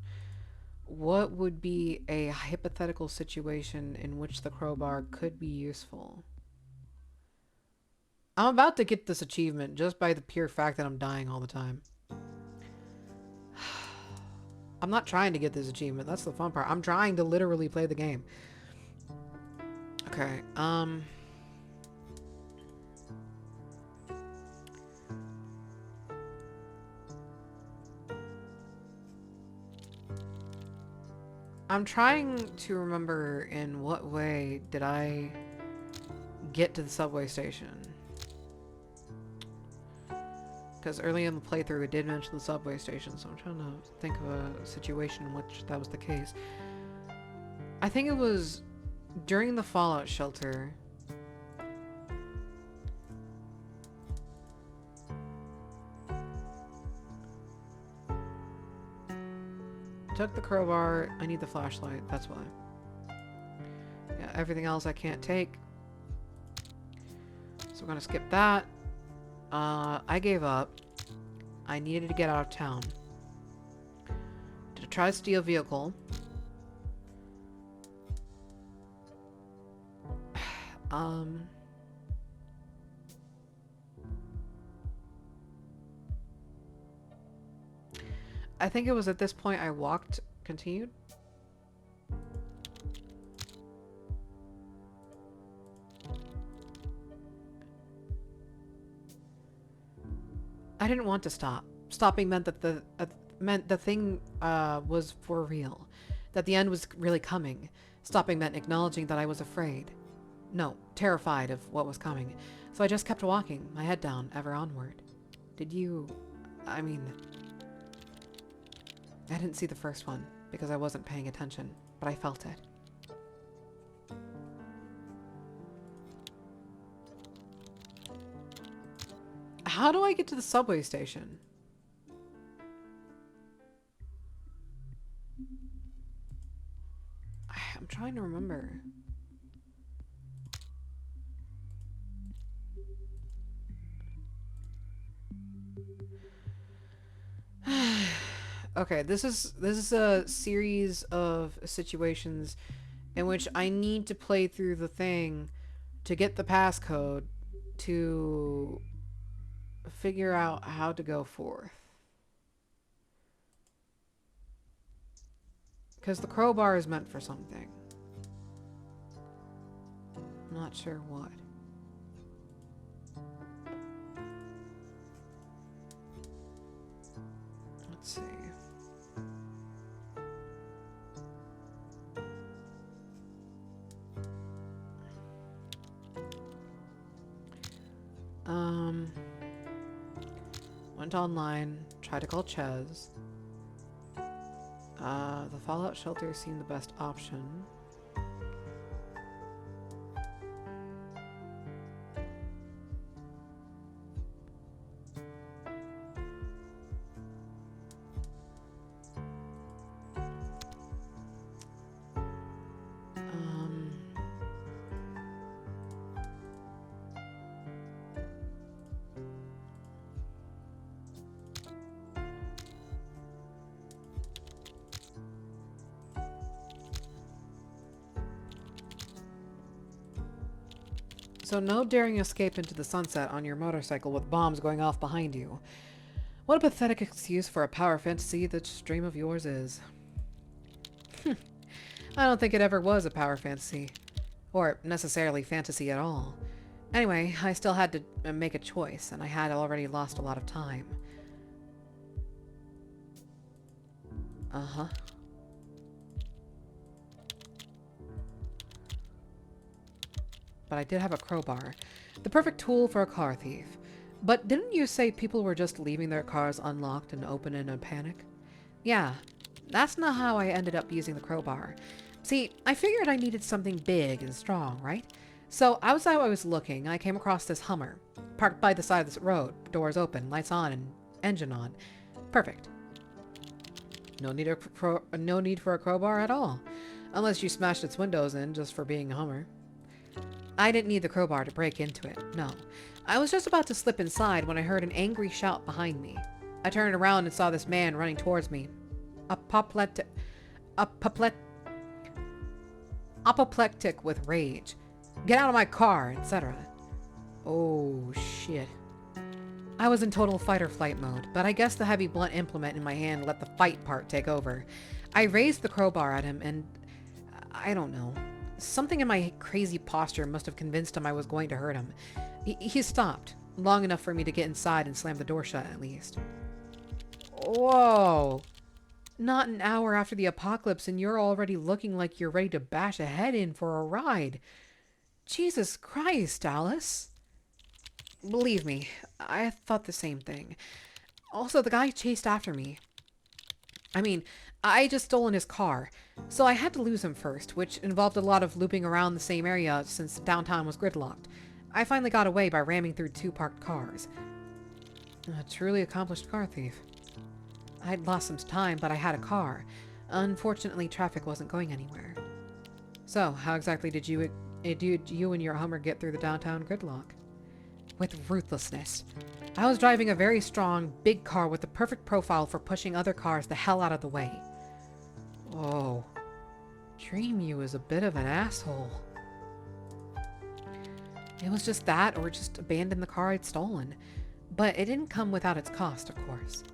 what would be a hypothetical situation in which the crowbar could be useful. I'm about to get this achievement just by the pure fact that I'm dying all the time. I'm not trying to get this achievement. That's the fun part. I'm trying to literally play the game. Okay, I'm trying to remember in what way did I get to the subway station. Because early in the playthrough it did mention the subway station, so I'm trying to think of a situation in which that was the case. I think it was during the Fallout shelter. Took the crowbar. I need the flashlight. That's why. Yeah, everything else I can't take. So we're gonna skip that. I gave up. I needed to get out of town. To try to steal a vehicle. Um... I think it was at this point I walked, continued. I didn't want to stop. Stopping meant that the thing was for real, that the end was really coming. Stopping meant acknowledging that I was afraid. No, terrified of what was coming. So I just kept walking, my head down, ever onward. Did you... I mean... I didn't see the first one, because I wasn't paying attention, but I felt it. How do I get to the subway station? I'm trying to remember. Okay, this is a series of situations in which I need to play through the thing to get the passcode to figure out how to go forth. Because the crowbar is meant for something. I'm not sure what. Let's see. Went online, tried to call Ches. The Fallout shelter seemed the best option. So no daring escape into the sunset on your motorcycle with bombs going off behind you. What a pathetic excuse for a power fantasy this dream of yours is. I don't think it ever was a power fantasy. Or necessarily fantasy at all. Anyway, I still had to make a choice, and I had already lost a lot of time. Uh-huh. But I did have a crowbar. The perfect tool for a car thief. But didn't you say people were just leaving their cars unlocked and open in a panic? Yeah, that's not how I ended up using the crowbar. See, I figured I needed something big and strong, right? So as I was looking, I came across this Hummer. Parked by the side of this road, doors open, lights on, and engine on. Perfect. No need for a crowbar at all. Unless you smashed its windows in just for being a Hummer. I didn't need the crowbar to break into it, no. I was just about to slip inside when I heard an angry shout behind me. I turned around and saw this man running towards me. Apoplectic with rage. Get out of my car, etc. Oh, shit. I was in total fight or flight mode, but I guess the heavy blunt implement in my hand let the fight part take over. I raised the crowbar at him and... I don't know. Something in my crazy posture must have convinced him I was going to hurt him. He stopped, long enough for me to get inside and slam the door shut at least. Whoa! Not an hour after the apocalypse and you're already looking like you're ready to bash a head in for a ride. Jesus Christ, Alice. Believe me, I thought the same thing. Also, the guy chased after me. I mean, I just stolen his car, so I had to lose him first, which involved a lot of looping around the same area since downtown was gridlocked. I finally got away by ramming through 2 parked cars. A truly accomplished car thief. I'd lost some time, but I had a car. Unfortunately, traffic wasn't going anywhere. So, how exactly did you and your Hummer get through the downtown gridlock? With ruthlessness. I was driving a very strong, big car with the perfect profile for pushing other cars the hell out of the way. Oh. Dream you is a bit of an asshole. It was just that, or just abandon the car I'd stolen. But it didn't come without its cost, of course.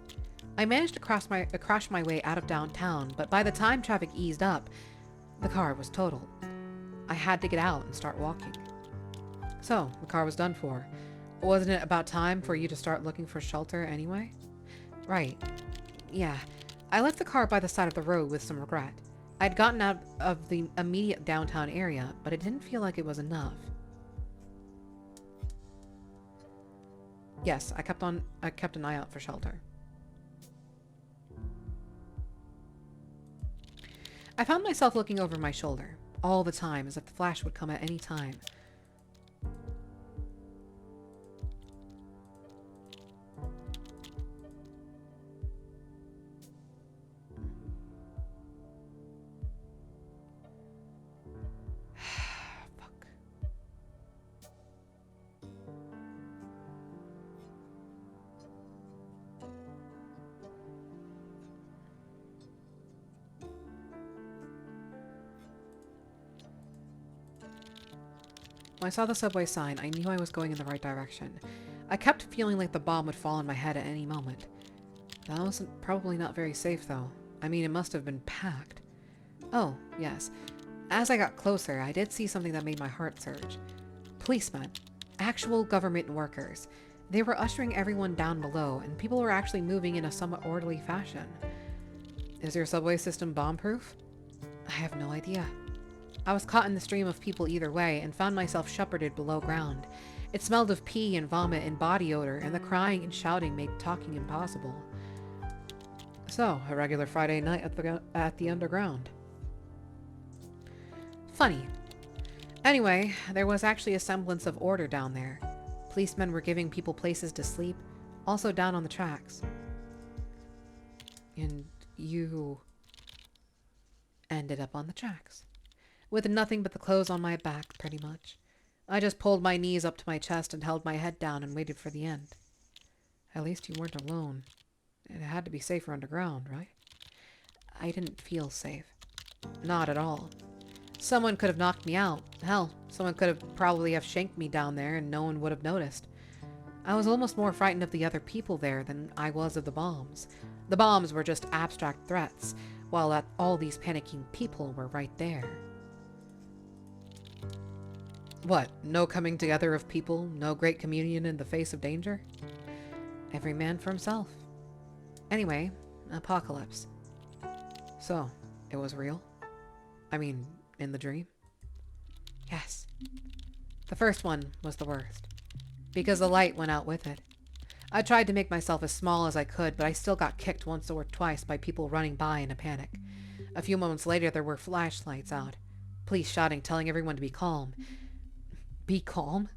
I managed to crash my way out of downtown, but by the time traffic eased up, the car was totaled. I had to get out and start walking. So, the car was done for. Wasn't it about time for you to start looking for shelter anyway? Right. Yeah. I left the car by the side of the road with some regret. I'd gotten out of the immediate downtown area, but it didn't feel like it was enough. Yes, I kept an eye out for shelter. I found myself looking over my shoulder all the time, as if the flash would come at any time. Fuck. When I saw the subway sign, I knew I was going in the right direction. I kept feeling like the bomb would fall on my head at any moment. That was probably not very safe, though. I mean, it must have been packed. Oh, yes. As I got closer, I did see something that made my heart surge. Policemen. Actual government workers. They were ushering everyone down below, and people were actually moving in a somewhat orderly fashion. Is your subway system bomb-proof? I have no idea. I was caught in the stream of people either way and found myself shepherded below ground. It smelled of pee and vomit and body odor, and the crying and shouting made talking impossible. So, a regular Friday night at the underground. Funny. Anyway, there was actually a semblance of order down there. Policemen were giving people places to sleep, also down on the tracks. And you ended up on the tracks. With nothing but the clothes on my back, pretty much. I just pulled my knees up to my chest and held my head down and waited for the end. At least you weren't alone. It had to be safer underground, right? I didn't feel safe. Not at all. Someone could have knocked me out. Hell, someone could have probably have shanked me down there and no one would have noticed. I was almost more frightened of the other people there than I was of the bombs. The bombs were just abstract threats, while all these panicking people were right there. What, no coming together of people, no great communion in the face of danger? Every man for himself. Anyway, apocalypse. So, it was real? I mean, in the dream? Yes. The first one was the worst, because the light went out with it. I tried to make myself as small as I could, but I still got kicked once or twice by people running by in a panic. A few moments later, there were flashlights out. Police shouting, telling everyone to be calm. Be calm?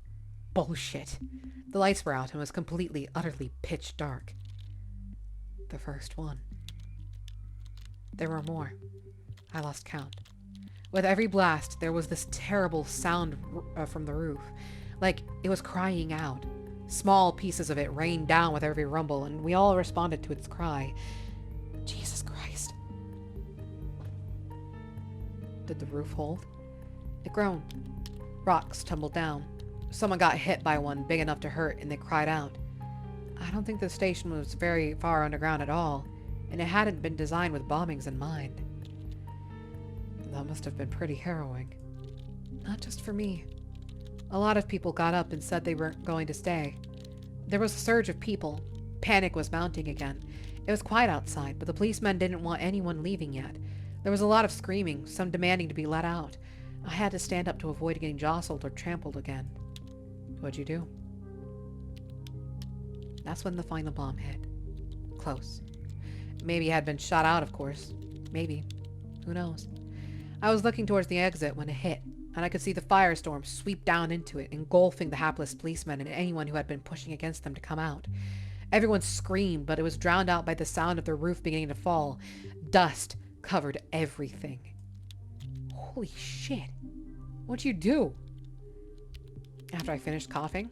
Bullshit. The lights were out and was completely, utterly pitch dark. The first one. There were more. I lost count. With every blast, there was this terrible sound from the roof, like it was crying out. Small pieces of it rained down with every rumble, and we all responded to its cry. Jesus Christ. Did the roof hold? It groaned. Rocks tumbled down. Someone got hit by one big enough to hurt, and they cried out. I don't think the station was very far underground at all, and it hadn't been designed with bombings in mind. That must have been pretty harrowing. Not just for me. A lot of people got up and said they weren't going to stay. There was a surge of people. Panic was mounting again. It was quiet outside, but the policemen didn't want anyone leaving yet. There was a lot of screaming, some demanding to be let out. I had to stand up to avoid getting jostled or trampled again. What'd you do? That's when the final bomb hit. Close. Maybe it had been shot out, of course. Maybe. Who knows? I was looking towards the exit when it hit, and I could see the firestorm sweep down into it, engulfing the hapless policemen and anyone who had been pushing against them to come out. Everyone screamed, but it was drowned out by the sound of the roof beginning to fall. Dust covered everything. Holy shit. What'd you do? After I finished coughing,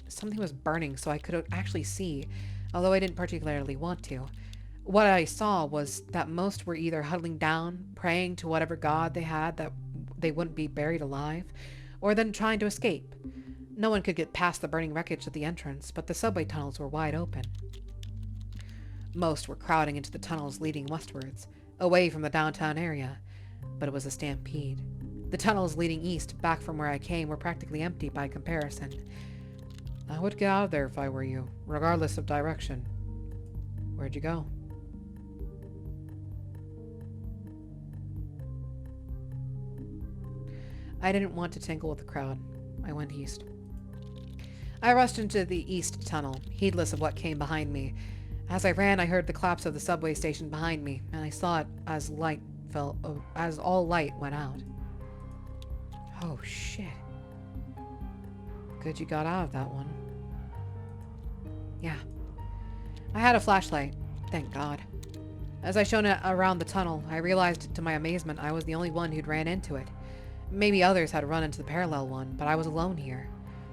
something was burning so I could actually see, although I didn't particularly want to. What I saw was that most were either huddling down, praying to whatever god they had that they wouldn't be buried alive, or then trying to escape. No one could get past the burning wreckage at the entrance, but the subway tunnels were wide open. Most were crowding into the tunnels leading westwards, away from the downtown area, but it was a stampede. The tunnels leading east, back from where I came, were practically empty by comparison. I would get out of there if I were you, regardless of direction. Where'd you go? I didn't want to tangle with the crowd. I went east. I rushed into the east tunnel, heedless of what came behind me. As I ran, I heard the collapse of the subway station behind me, and I saw it as all light went out. Oh, shit. Good you got out of that one. Yeah. I had a flashlight. Thank God. As I shone it around the tunnel, I realized to my amazement I was the only one who'd ran into it. Maybe others had run into the parallel one, but I was alone here.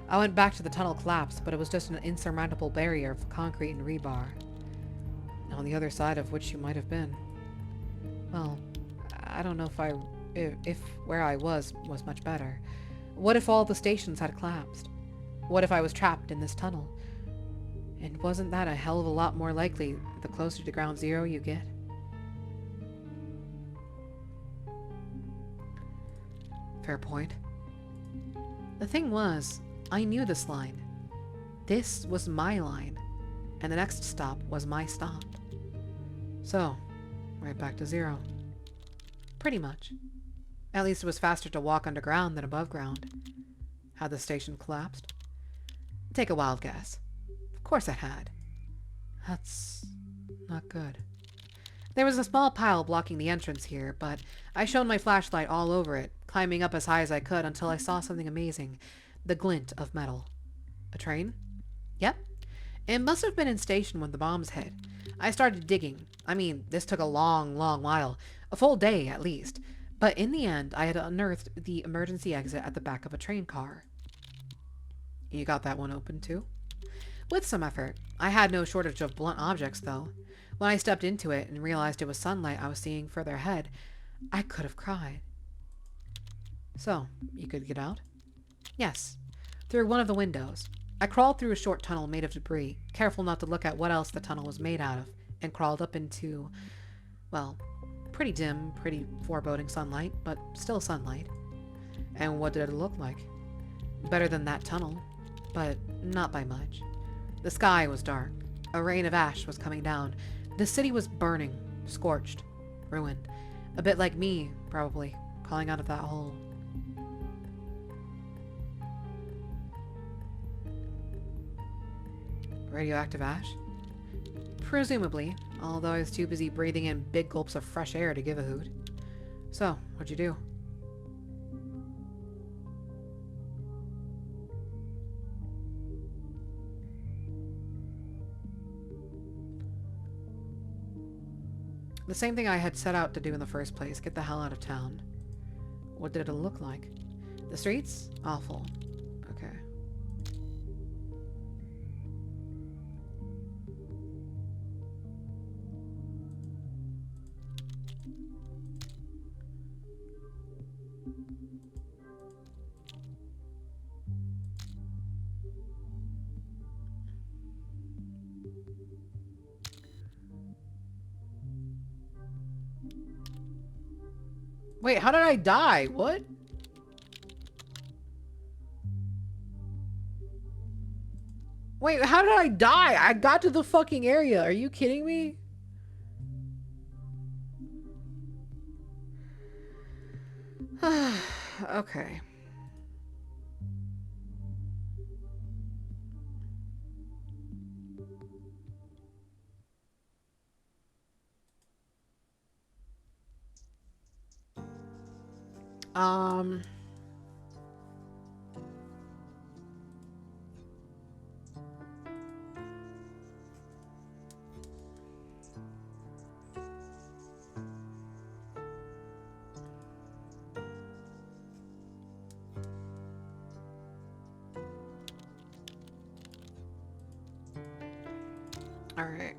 I went back to the tunnel collapse, but it was just an insurmountable barrier of concrete and rebar. On the other side of which you might have been. Well, I don't know if where I was much better. What if all the stations had collapsed? What if I was trapped in this tunnel? And wasn't that a hell of a lot more likely the closer to ground zero you get? Fair point. The thing was, I knew this line. This was my line, and the next stop was my stop. So, right back to zero. Pretty much. At least it was faster to walk underground than above ground. Had the station collapsed? Take a wild guess. Of course it had. That's not good. There was a small pile blocking the entrance here, but I shone my flashlight all over it, climbing up as high as I could until I saw something amazing. The glint of metal. A train? Yep. It must have been in station when the bombs hit. I started digging. I mean, this took a long while. A full day, at least. But in the end, I had unearthed the emergency exit at the back of a train car. You got that one open, too? With some effort. I had no shortage of blunt objects, though. When I stepped into it and realized it was sunlight I was seeing further ahead, I could have cried. So, you could get out? Yes. Through one of the windows. I crawled through a short tunnel made of debris, careful not to look at what else the tunnel was made out of, and crawled up into, well, pretty dim, pretty foreboding sunlight, but still sunlight. And what did it look like? Better than that tunnel, but not by much. The sky was dark. A rain of ash was coming down. The city was burning, scorched, ruined. A bit like me, probably, crawling out of that hole. Radioactive ash? Presumably, although I was too busy breathing in big gulps of fresh air to give a hoot. So, what'd you do? The same thing I had set out to do in the first place, get the hell out of town. What did it look like? The streets? Awful. Okay. Wait, how did I die? What? Wait, how did I die? I got to the fucking area. Are you kidding me? Okay. Um... All right.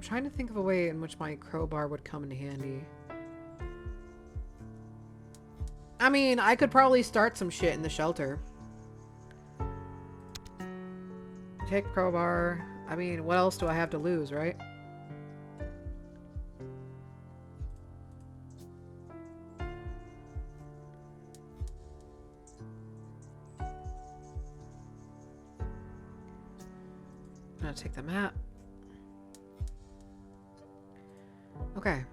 trying to think of a way in which my crowbar would come in handy. I mean, I could probably start some shit in the shelter. Take crowbar. I mean, what else do I have to lose, right? I'm gonna take the map. Okay.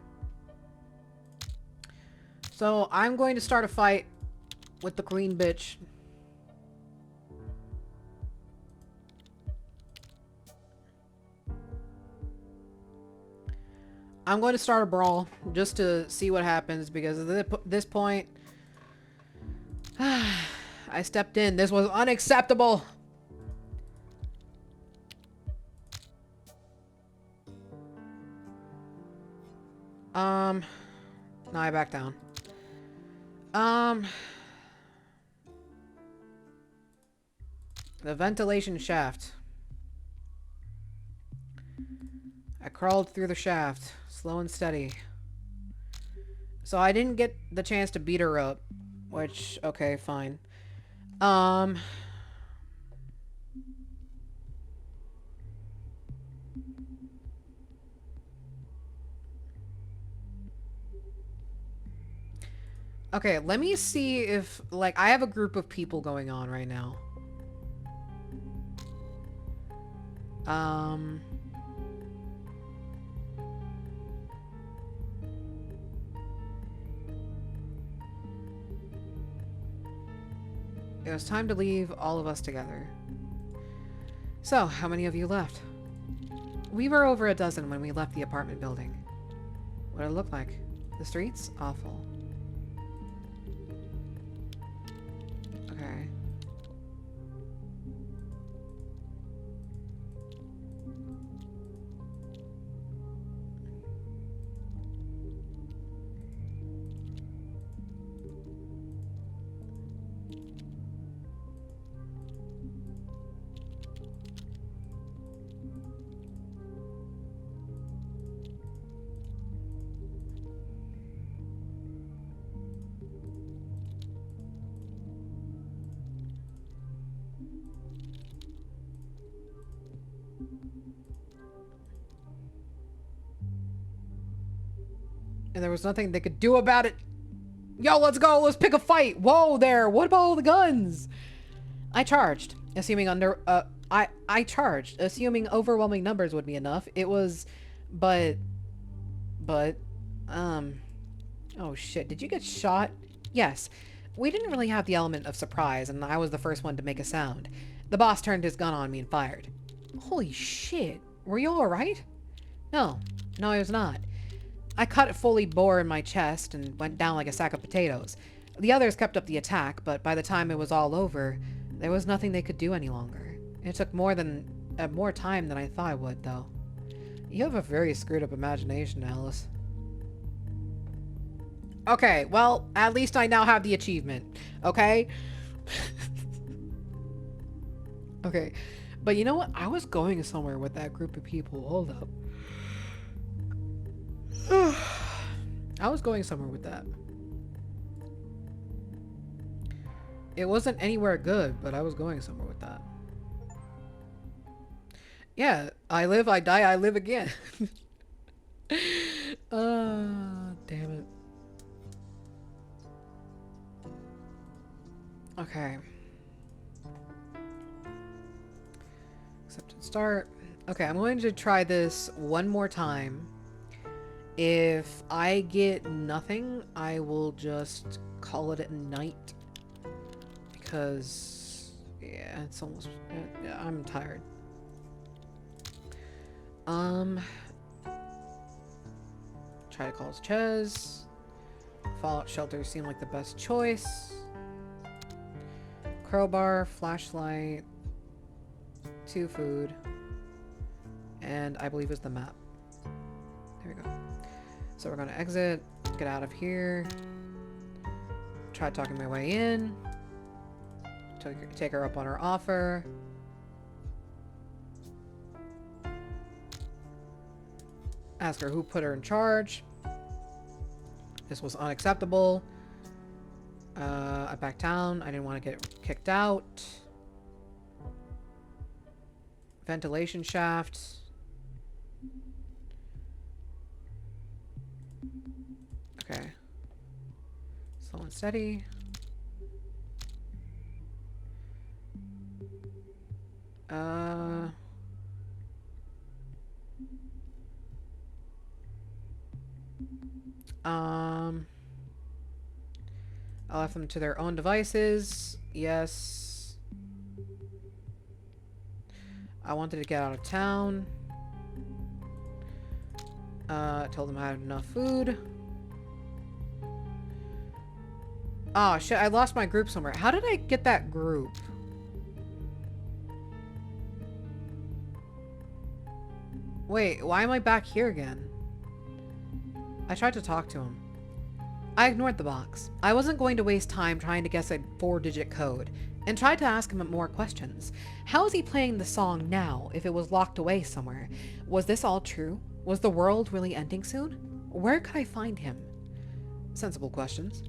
So, I'm going to start a fight with the queen bitch. I'm going to start a brawl just to see what happens because at this point, I stepped in. This was unacceptable. No, I back down. The ventilation shaft. I crawled through the shaft, slow and steady. So I didn't get the chance to beat her up, which, okay, fine. Okay, let me see if, like, I have a group of people going on right now. It was time to leave, all of us together. So, how many of you left? We were over a dozen when we left the apartment building. What did it look like? The streets? Awful. Okay. And there was nothing they could do about it. Yo, let's go. Let's pick a fight. Whoa there. What about all the guns? I charged, assuming I charged, assuming overwhelming numbers would be enough. It was, but, oh shit. Did you get shot? Yes. We didn't really have the element of surprise, and I was the first one to make a sound. The boss turned his gun on me and fired. Holy shit. Were you alright? No, I was not. I cut a fully bore in my chest and went down like a sack of potatoes. The others kept up the attack, but by the time it was all over, there was nothing they could do any longer. It took more time than I thought it would, though. You have a very screwed up imagination, Alice. Okay, well, at least I now have the achievement, okay? Okay, but you know what? I was going somewhere with that group of people. Hold up. I was going somewhere with that. It wasn't anywhere good, but I was going somewhere with that. Yeah, I live, I die, I live again. Damn it. Okay. Accept and start. Okay, I'm going to try this one more time. If I get nothing, I will just call it at night. Because, yeah, it's almost, I'm tired. Try to call Ches. Fallout shelter seemed like the best choice. Crowbar, flashlight, 2 food, and I believe is the map. There we go. So we're gonna exit, get out of here, try talking my way in, take her up on her offer. Ask her who put her in charge. This was unacceptable. I backed down. I didn't want to get kicked out. Ventilation shaft. Okay. Slow and steady. I left them to their own devices. Yes. I wanted to get out of town. Told them I had enough food. Oh shit, I lost my group somewhere. How did I get that group? Wait, why am I back here again? I tried to talk to him. I ignored the box. I wasn't going to waste time trying to guess a 4-digit code, and tried to ask him more questions. How is he playing the song now if it was locked away somewhere? Was this all true? Was the world really ending soon? Where could I find him? Sensible questions.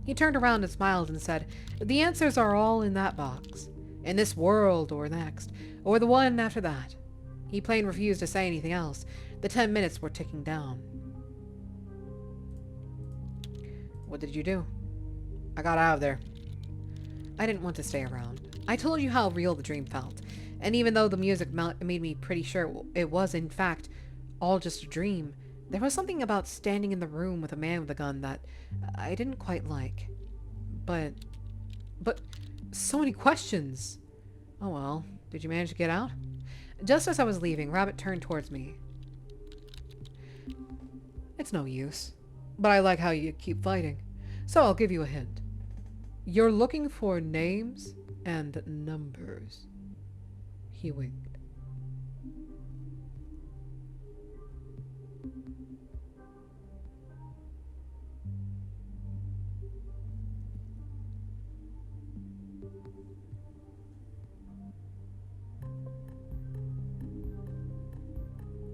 He turned around and smiled and said, "The answers are all in that box. In this world or next, or the one after that." He plain refused to say anything else. The 10 minutes were ticking down. What did you do? I got out of there. I didn't want to stay around. I told you how real the dream felt, and even though the music made me pretty sure it was, in fact, all just a dream, there was something about standing in the room with a man with a gun that I didn't quite like. But, so many questions. Oh well, did you manage to get out? Just as I was leaving, Rabbit turned towards me. It's no use, but I like how you keep fighting, so I'll give you a hint. You're looking for names and numbers. He winked.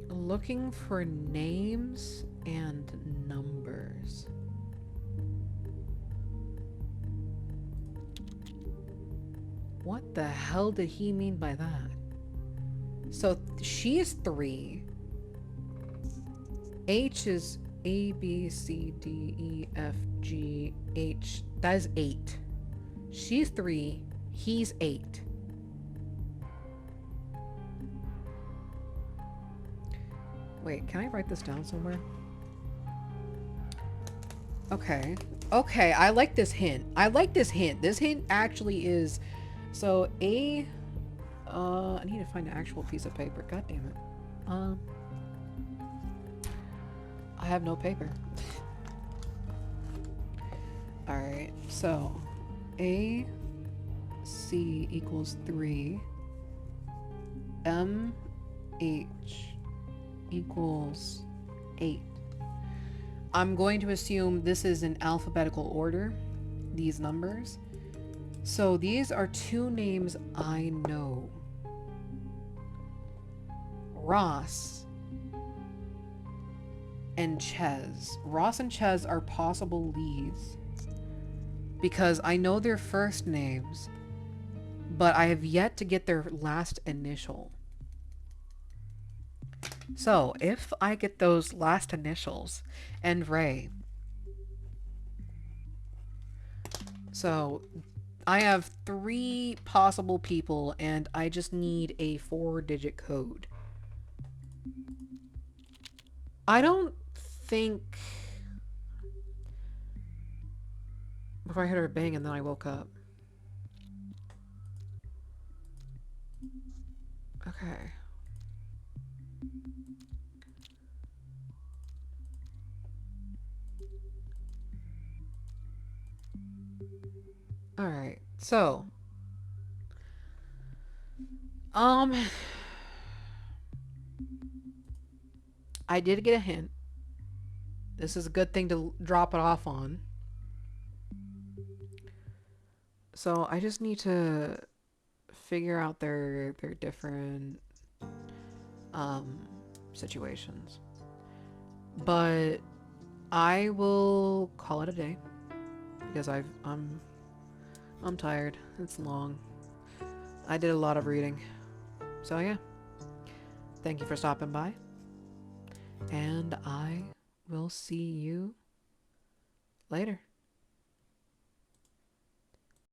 Looking for names and numbers. What the hell did he mean by that? So she is 3. H is A, B, C, D, E, F, G, H. That is 8. She's 3. He's 8. Wait, can I write this down somewhere? Okay. Okay, I like this hint. I like this hint. This hint actually is... So, I need to find an actual piece of paper. God damn it. I have no paper. Alright, so... A... C equals 3. M... H... equals 8. I'm going to assume this is in alphabetical order, these numbers. So these are 2 names I know. Ross and Ches. Ross and Ches are possible leads because I know their first names, but I have yet to get their last initial. So, if I get those last initials and Ray. So, I have 3 possible people and I just need a 4-digit code. I don't think... Before I heard her bang and then I woke up. Okay. Alright, so I did get a hint. This is a good thing to drop it off on. So I just need to figure out their different situations. But I will call it a day because I'm tired. It's long. I did a lot of reading. So yeah. Thank you for stopping by. And I will see you later.